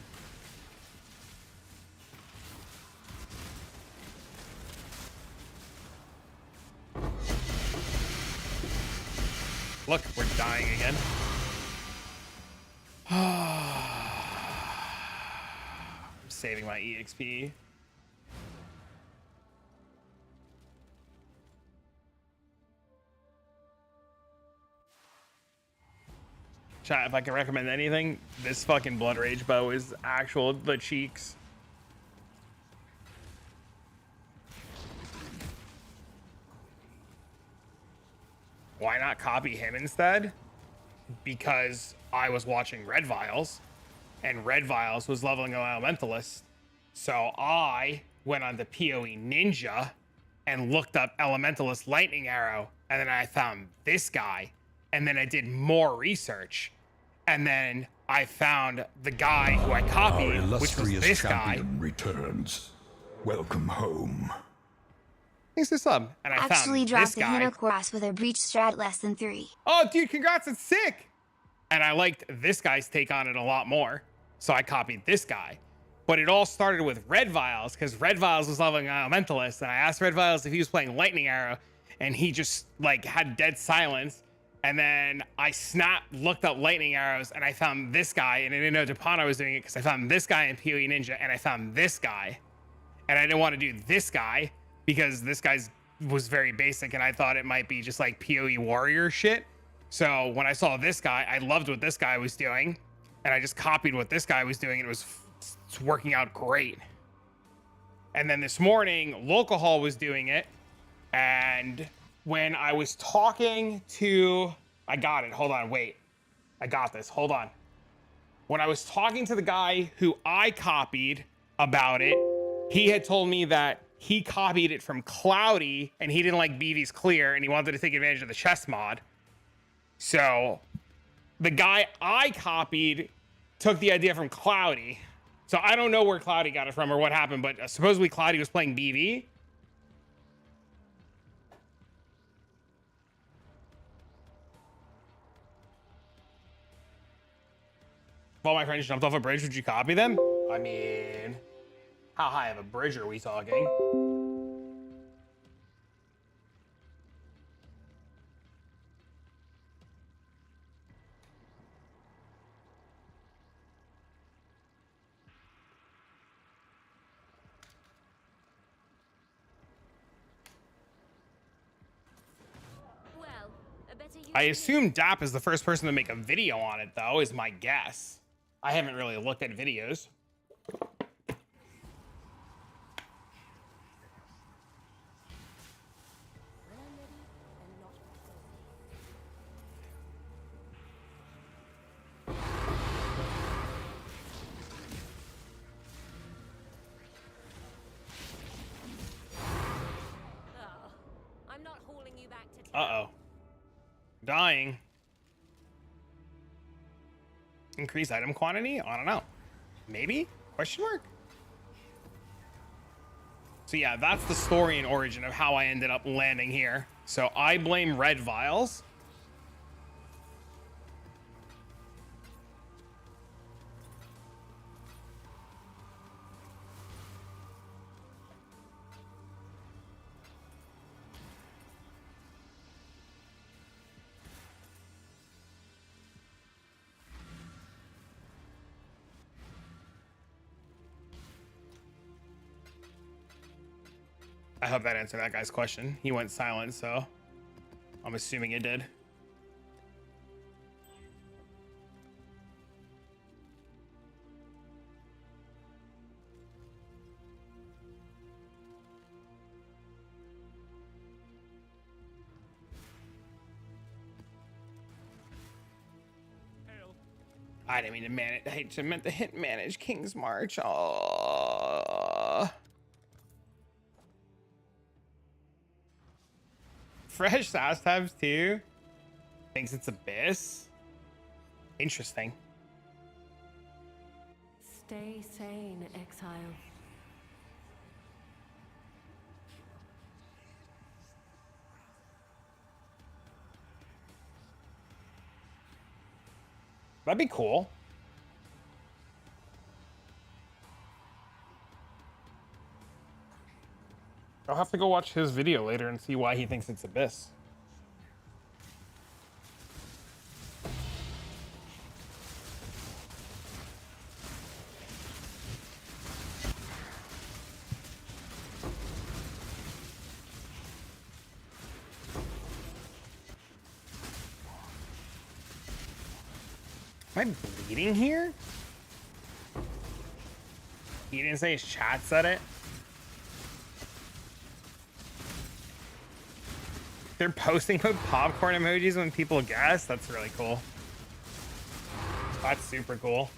Look, we're dying again. I'm saving my EXP. Chat, if I can recommend anything, this fucking Blood Rage bow is actual the cheeks. Why not copy him instead? Because I was watching Redviles, and Redviles was leveling an Elementalist. So I went on to POE Ninja and looked up Elementalist Lightning Arrow, and then I found this guy, and then I did more research, and then I found the guy who I Our copied, which was illustrious this guy. champion returns. Welcome home. Thanks for the sub. And I Actually found dropped this the guy. Hino Cross with a breach strat less than 3. Oh, dude, congrats, it's sick. And I liked this guy's take on it a lot more. So I copied this guy. But it all started with Redviles, because Redviles was leveling Elementalist, and I asked Redviles if he was playing Lightning Arrow, and he just like had dead silence. And then I looked up Lightning Arrows, and I found this guy, and I didn't know Depano was doing it because I found this guy in PoE Ninja, and I found this guy. And I didn't want to do this guy because this guy's was very basic, and I thought it might be just like PoE warrior shit. So when I saw this guy, I loved what this guy was doing, and I just copied what this guy was doing, and it's working out great. And then this morning, Lolcohol was doing it, and when I was talking to, I got it. Hold on, wait. I got this. Hold on. When I was talking to the guy who I copied about it, he had told me that he copied it from Cloudy and he didn't like BV's clear and he wanted to take advantage of the chess mod. So the guy I copied took the idea from Cloudy. So I don't know where Cloudy got it from or what happened, but supposedly Cloudy was playing BV. If all my friends jumped off a bridge, would you copy them? I mean, how high of a bridge are we talking? Well, I better use I assume DAP is the first person to make a video on it, though, is my guess. I haven't really looked at videos. I'm not hauling you back to town. Uh-oh. Dying. Increase item quantity? I don't know. Maybe? Question mark? So yeah, that's the story and origin of how I ended up landing here. So I blame Redviles. I hope that answered that guy's question. He went silent, so I'm assuming it did. I didn't mean to manage. I meant to hit manage King's March. Oh. Fresh SAS tabs too. Thinks it's Abyss. Interesting. Stay sane, exile. That'd be cool. I'll have to go watch his video later and see why he thinks it's Abyss. Am I bleeding here? He didn't say his chat said it. They're posting with popcorn emojis when people guess. That's really cool. That's super cool.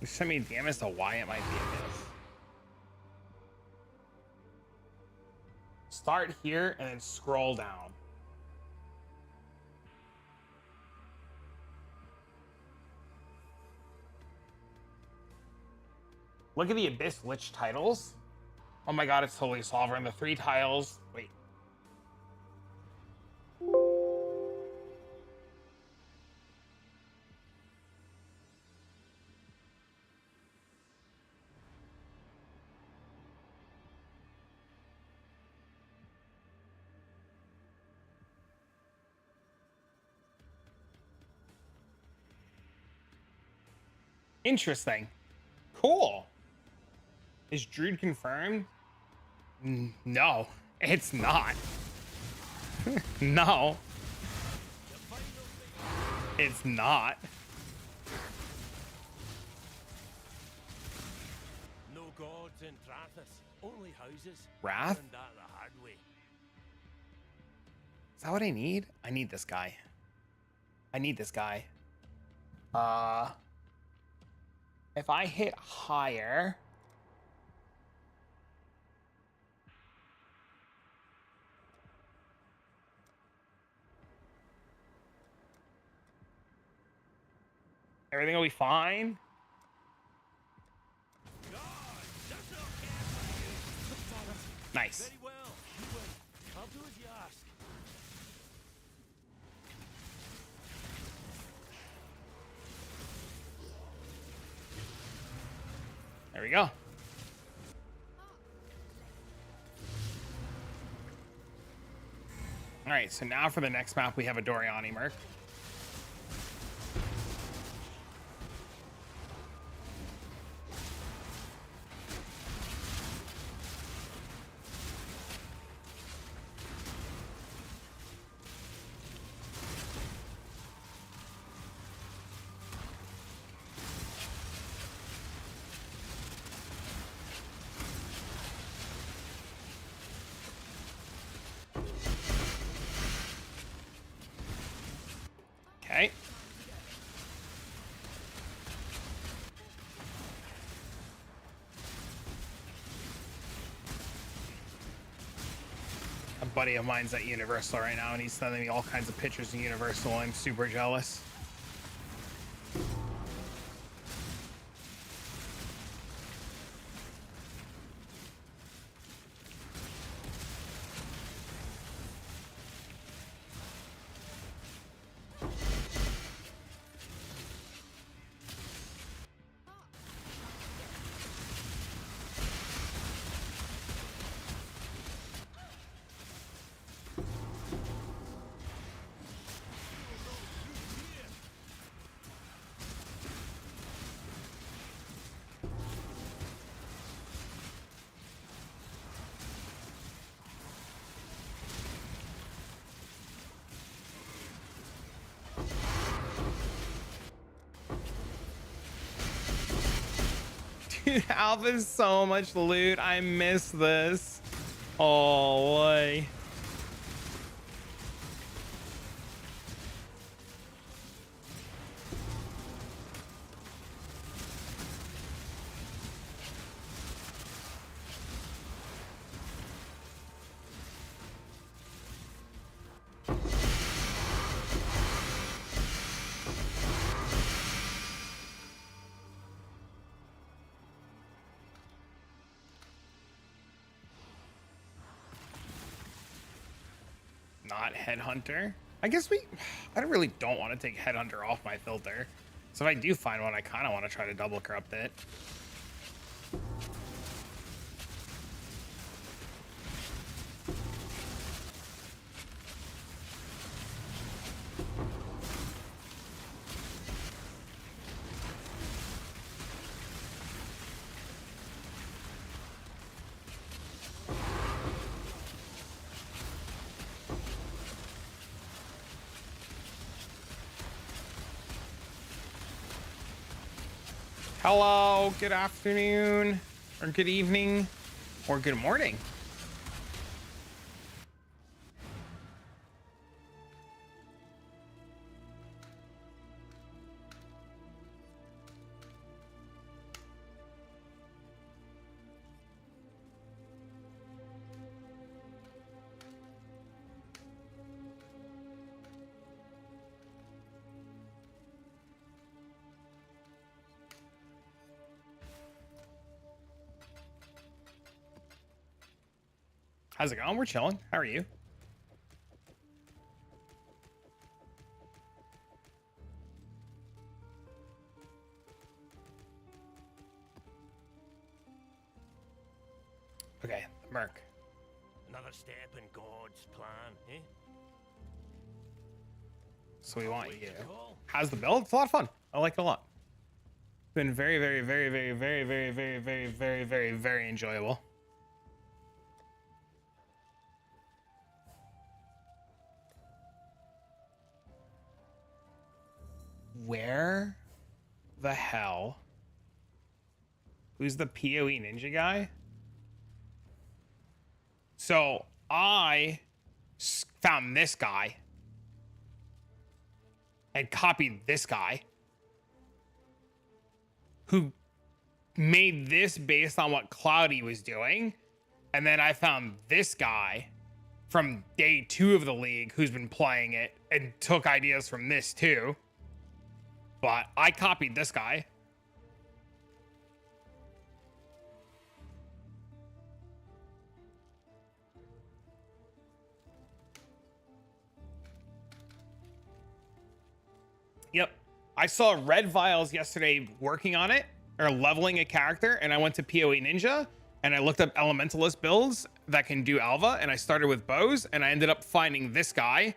You sent me DM as to why it might be a miss. Start here and then scroll down. Look at the Abyss Lich titles. Oh my god, it's totally Sovereign. The 3 tiles. Wait. Interesting. Cool. Is Druid confirmed? No, it's not. No. It's not. No gods in Trathis, only houses. Wrath? Learned that the hard way. Is that what I need? I need this guy. I need this guy. If I hit higher... everything will be fine. Nice. Very well. You win. I'll do as you ask. There we go. All right, so now for the next map, we have a Doriani Merc. Okay. A buddy of mine's at Universal right now, and he's sending me all kinds of pictures of Universal. I'm super jealous. Dude, Alpha is so much loot. I miss this. Oh, boy. Not Headhunter. I guess I really don't want to take Headhunter off my filter. So if I do find one, I kind of want to try to double corrupt it. Hello, good afternoon, or good evening, or good morning. How's it going? We're chilling. How are you? Okay, Merc. Another step in God's plan, eh? So we want Wait you. to call. How's the build? It's a lot of fun. I like it a lot. It's been very, very, very, very, very, very, very, very, very, very, very enjoyable. Where the hell? Who's the POE ninja guy? So I found this guy and copied this guy who made this based on what Cloudy was doing. And then I found this guy from day 2 of the league who's been playing it and took ideas from this too. But I copied this guy. Yep. I saw Redviles yesterday working on it or leveling a character, and I went to POE Ninja and I looked up elementalist builds that can do Alva, and I started with bows, and I ended up finding this guy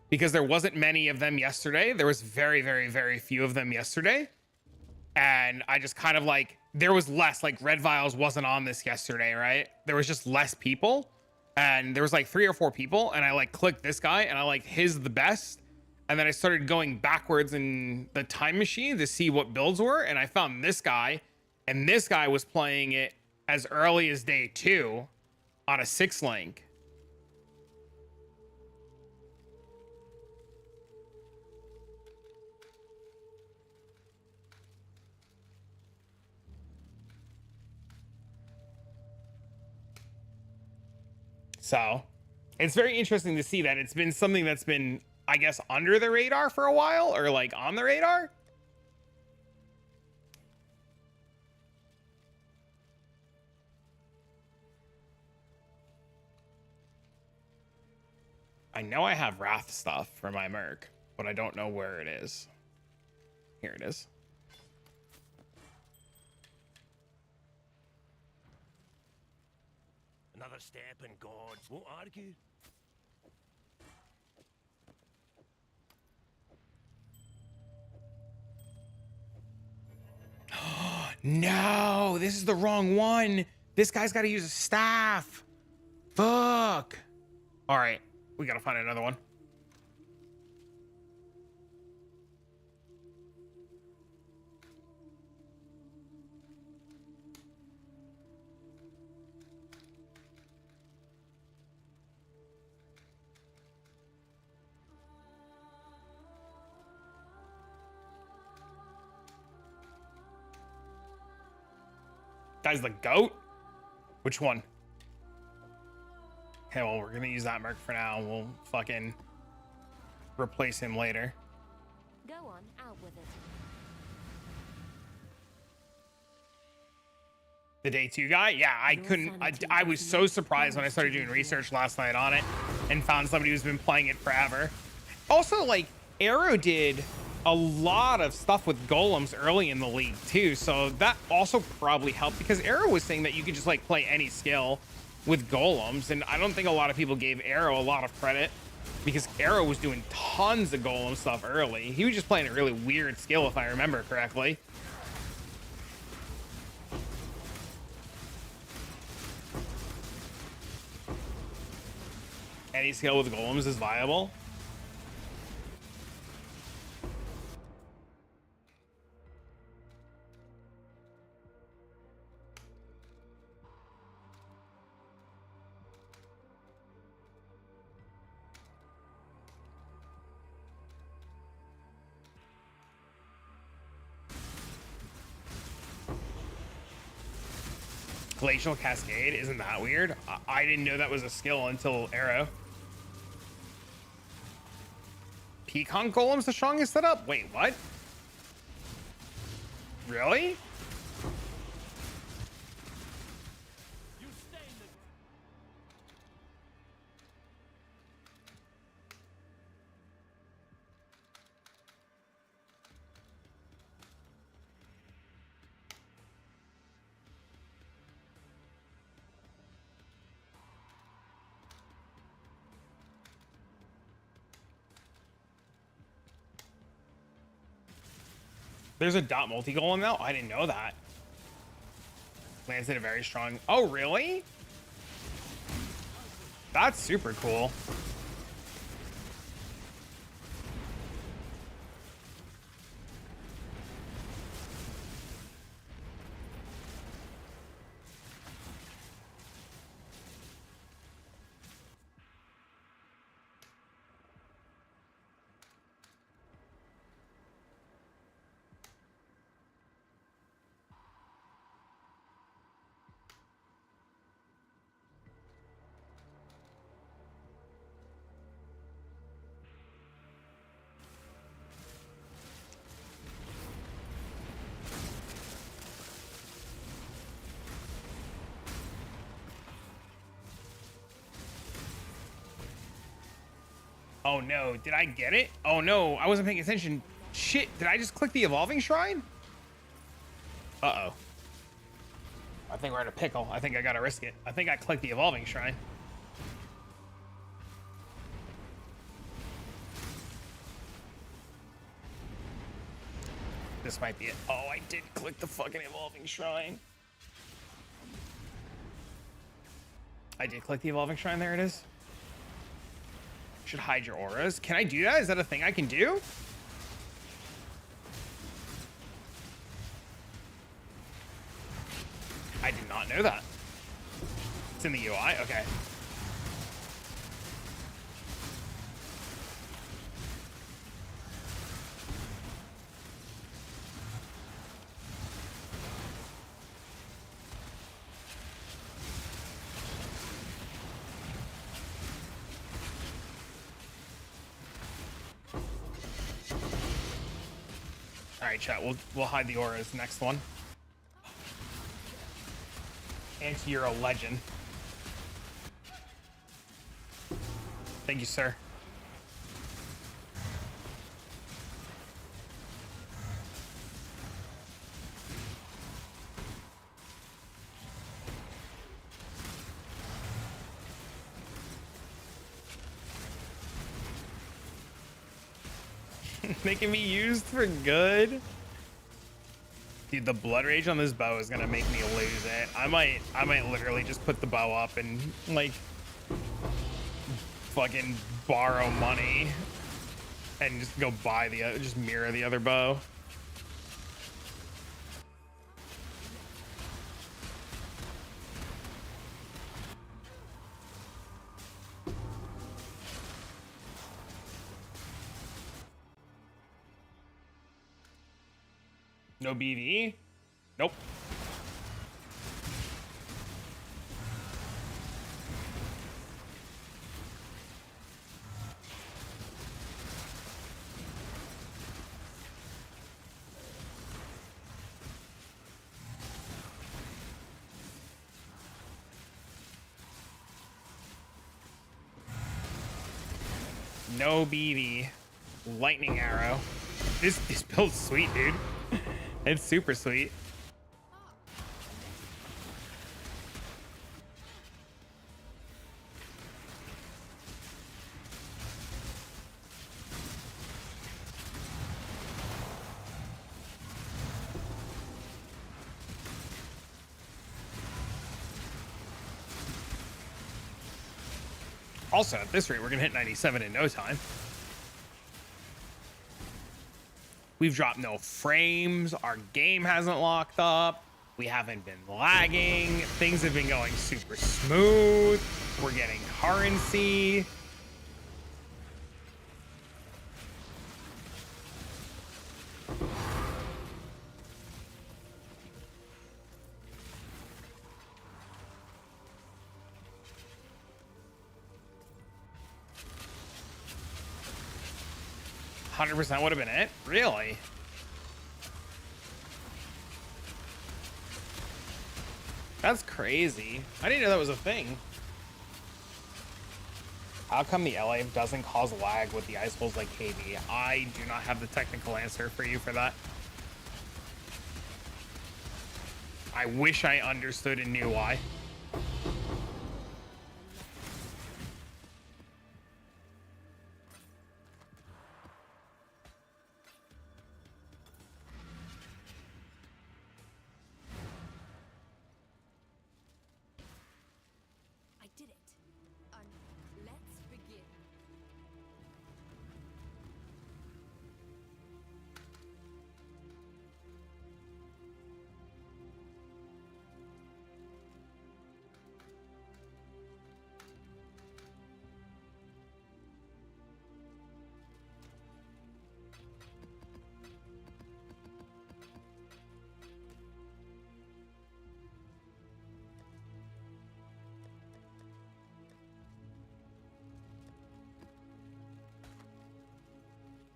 because there wasn't many of them yesterday. There was very, very, very few of them yesterday. And I just kind of like, there was less, like Redviles wasn't on this yesterday, right? There was just less people, and there was like 3 or 4 people, and I like clicked this guy and I like his the best. And then I started going backwards in the time machine to see what builds were. And I found this guy, and this guy was playing it as early as day 2 on a 6-link. So it's very interesting to see that it's been something that's been, I guess, under the radar for a while, or like on the radar. I know I have Wrath stuff for my Merc, but I don't know where it is. Here it is. Another step in God's. Won't argue. No, this is the wrong one. This guy's got to use a staff. Fuck. All right, we got to find another one. Guy's the goat? Which one? Okay, well, we're gonna use that Merc for now. We'll fucking replace him later. Go on, out with it. The day 2 guy? Yeah, I couldn't. I was so surprised when I started doing research last night on it and found somebody who's been playing it forever. Also, like, Arrow did a lot of stuff with golems early in the league too, so that also probably helped, because Arrow was saying that you could just like play any skill with golems, and I don't think a lot of people gave Arrow a lot of credit, because Arrow was doing tons of golem stuff early. He was just playing a really weird skill, if I remember correctly. Any skill with golems is viable. Glacial Cascade, isn't that weird? I didn't know that was a skill until Arrow. Pecan Golem's the strongest setup? Wait, what? Really? There's a dot multi golem now? I didn't know that. Lands did a very strong. Oh, really? That's super cool. Oh no, did I get it? Oh no, I wasn't paying attention. Shit, did I just click the evolving shrine? Uh-oh. I think we're in a pickle. I think I gotta risk it. I think I clicked the evolving shrine. This might be it. Oh, I did click the fucking evolving shrine. I did click the evolving shrine. There it is. Should hide your auras. Can I do that? Is that a thing I can do? I did not know that. It's in the UI? Okay. All right, chat. We'll hide the auras. Next one. Anti-Hero Legend. Thank you, sir. Making me used for good. Dude, the blood rage on this bow is gonna make me lose it. I might literally just put the bow up and like fucking borrow money and just go buy the just mirror the other bow. No BV? Nope. No BV. Lightning arrow. This build's sweet, dude. It's super sweet. Also, at this rate, we're gonna hit 97 in no time. We've dropped no frames. Our game hasn't locked up. We haven't been lagging. Things have been going super smooth. We're getting currency. 100% would have been it? Really? That's crazy. I didn't know that was a thing. How come the LA doesn't cause lag with the ice holes like KB? I do not have the technical answer for you for that. I wish I understood and knew why. I did it. Let's begin.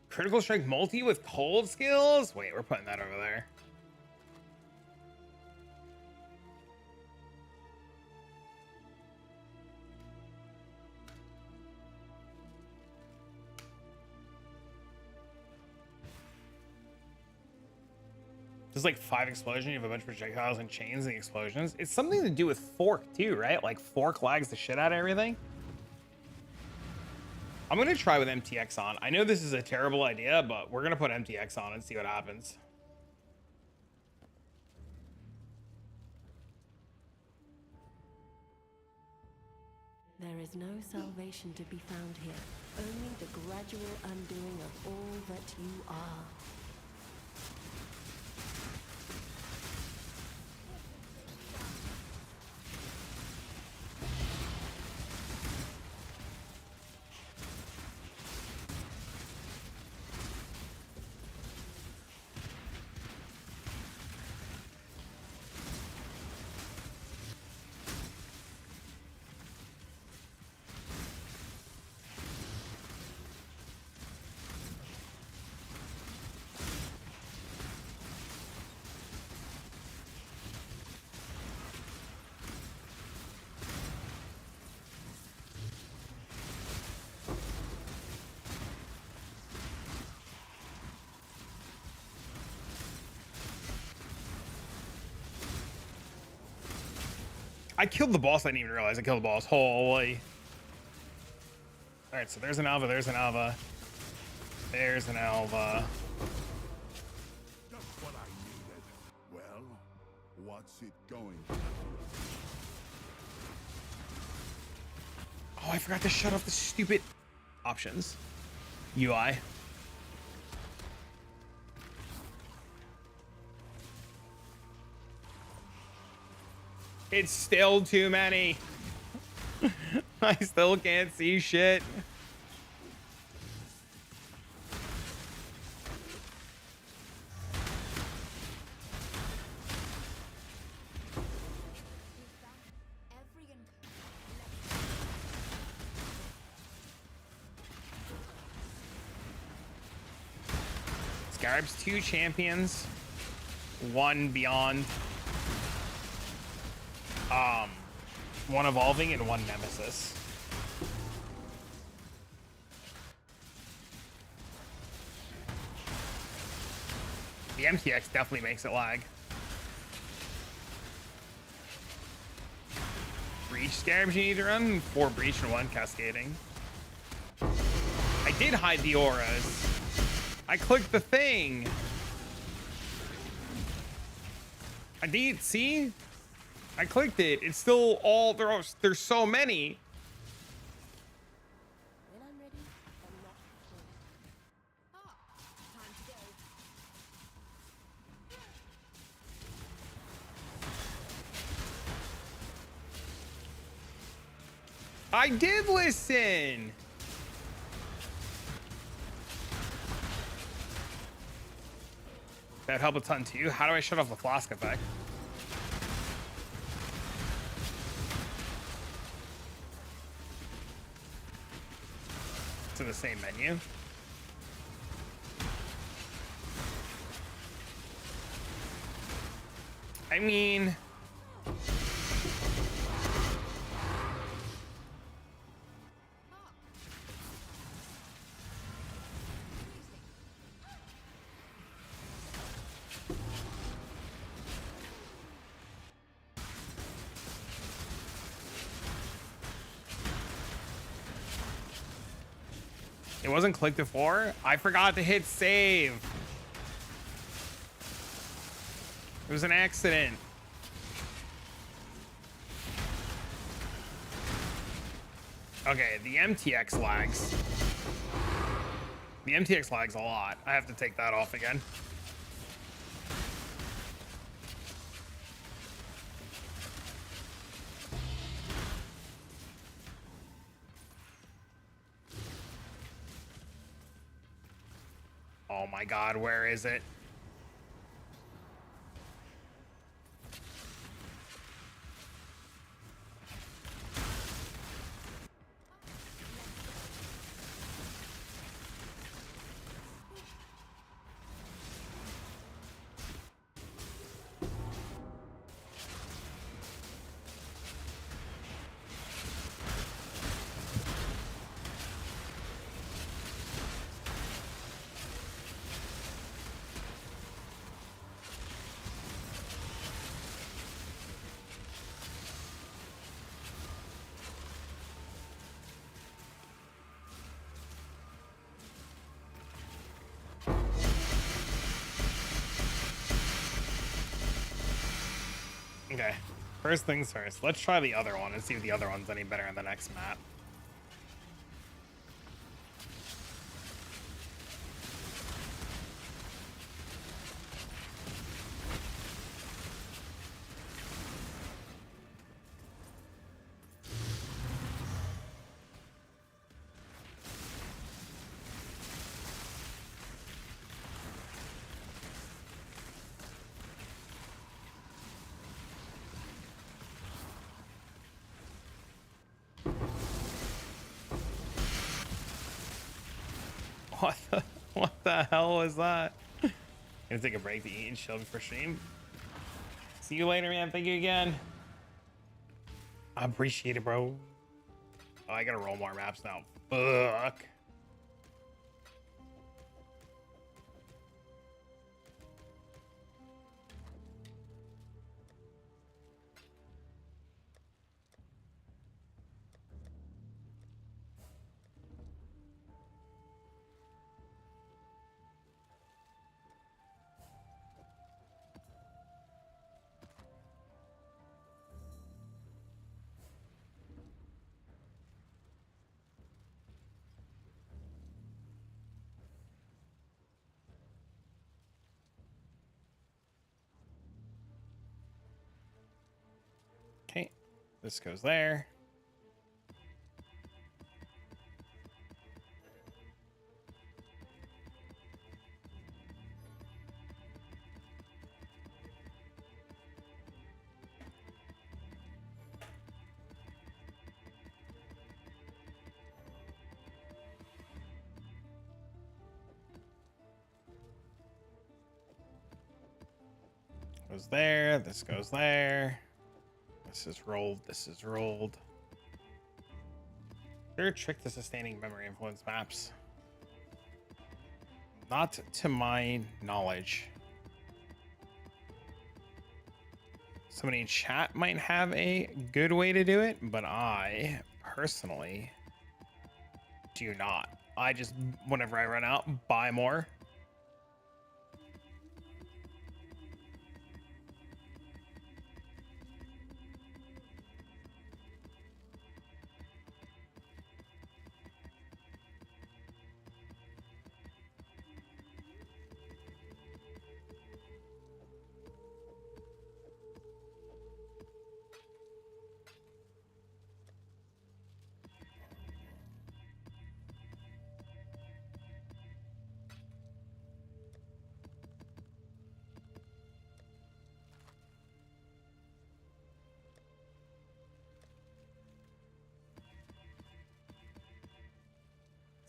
Critical strike multi with cold skills? Wait, we're putting that over there. There's like 5 explosions. You have a bunch of projectiles and chains and the explosions. It's something to do with fork too, right? Like fork lags the shit out of everything. I'm gonna try with MTX on. I know this is a terrible idea, but we're gonna put MTX on and see what happens. There is no salvation to be found here, only the gradual undoing of all that you are. I killed the boss. I didn't even realize I killed the boss. Holy. All right, so there's an Alva. There's an Alva. There's an Alva. Just what I needed. Well, what's it going to? Oh, I forgot to shut off the stupid options. UI. It's still too many. I still can't see shit. Every Scarab's 2 champions, 1 beyond. 1 evolving and 1 nemesis. The MTX definitely makes it lag. Breach scarabs you need to run? 4 breach and 1 cascading. I did hide the auras. I clicked the thing. I did, see? I clicked it. It's still all there's so many. When I'm ready, I'm not before. Time to go. I did listen. That'd help a ton too. How do I shut off the flask effect? To the same menu. I mean, it wasn't clicked before. I forgot to hit save. It was an accident. Okay, the MTX lags. The MTX lags a lot. I have to take that off again. Oh my God, where is it? Okay, first things first. Let's try the other one and see if the other one's any better in the next map. What the hell was that? Gonna take a break to eat and chill before stream. See you later, man. Thank you again. I appreciate it, bro. Oh, I gotta roll more maps now. Fuck. Okay, this goes there. Goes there, this goes there. This is rolled, this is rolled. Is there a trick to sustaining memory influence maps? Not to my knowledge. Somebody in chat might have a good way to do it, but I personally do not. I just, whenever I run out, buy more.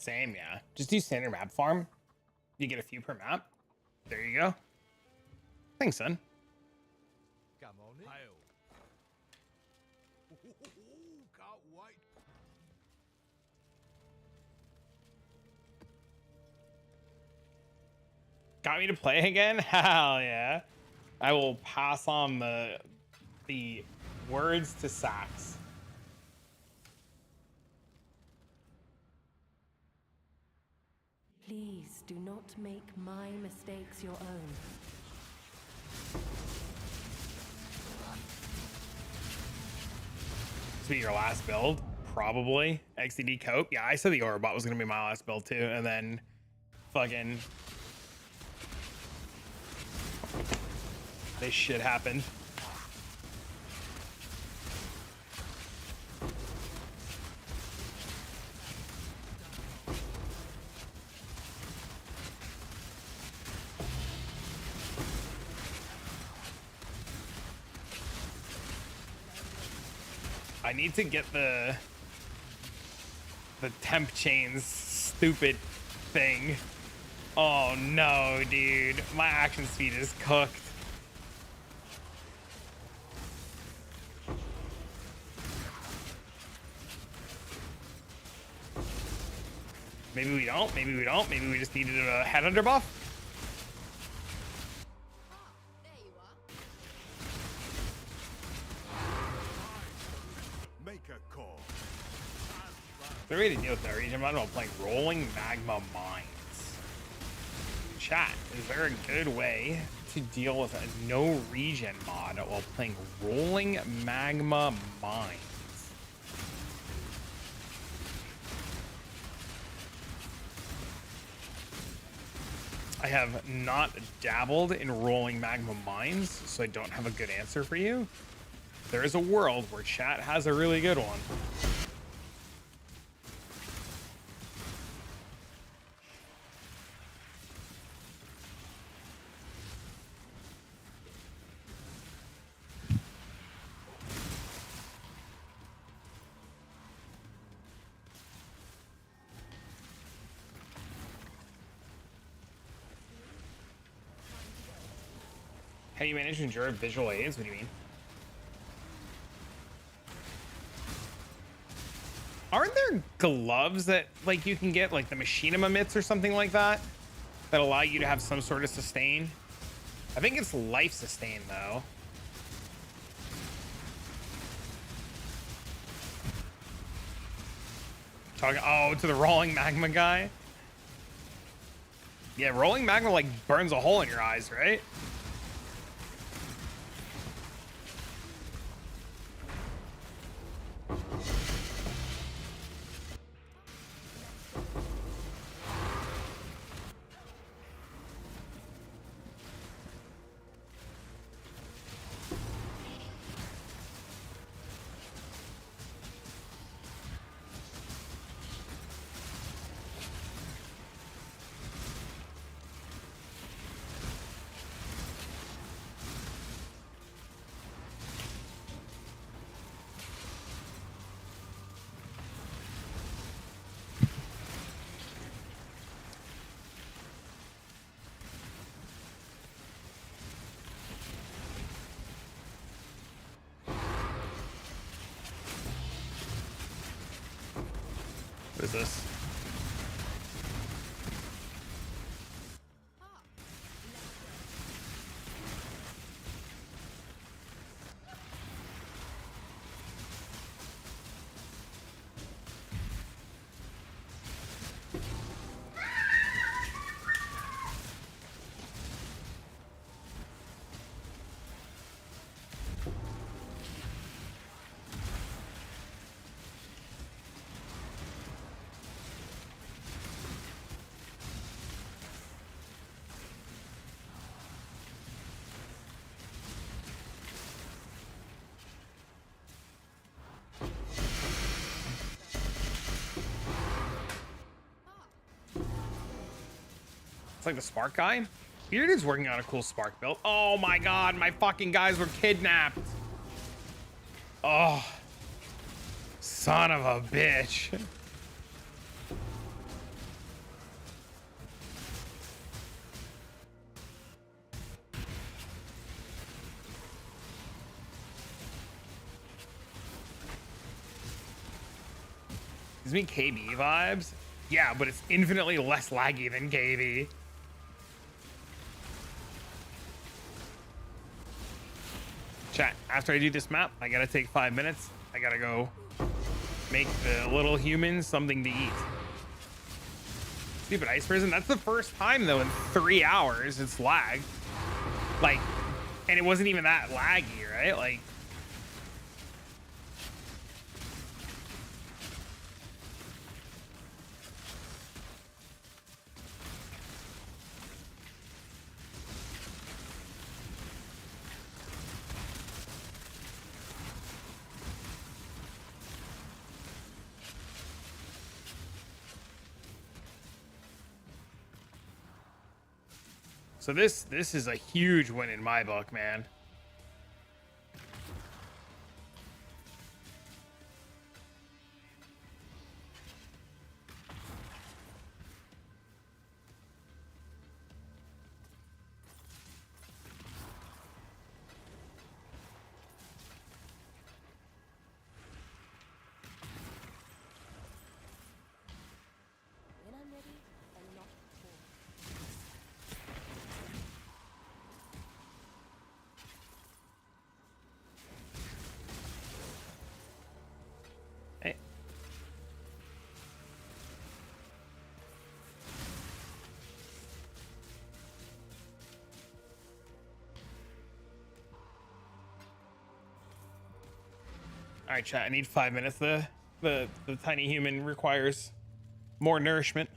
Same, yeah. Just do standard map farm. You get a few per map. There you go. Thanks, son. Hail. Can't wait. Got me to play again? Hell yeah. I will pass on the words to Sax. Please do not make my mistakes your own. This will be your last build? Probably. XDD Cope? Yeah, I said the Orobot was going to be my last build too. And then fucking this shit happened. I need to get the temp chains stupid thing. Oh no, dude. My action speed is cooked. Maybe we don't, maybe we don't. Maybe we just needed a headhunter buff. There you are. Make a call. The way to deal with that region, I'm not about playing Rolling Magma Mines. Chat, is there a good way to deal with a no region mod while playing Rolling Magma Mines? I have not dabbled in Rolling Magma Mines, so I don't have a good answer for you. There is a world where chat has a really good one. How do you manage to enjoy visual aids? What do you mean? Aren't there gloves that like you can get, like the machinima mitts or something like that, that allow you to have some sort of sustain? I think it's life sustain though. Talking, oh, to the rolling magma guy. Yeah, rolling magma like burns a hole in your eyes, right? What is this? It's like the spark guy. Bearded's working on a cool spark build. Oh my god, my fucking guys were kidnapped. Oh, son of a bitch. Gives me KB vibes. Yeah, but it's infinitely less laggy than KB. Chat, after I do this map, I gotta take 5 minutes. I gotta go make the little humans something to eat. Stupid ice prison. That's the first time though in 3 hours it's lagged. Like, and it wasn't even that laggy, right? Like, so this is a huge win in my book, man. When I'm ready, and not before. Hey. All right, chat. I need 5 minutes. The tiny human requires more nourishment.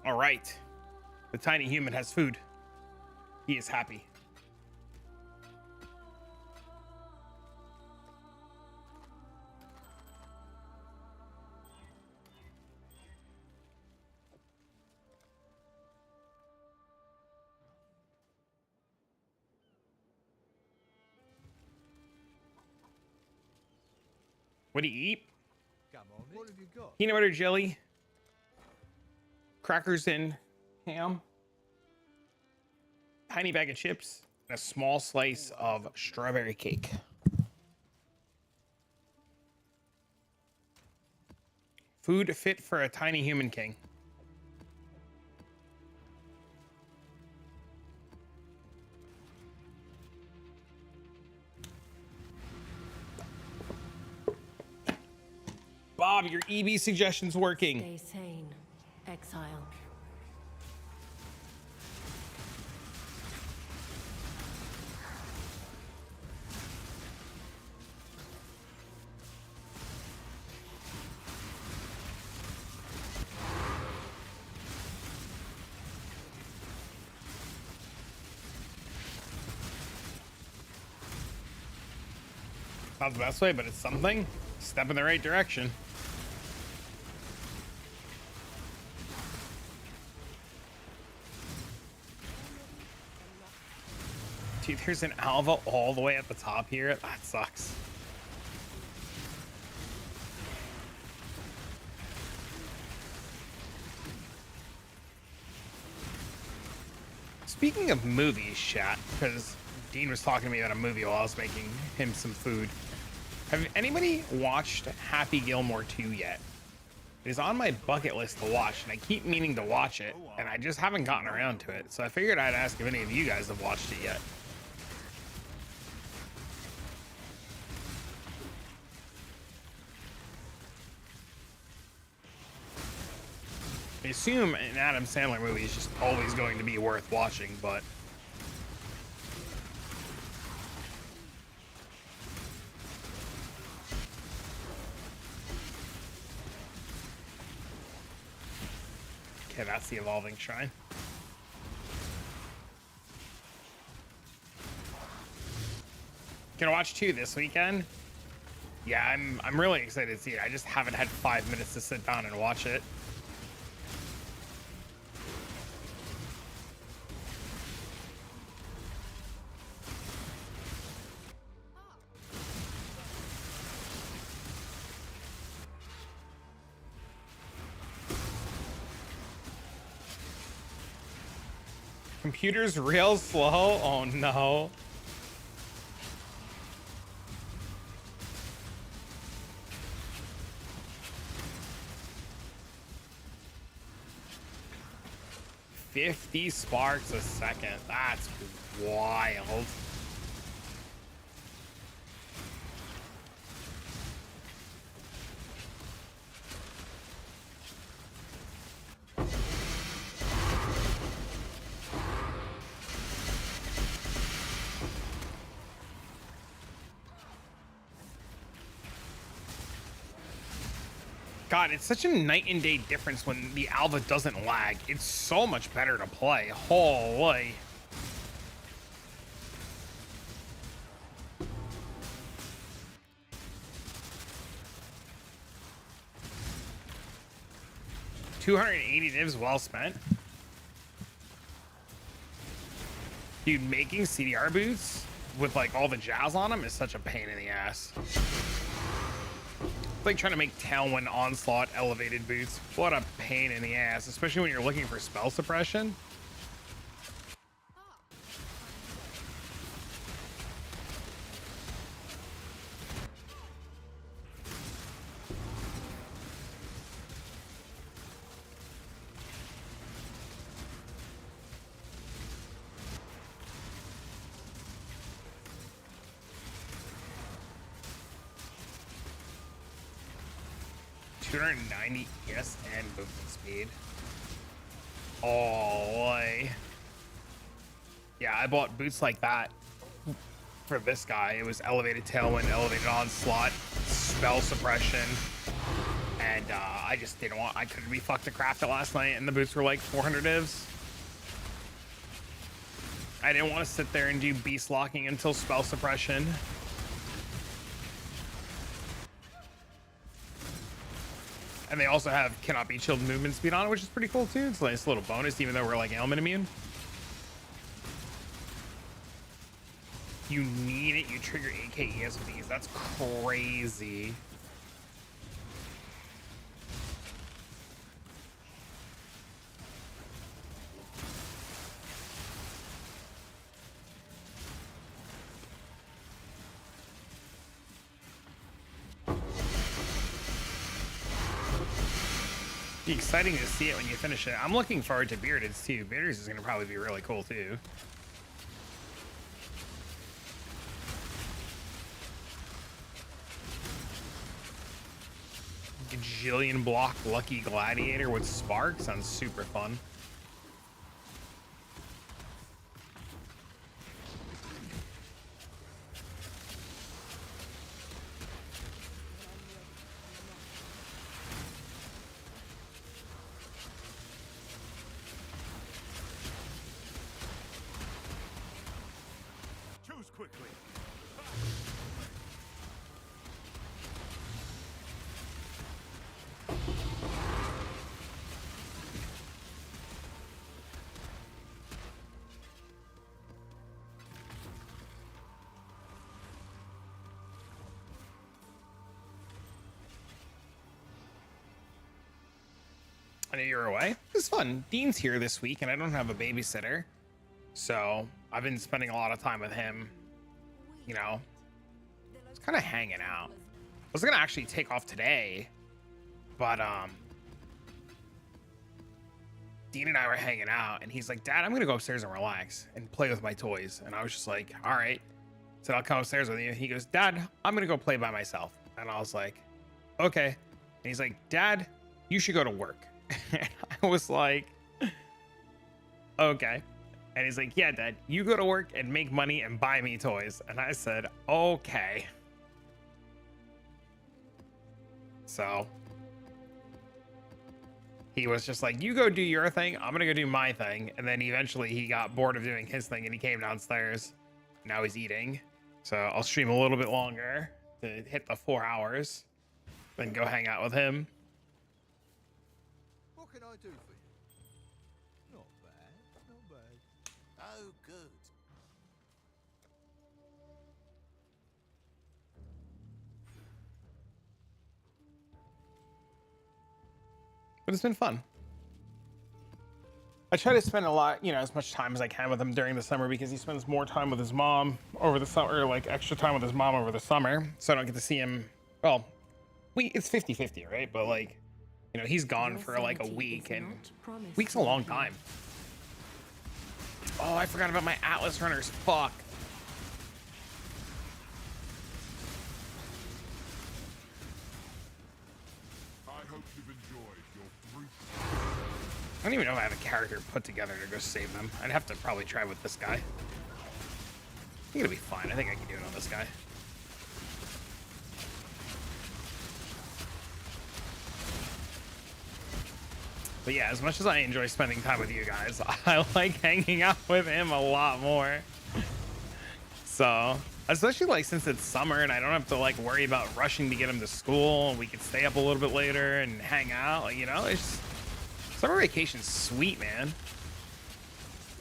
All right. The tiny human has food. He is happy. What do you eat? What have you got? Peanut butter jelly, crackers and ham, tiny bag of chips, and a small slice of strawberry cake. Food fit for a tiny human king. Bob, your EB suggestion's working. Stay sane, exile. Not the best way, but it's something. Step in the right direction. Dude, there's an Alva all the way at the top here. That sucks. Speaking of movies, chat, because Dean was talking to me about a movie while I was making him some food. Have anybody watched Happy Gilmore 2 yet? It is on my bucket list to watch, and I keep meaning to watch it, and I just haven't gotten around to it. So I figured I'd ask if any of you guys have watched it yet. I assume an Adam Sandler movie is just always going to be worth watching, but okay, that's the evolving shrine. Gonna watch 2 this weekend. Yeah, I'm really excited to see it. I just haven't had 5 minutes to sit down and watch it. Computer's real slow. Oh no. $50 sparks a second. That's wild. God, it's such a night and day difference when the Alva doesn't lag. It's so much better to play. Holy. $280 divs well spent. Dude, making CDR boots with like all the jazz on them is such a pain in the ass. Like trying to make Tailwind Onslaught elevated boots. What a pain in the ass, especially when you're looking for spell suppression. $290 ES and movement speed. Oh boy. Yeah, I bought boots like that for this guy. It was elevated Tailwind, elevated Onslaught, spell suppression, and I just didn't want. I couldn't be fucked to craft it last night, and the boots were like 400 divs. I didn't want to sit there and do beast locking until spell suppression. And they also have cannot be chilled movement speed on it, which is pretty cool too. It's a nice little bonus, even though we're like ailment immune. You need it. You trigger 8k ES with these. That's crazy. Be exciting to see it when you finish it. I'm looking forward to Bearded's too. Bearded's is going to probably be really cool too. Gajillion block Lucky Gladiator with Spark sounds super fun. Choose quickly. I knew you were away. It was fun. Dean's here this week, and I don't have a babysitter, so I've been spending a lot of time with him. You know, just kind of hanging out. I was gonna actually take off today, but Dean and I were hanging out, and he's like, "Dad, I'm gonna go upstairs and relax and play with my toys." And I was just like, "All right." So I'll come upstairs with you. He goes, "Dad, I'm gonna go play by myself." And I was like, "Okay." And he's like, "Dad, you should go to work." And I was like, "Okay." And he's like, "Yeah, Dad, you go to work and make money and buy me toys." And I said, "Okay." So he was just like, "You go do your thing. I'm going to go do my thing." And then eventually he got bored of doing his thing and he came downstairs. Now he's eating. So I'll stream a little bit longer to hit the 4 hours, then go hang out with him. What can I do for you? Not bad, not bad. Oh, good. But it's been fun. I try to spend a lot, you know, as much time as I can with him during the summer because he spends more time with his mom over the summer, like extra time with his mom over the summer. So I don't get to see him. Well, it's 50-50, right? But like, you know, he's gone for like a week, and week's a long time. Oh, I forgot about my Atlas runners. Fuck. I hope you've enjoyed your brief. I don't even know if I have a character put together to go save them. I'd have to probably try with this guy. I think it'll be fine. I think I can do it on this guy. But yeah, as much as I enjoy spending time with you guys, I like hanging out with him a lot more. So, especially like since it's summer and I don't have to like worry about rushing to get him to school, and we can stay up a little bit later and hang out. Like, you know, it's summer vacation's sweet, man.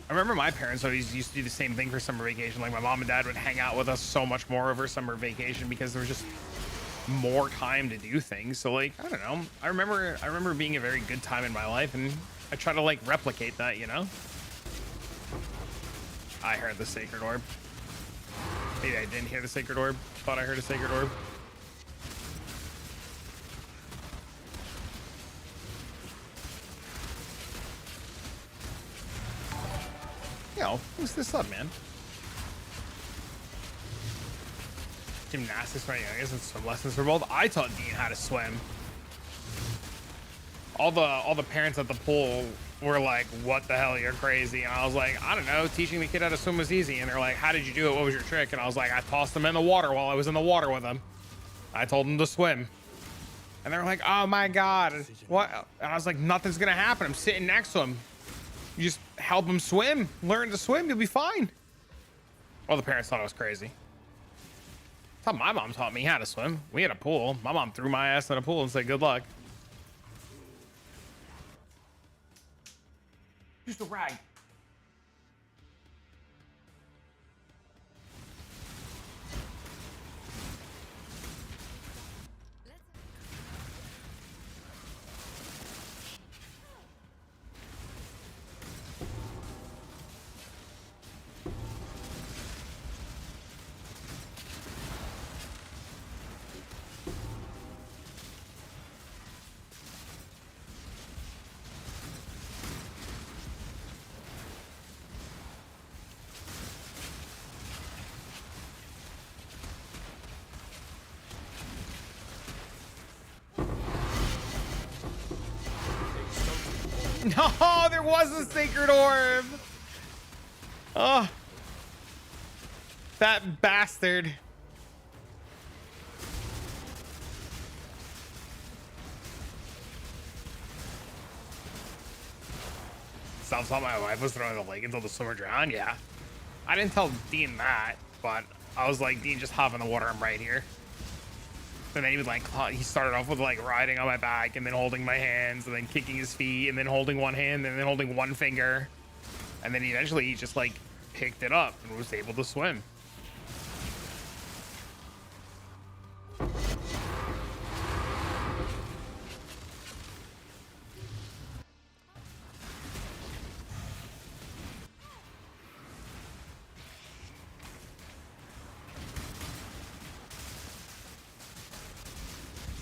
I remember my parents always used to do the same thing for summer vacation. Like my mom and dad would hang out with us so much more over summer vacation because there was just more time to do things. So like, I don't know. I remember being a very good time in my life, and I try to like replicate that, you know? I heard the sacred orb. Maybe I didn't hear the sacred orb. Thought I heard a sacred orb. Yo, who's this up, man? Gymnastics, right? I guess it's swim lessons for both. I taught Dean how to swim. All the parents at the pool were like, "What the hell? You're crazy." And I was like, "I don't know. Teaching the kid how to swim was easy." And they're like, "How did you do it? What was your trick?" And I was like, "I tossed him in the water while I was in the water with him. I told him to swim." And they're like, oh my God, what? And I was like, nothing's gonna happen. I'm sitting next to him. You just help him swim, learn to swim, you'll be fine. Well, the parents thought I was crazy. That's how my mom taught me how to swim. We had a pool. My mom threw my ass in a pool and said, good luck. Just a rag. No, there was a sacred orb. Oh, that bastard. Sounds like my wife was throwing the lake until the swimmer drowned. Yeah, I didn't tell Dean that, but I was like, Dean, just hop in the water. I'm right here. And then he would like, he started off with like riding on my back and then holding my hands and then kicking his feet and then holding one hand and then holding one finger. And then eventually he just like picked it up and was able to swim.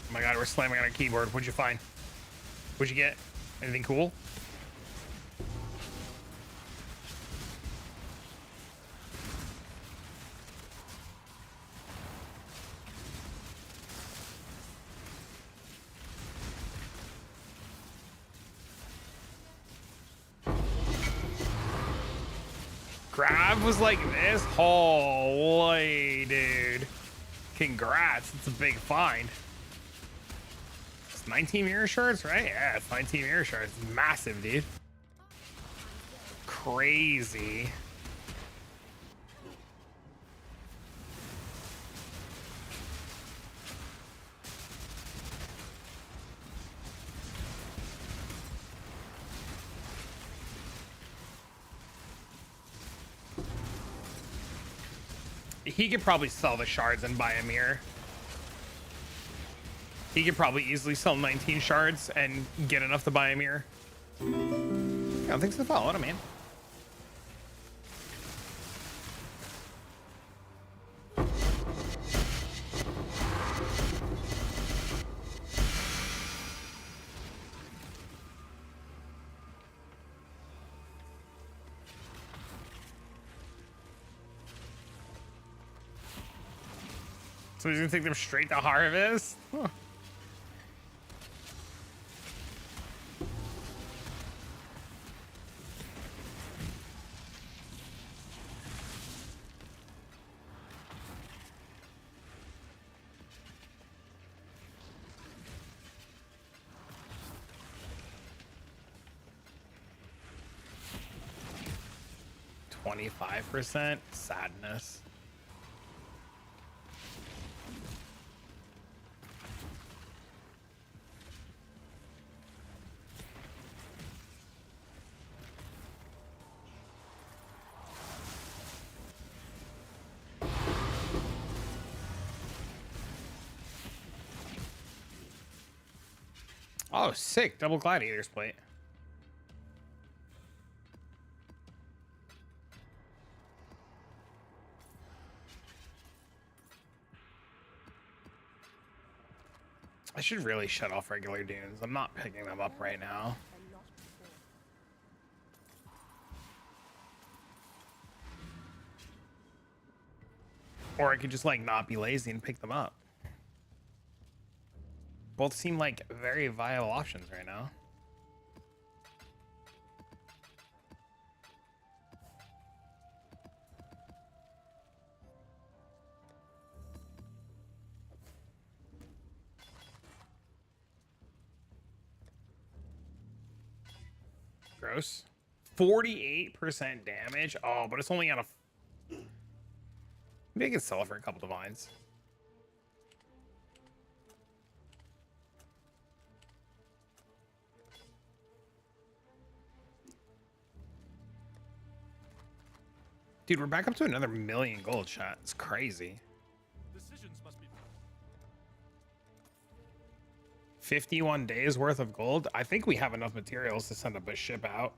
Oh my God, we're slamming on our keyboard. What'd you find? What'd you get? Anything cool? Grab was like this. Holy dude. Congrats. It's a big find. 19 mirror shards, right? Yeah, it's 19 mirror shards. Massive, dude. Crazy. He could probably sell the shards and buy a mirror. He could probably easily sell 19 shards and get enough to buy a mirror. Yeah, thanks for the follow. What I mean. So he's gonna take them straight to harvest? Huh. %, sadness. Oh, sick. Double gladiators plate. I should really shut off regular dunes. I'm not picking them up right now. Or I could just like not be lazy and pick them up. Both seem like very viable options right now. gross. 48% damage. Oh, but it's only on a. Maybe I can sell it for a couple divines. Dude, we're back up to another 1,000,000 gold shot. It's crazy. Decisions must be 51 days worth of gold. I think we have enough materials to send up a ship out.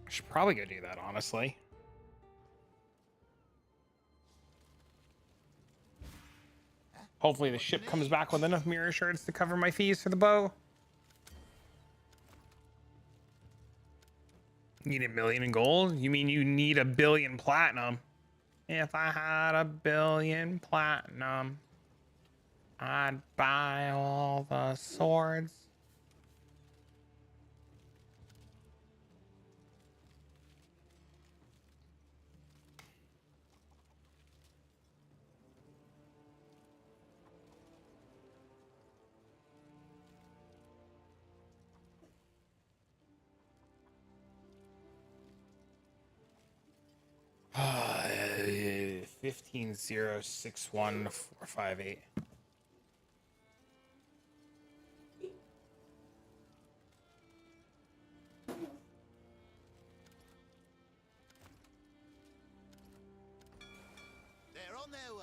I should probably go do that, honestly. Hopefully the ship comes back with enough mirror shards to cover my fees for the bow. Need 1,000,000 in gold? You mean you need 1,000,000,000 platinum? If I had 1,000,000,000 platinum, I'd buy all the swords. Uh, 15,061,458. They're on their way.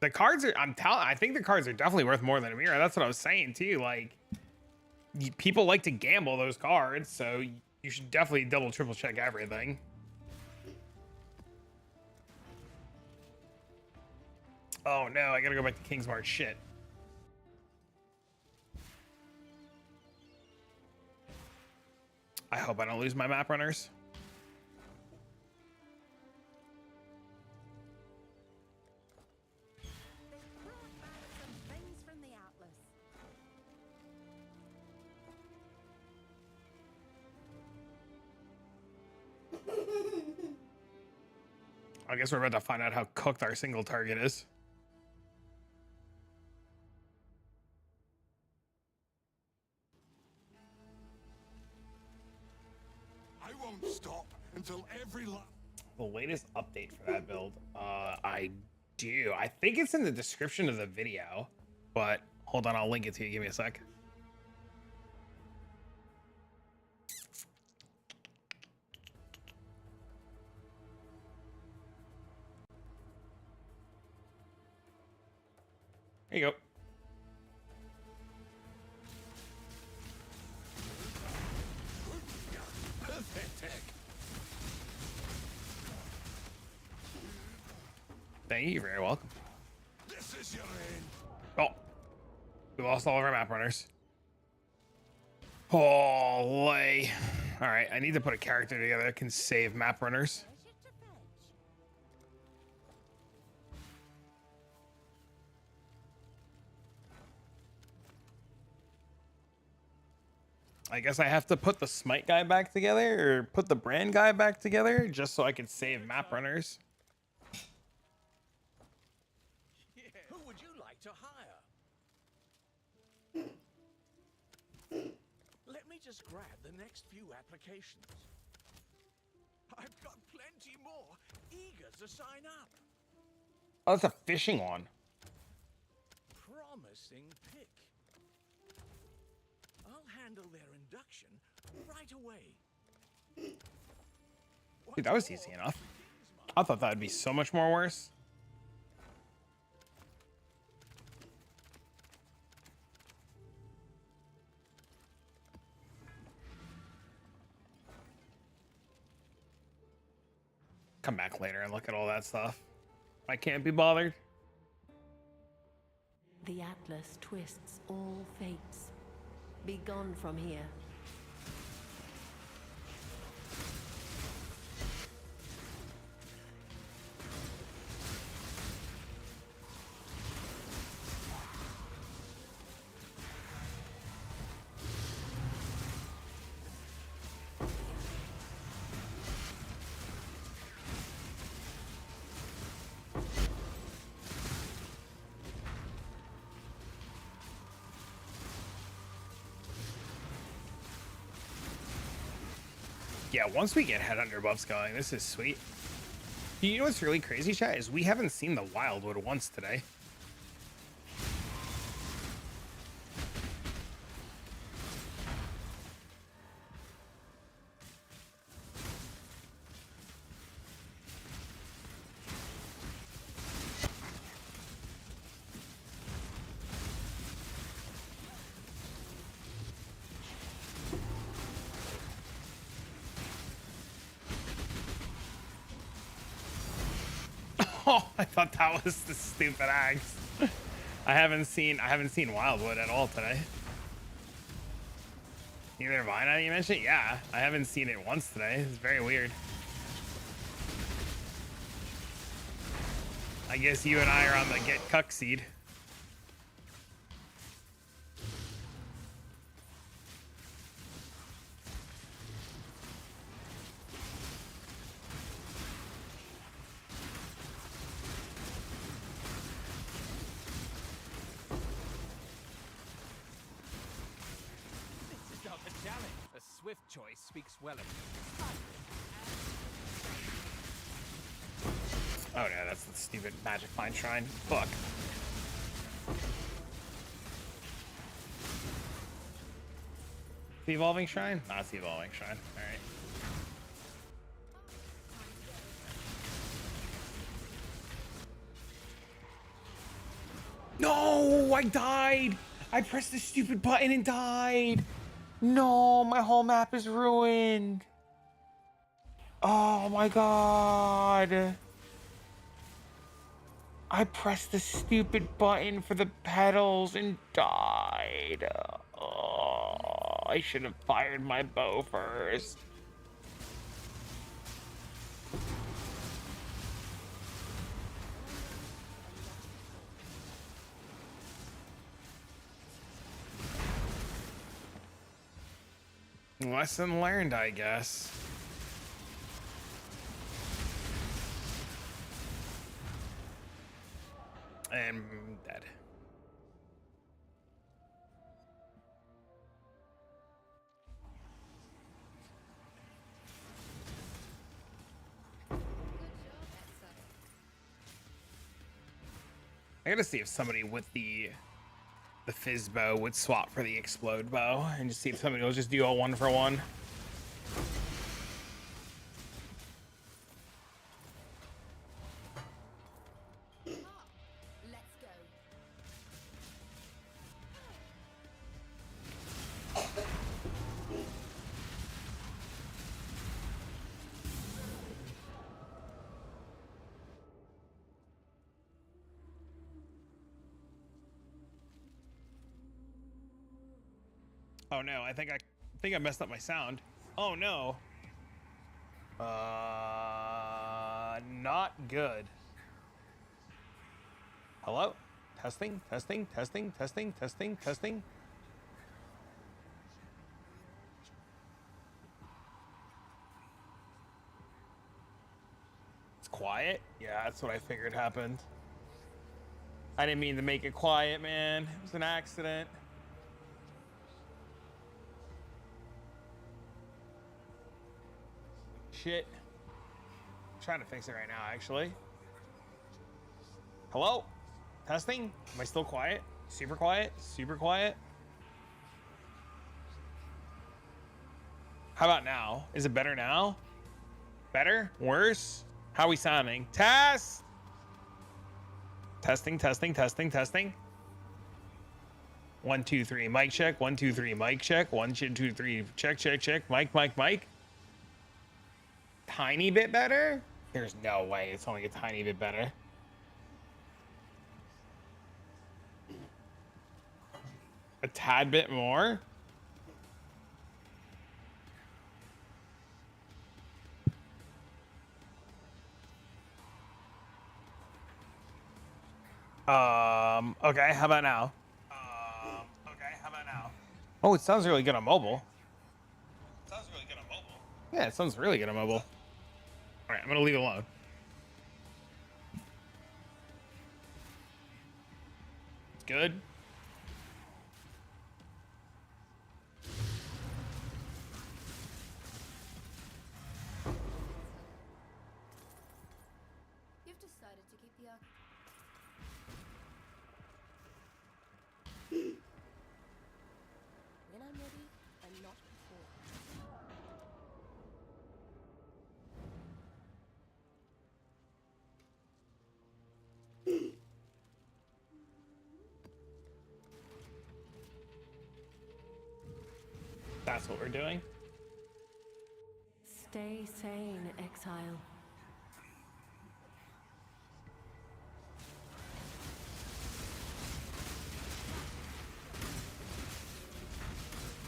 The cards are, I think the cards are definitely worth more than a mirror. That's what I was saying too. Like, people like to gamble those cards, so you should definitely double, triple check everything. Oh no, I gotta go back to Kingsmart. Shit. I hope I don't lose my map runners. They've brought back some things from the Atlas. I guess we're about to find out how cooked our single target is. I won't stop until every The latest update for that build, I do. I think it's in the description of the video, but hold on, I'll link it to you. Give me a sec. There you go. pathetic. Thank you. You're very welcome. This is your end. Oh, we lost all of our map runners. Holy. All right, I need to put a character together that can save map runners. Treasure to fetch. I guess I have to put the smite guy back together, or put the brand guy back together, just so I can save map runners. Who would you like to hire? Let me just grab the next few applications. I've got plenty more eager to sign up. Oh, that's a fishing one. Promising pick. I'll handle their induction right away. Dude, that was easy enough. I thought that would be so much more worse. Come back later and look at all that stuff. I can't be bothered. The Atlas twists all fates. Be gone from here. Yeah, once we get headhunter buffs going, this is sweet. You know what's really crazy, chat, is we haven't seen the Wildwood once today. Oh, I thought that was the stupid axe. I haven't seen Wildwood at all today. Neither have I. Now you mentioned it. Yeah, I haven't seen it once today. It's very weird. I guess you and I are on the get cuck seed. This is not a challenge. A swift choice speaks well of you. Oh no, that's the stupid magic find shrine. Fuck. The evolving shrine? No, it's the evolving shrine. All right. No, I died. I pressed the stupid button and died. No, my whole map is ruined. Oh my god. I pressed the stupid button for the petals and died. Oh, I should have fired my bow first. Lesson learned, I guess. I'm dead. I gotta see if somebody with the fizz bow would swap for the explode bow, and just see if somebody will just do a 1-for-1. Let's go. Oh no, I think I messed up my sound. Oh no. Not good. Hello? Testing, testing, testing, testing, testing, testing. It's quiet? Yeah, that's what I figured happened. I didn't mean to make it quiet, man. It was an accident. Shit. I'm trying to fix it right now, actually. Hello? Testing? Am I still quiet? Super quiet? Super quiet? How about now? Is it better now? Better? Worse? How are we sounding? Test! Testing, testing, testing, testing. 1, 2, 3, mic check. 1, 2, 3, mic check. 1, 2, 3, check, check, check. Mic, mic, mic. Tiny bit better? There's no way it's only a tiny bit better. A tad bit more? Okay, how about now? Oh, it sounds really good on mobile. Yeah, it sounds really good on mobile. All right, I'm gonna leave it alone. It's good. decided to keep the when I'm ready and not before. That's what we're doing. Stay sane, exile.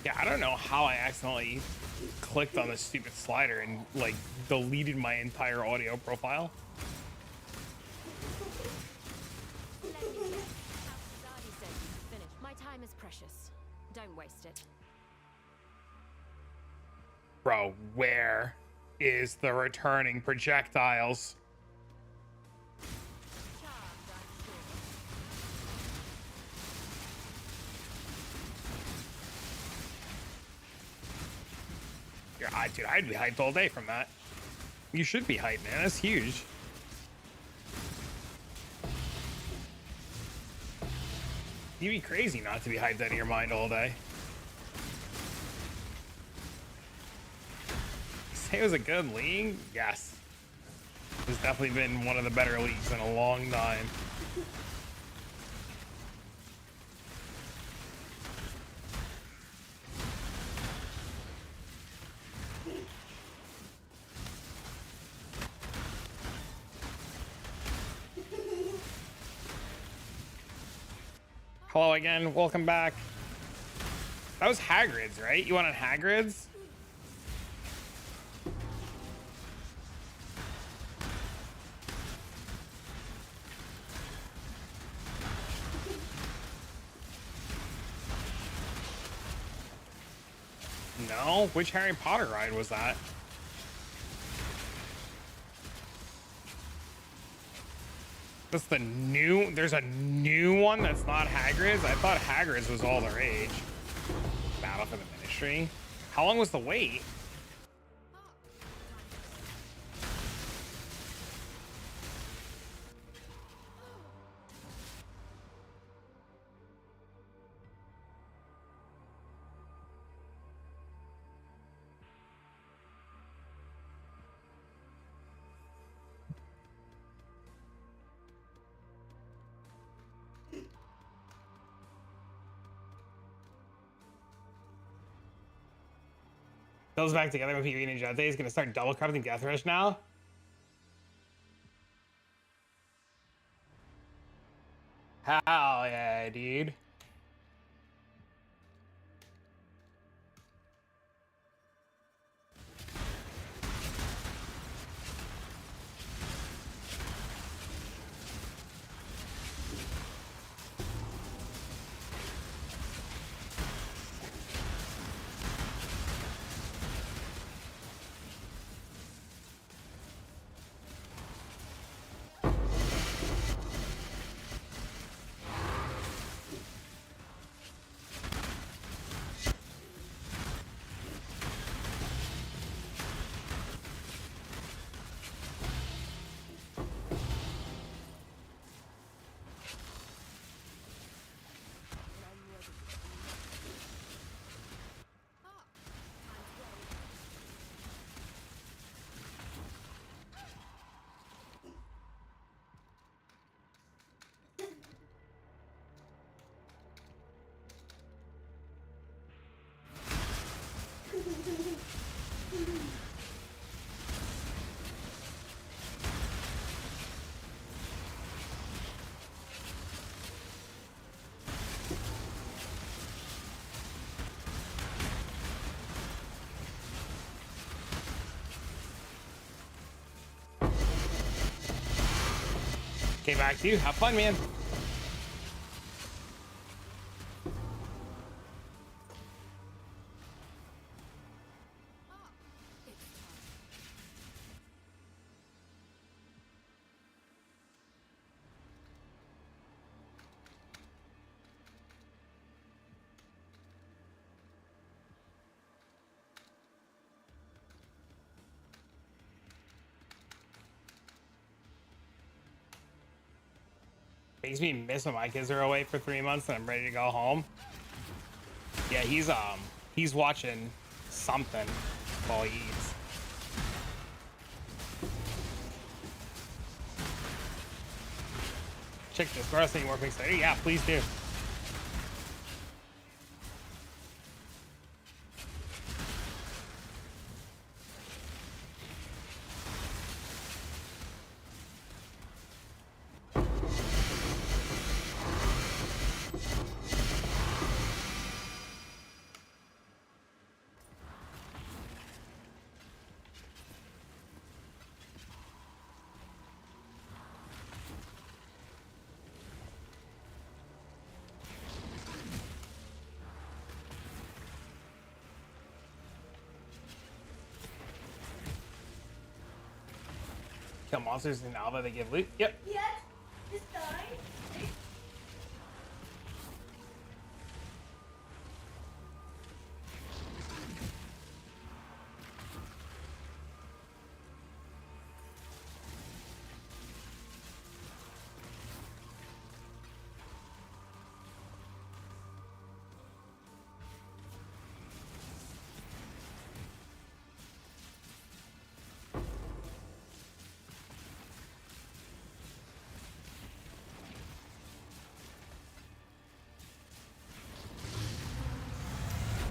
Yeah, I don't know how I accidentally clicked on this stupid slider and like deleted my entire audio profile. Let me guess. After said you could finish. My time is precious. Don't waste it. Bro, where is the returning projectiles? Charmed, I'm sure. Yeah, dude, I'd be hyped all day from that. You should be hyped, man. That's huge. You'd be crazy not to be hyped out of your mind all day. Say it was a good league? Yes. It's definitely been one of the better leagues in a long time. Hello again, welcome back. That was Hagrid's, right? You wanted Hagrid's? No? Which Harry Potter ride was that? That's the new... There's a new one that's not Hagrid's? I thought Hagrid's was all the rage. Battle for the Ministry. How long was the wait? Those back together with POE and Jete is gonna start double crafting Death Rush now. Hell yeah, dude. Okay, back to you. Have fun, man. Makes me miss when my kids are away for 3 months and I'm ready to go home. Yeah, he's watching something while he eats. Check this. Are any more things? Yeah, please do. Kill monsters in Alva, they give loot. Yep. Yet, this time,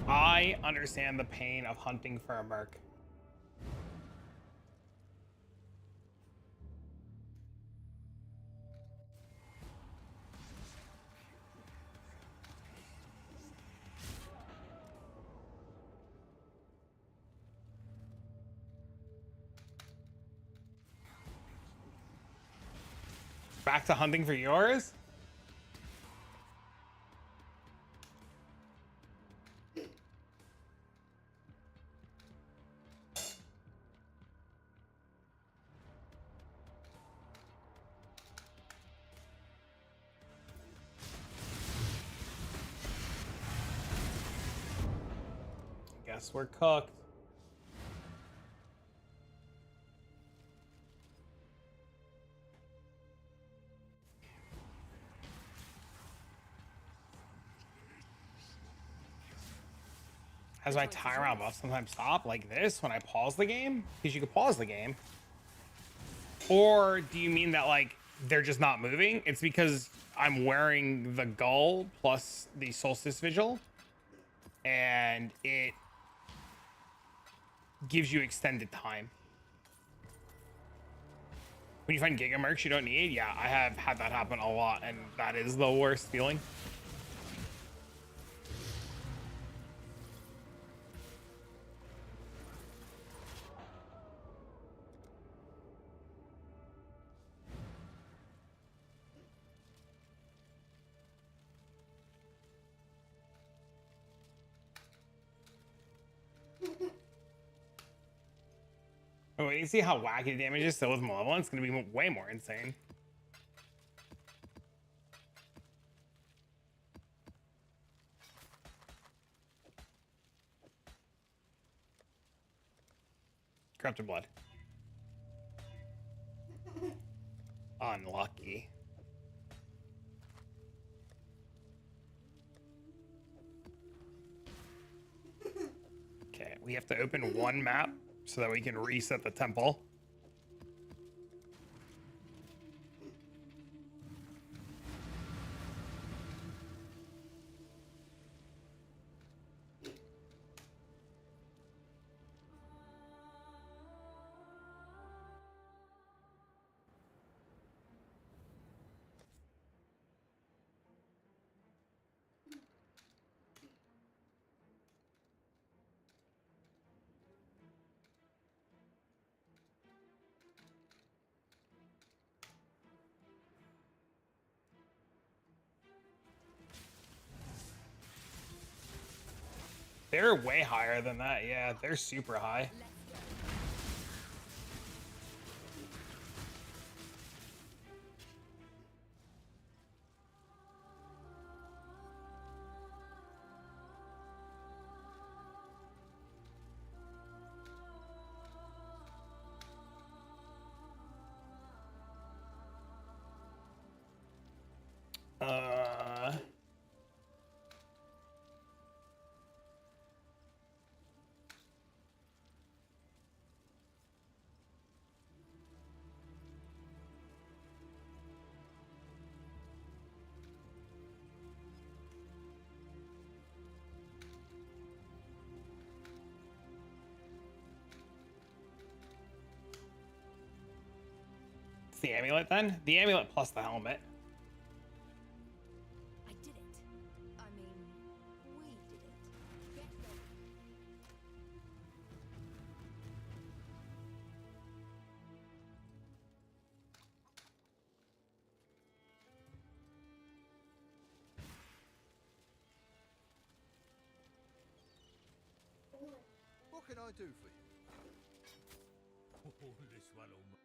I understand the pain of hunting for a merc. Back to hunting for yours? Guess we're cooked. Has my timer on buff sometimes stop like this when I pause the game? Because you could pause the game. Or do you mean that like they're just not moving? It's because I'm wearing the Gull plus the Solstice Vigil, and it gives you extended time. When you find Giga Mercs you don't need, yeah, I have had that happen a lot, and that is the worst feeling. Oh, wait, you see how wacky the damage is still with Malevolent? It's gonna be way more insane. Corrupted Blood. Unlucky. Okay, we have to open one map so that we can reset the temple. They're way higher than that. Yeah, they're super high. Uh. It's the amulet then? The amulet plus the helmet. I did it. I mean, we did it. Get ready. What can I do for you? Oh, this one will.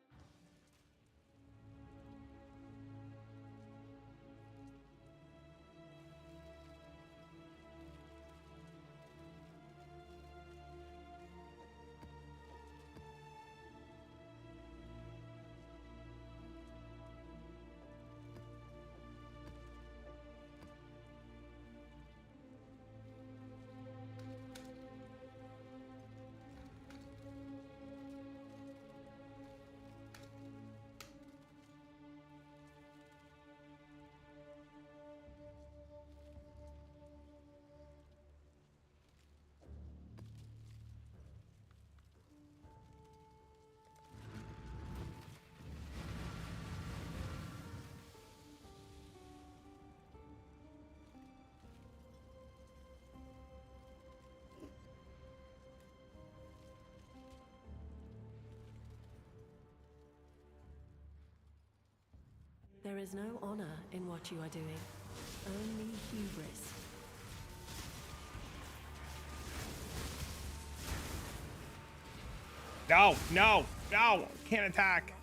There is no honor in what you are doing, only hubris. No, no, no! Can't attack.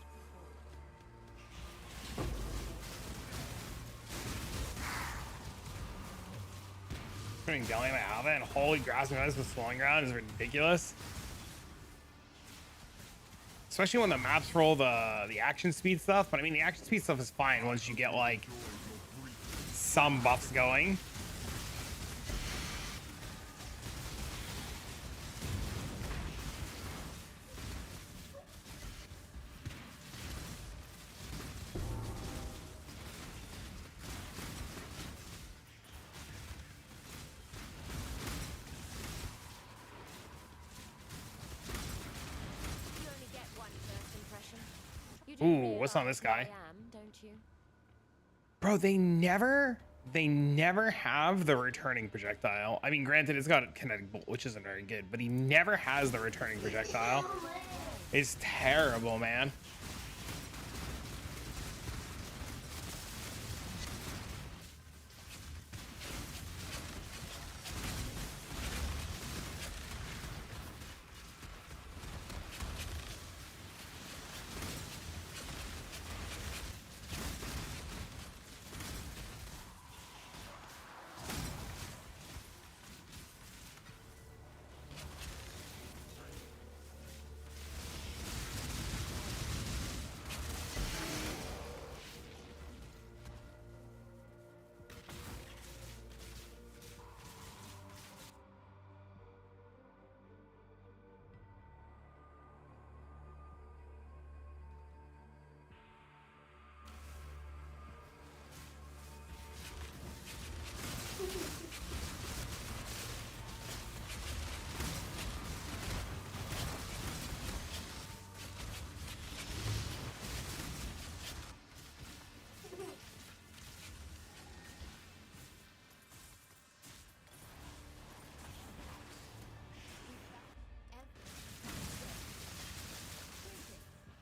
Putting Golem in my Alva and holy grasping this with swelling ground is ridiculous. Especially when the maps roll the action speed stuff, but I mean the action speed stuff is fine once you get like some buffs going. You only get one first impression. You do Ooh, what's on realize this guy? who I am, don't you? Bro, they never have the returning projectile. I mean, granted, it's got a kinetic bolt, which isn't very good, but he never has the returning projectile. It's terrible, man.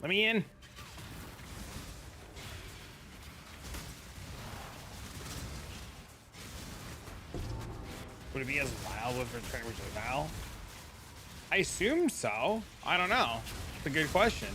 Let me in. Would it be as wild with return projectile? I assume so. I don't know. It's a good question.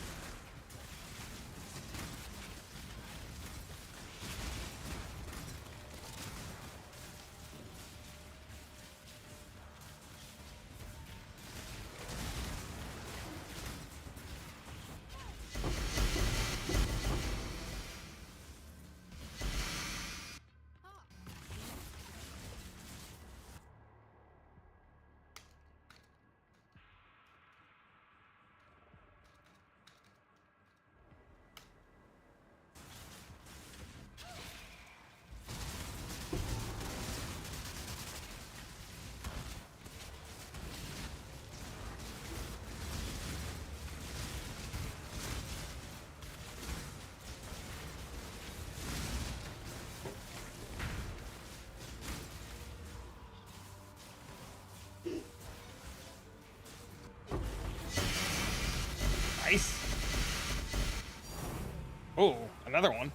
Oh, another one.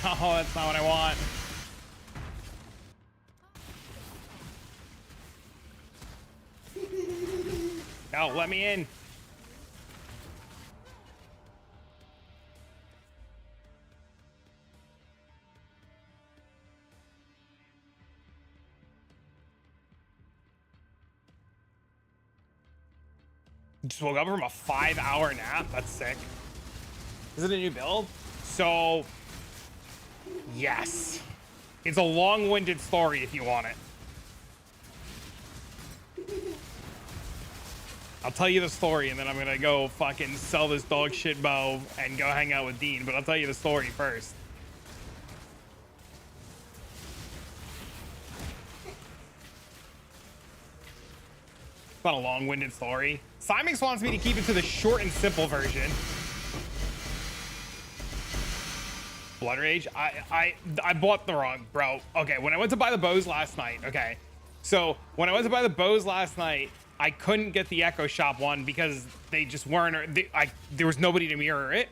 No, that's not what I want. No, let me in. Just woke up from a 5-hour nap. That's sick. Is it a new build? So, yes. It's a long-winded story if you want it. I'll tell you the story and then I'm gonna go fucking sell this dog shit bow and go hang out with Dean, but I'll tell you the story first. It's not a long-winded story. Simix wants me to keep it to the short and simple version. Blood Rage? I bought the wrong, bro. Okay, when I went to buy the bows last night, okay. So when I went to buy the bows last night, I couldn't get the Echo Shop one because they just weren't, there was nobody to mirror it.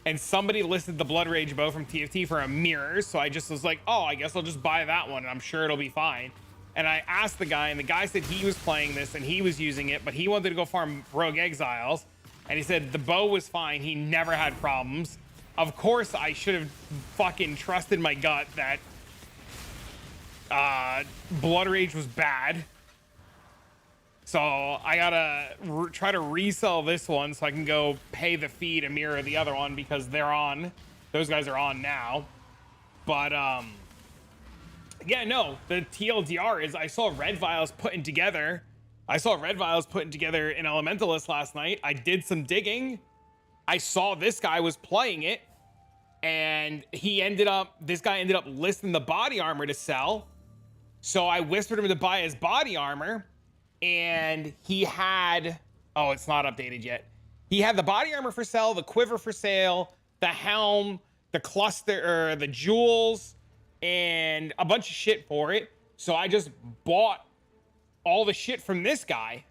And somebody listed the Blood Rage bow from TFT for a mirror. So I just was like, oh, I guess I'll just buy that one and I'm sure it'll be fine. And I asked the guy and the guy said he was playing this and he was using it, but he wanted to go farm Rogue Exiles. And he said the bow was fine. He never had problems. Of course, I should have fucking trusted my gut that Blood Rage was bad. So I gotta try to resell this one so I can go pay the fee to mirror the other one because they're on. Those guys are on now. But yeah, no, the TLDR is I saw Redviles putting together. I saw Redviles putting together an Elementalist last night. I did some digging. I saw this guy was playing it and this guy ended up listing the body armor to sell. So I whispered him to buy his body armor and he had, oh, it's not updated yet. He had the body armor for sale, the quiver for sale, the helm, the cluster, or the jewels, and a bunch of shit for it. So I just bought all the shit from this guy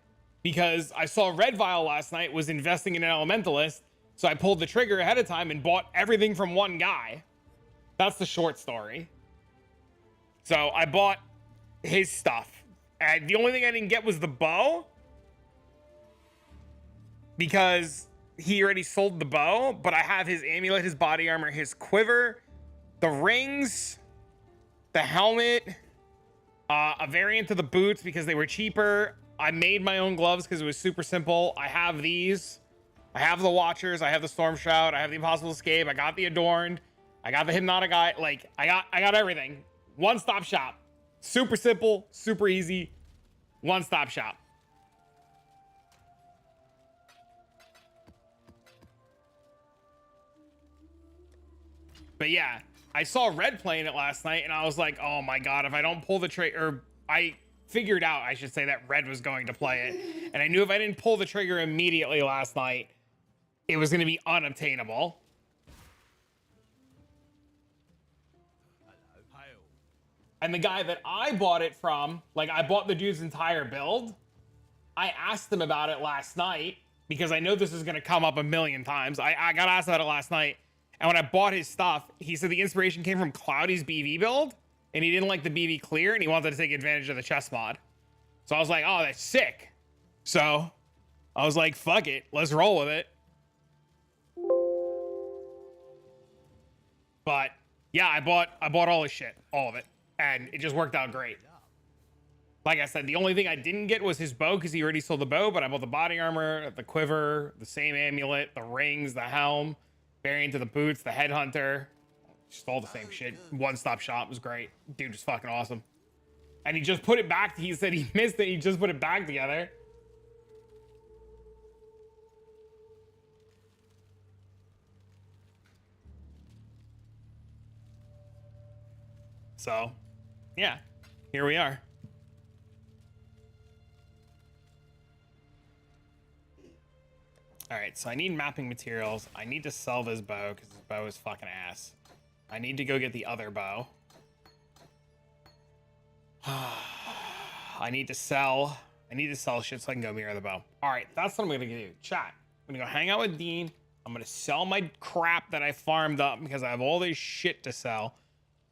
because I saw Redvile last night was investing in an Elementalist. So I pulled the trigger ahead of time and bought everything from one guy. That's the short story. So I bought his stuff. And the only thing I didn't get was the bow. Because he already sold the bow. But I have his amulet, his body armor, his quiver, the rings, the helmet, a variant of the boots because they were cheaper. I made my own gloves because it was super simple. I have these. I have the Watchers. I have the Storm Shroud. I have the Impossible Escape. I got the Adorned. I got the Hypnotic Eye. Like, I got everything. One-stop shop. Super simple, super easy. One-stop shop. But yeah, I saw Red playing it last night and I was like, oh my God, if I don't pull the trigger, I figured out, I should say, that Red was going to play it. And I knew if I didn't pull the trigger immediately last night, it was going to be unobtainable. And the guy that I bought it from, like I bought the dude's entire build. I asked him about it last night because I know this is going to come up a million times. I got asked about it last night. And when I bought his stuff, he said the inspiration came from Cloudy's BV build and he didn't like the BV clear and he wanted to take advantage of the chest mod. So I was like, oh, that's sick. So I was like, fuck it. Let's roll with it. But yeah, I bought all his shit, all of it. And it just worked out great. Like I said, the only thing I didn't get was his bow because he already sold the bow, but I bought the body armor, the quiver, the same amulet, the rings, the helm, variant of the boots, the headhunter. Just all the same shit. One-stop shop was great. Dude was fucking awesome. And he just put it back. He said he missed it. He just put it back together. So, yeah, here we are. All right, so I need mapping materials. I need to sell this bow because this bow is fucking ass. I need to go get the other bow. I need to sell shit so I can go mirror the bow. All right, that's what I'm gonna do. Chat. I'm gonna go hang out with Dean. I'm gonna sell my crap that I farmed up because I have all this shit to sell.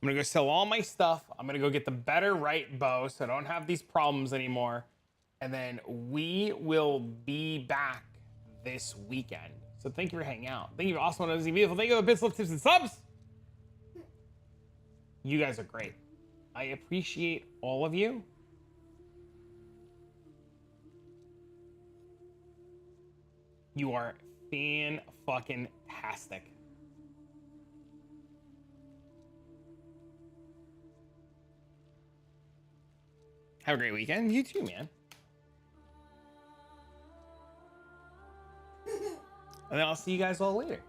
I'm gonna go sell all my stuff. I'm gonna go get the better right bow so I don't have these problems anymore. And then we will be back this weekend. So thank you for hanging out. Thank you for awesome, beautiful. Thank you for the bits, love, tips, and subs. You guys are great. I appreciate all of you. You are fan-fucking-tastic. Have a great weekend. You too, man. And then I'll see you guys all later.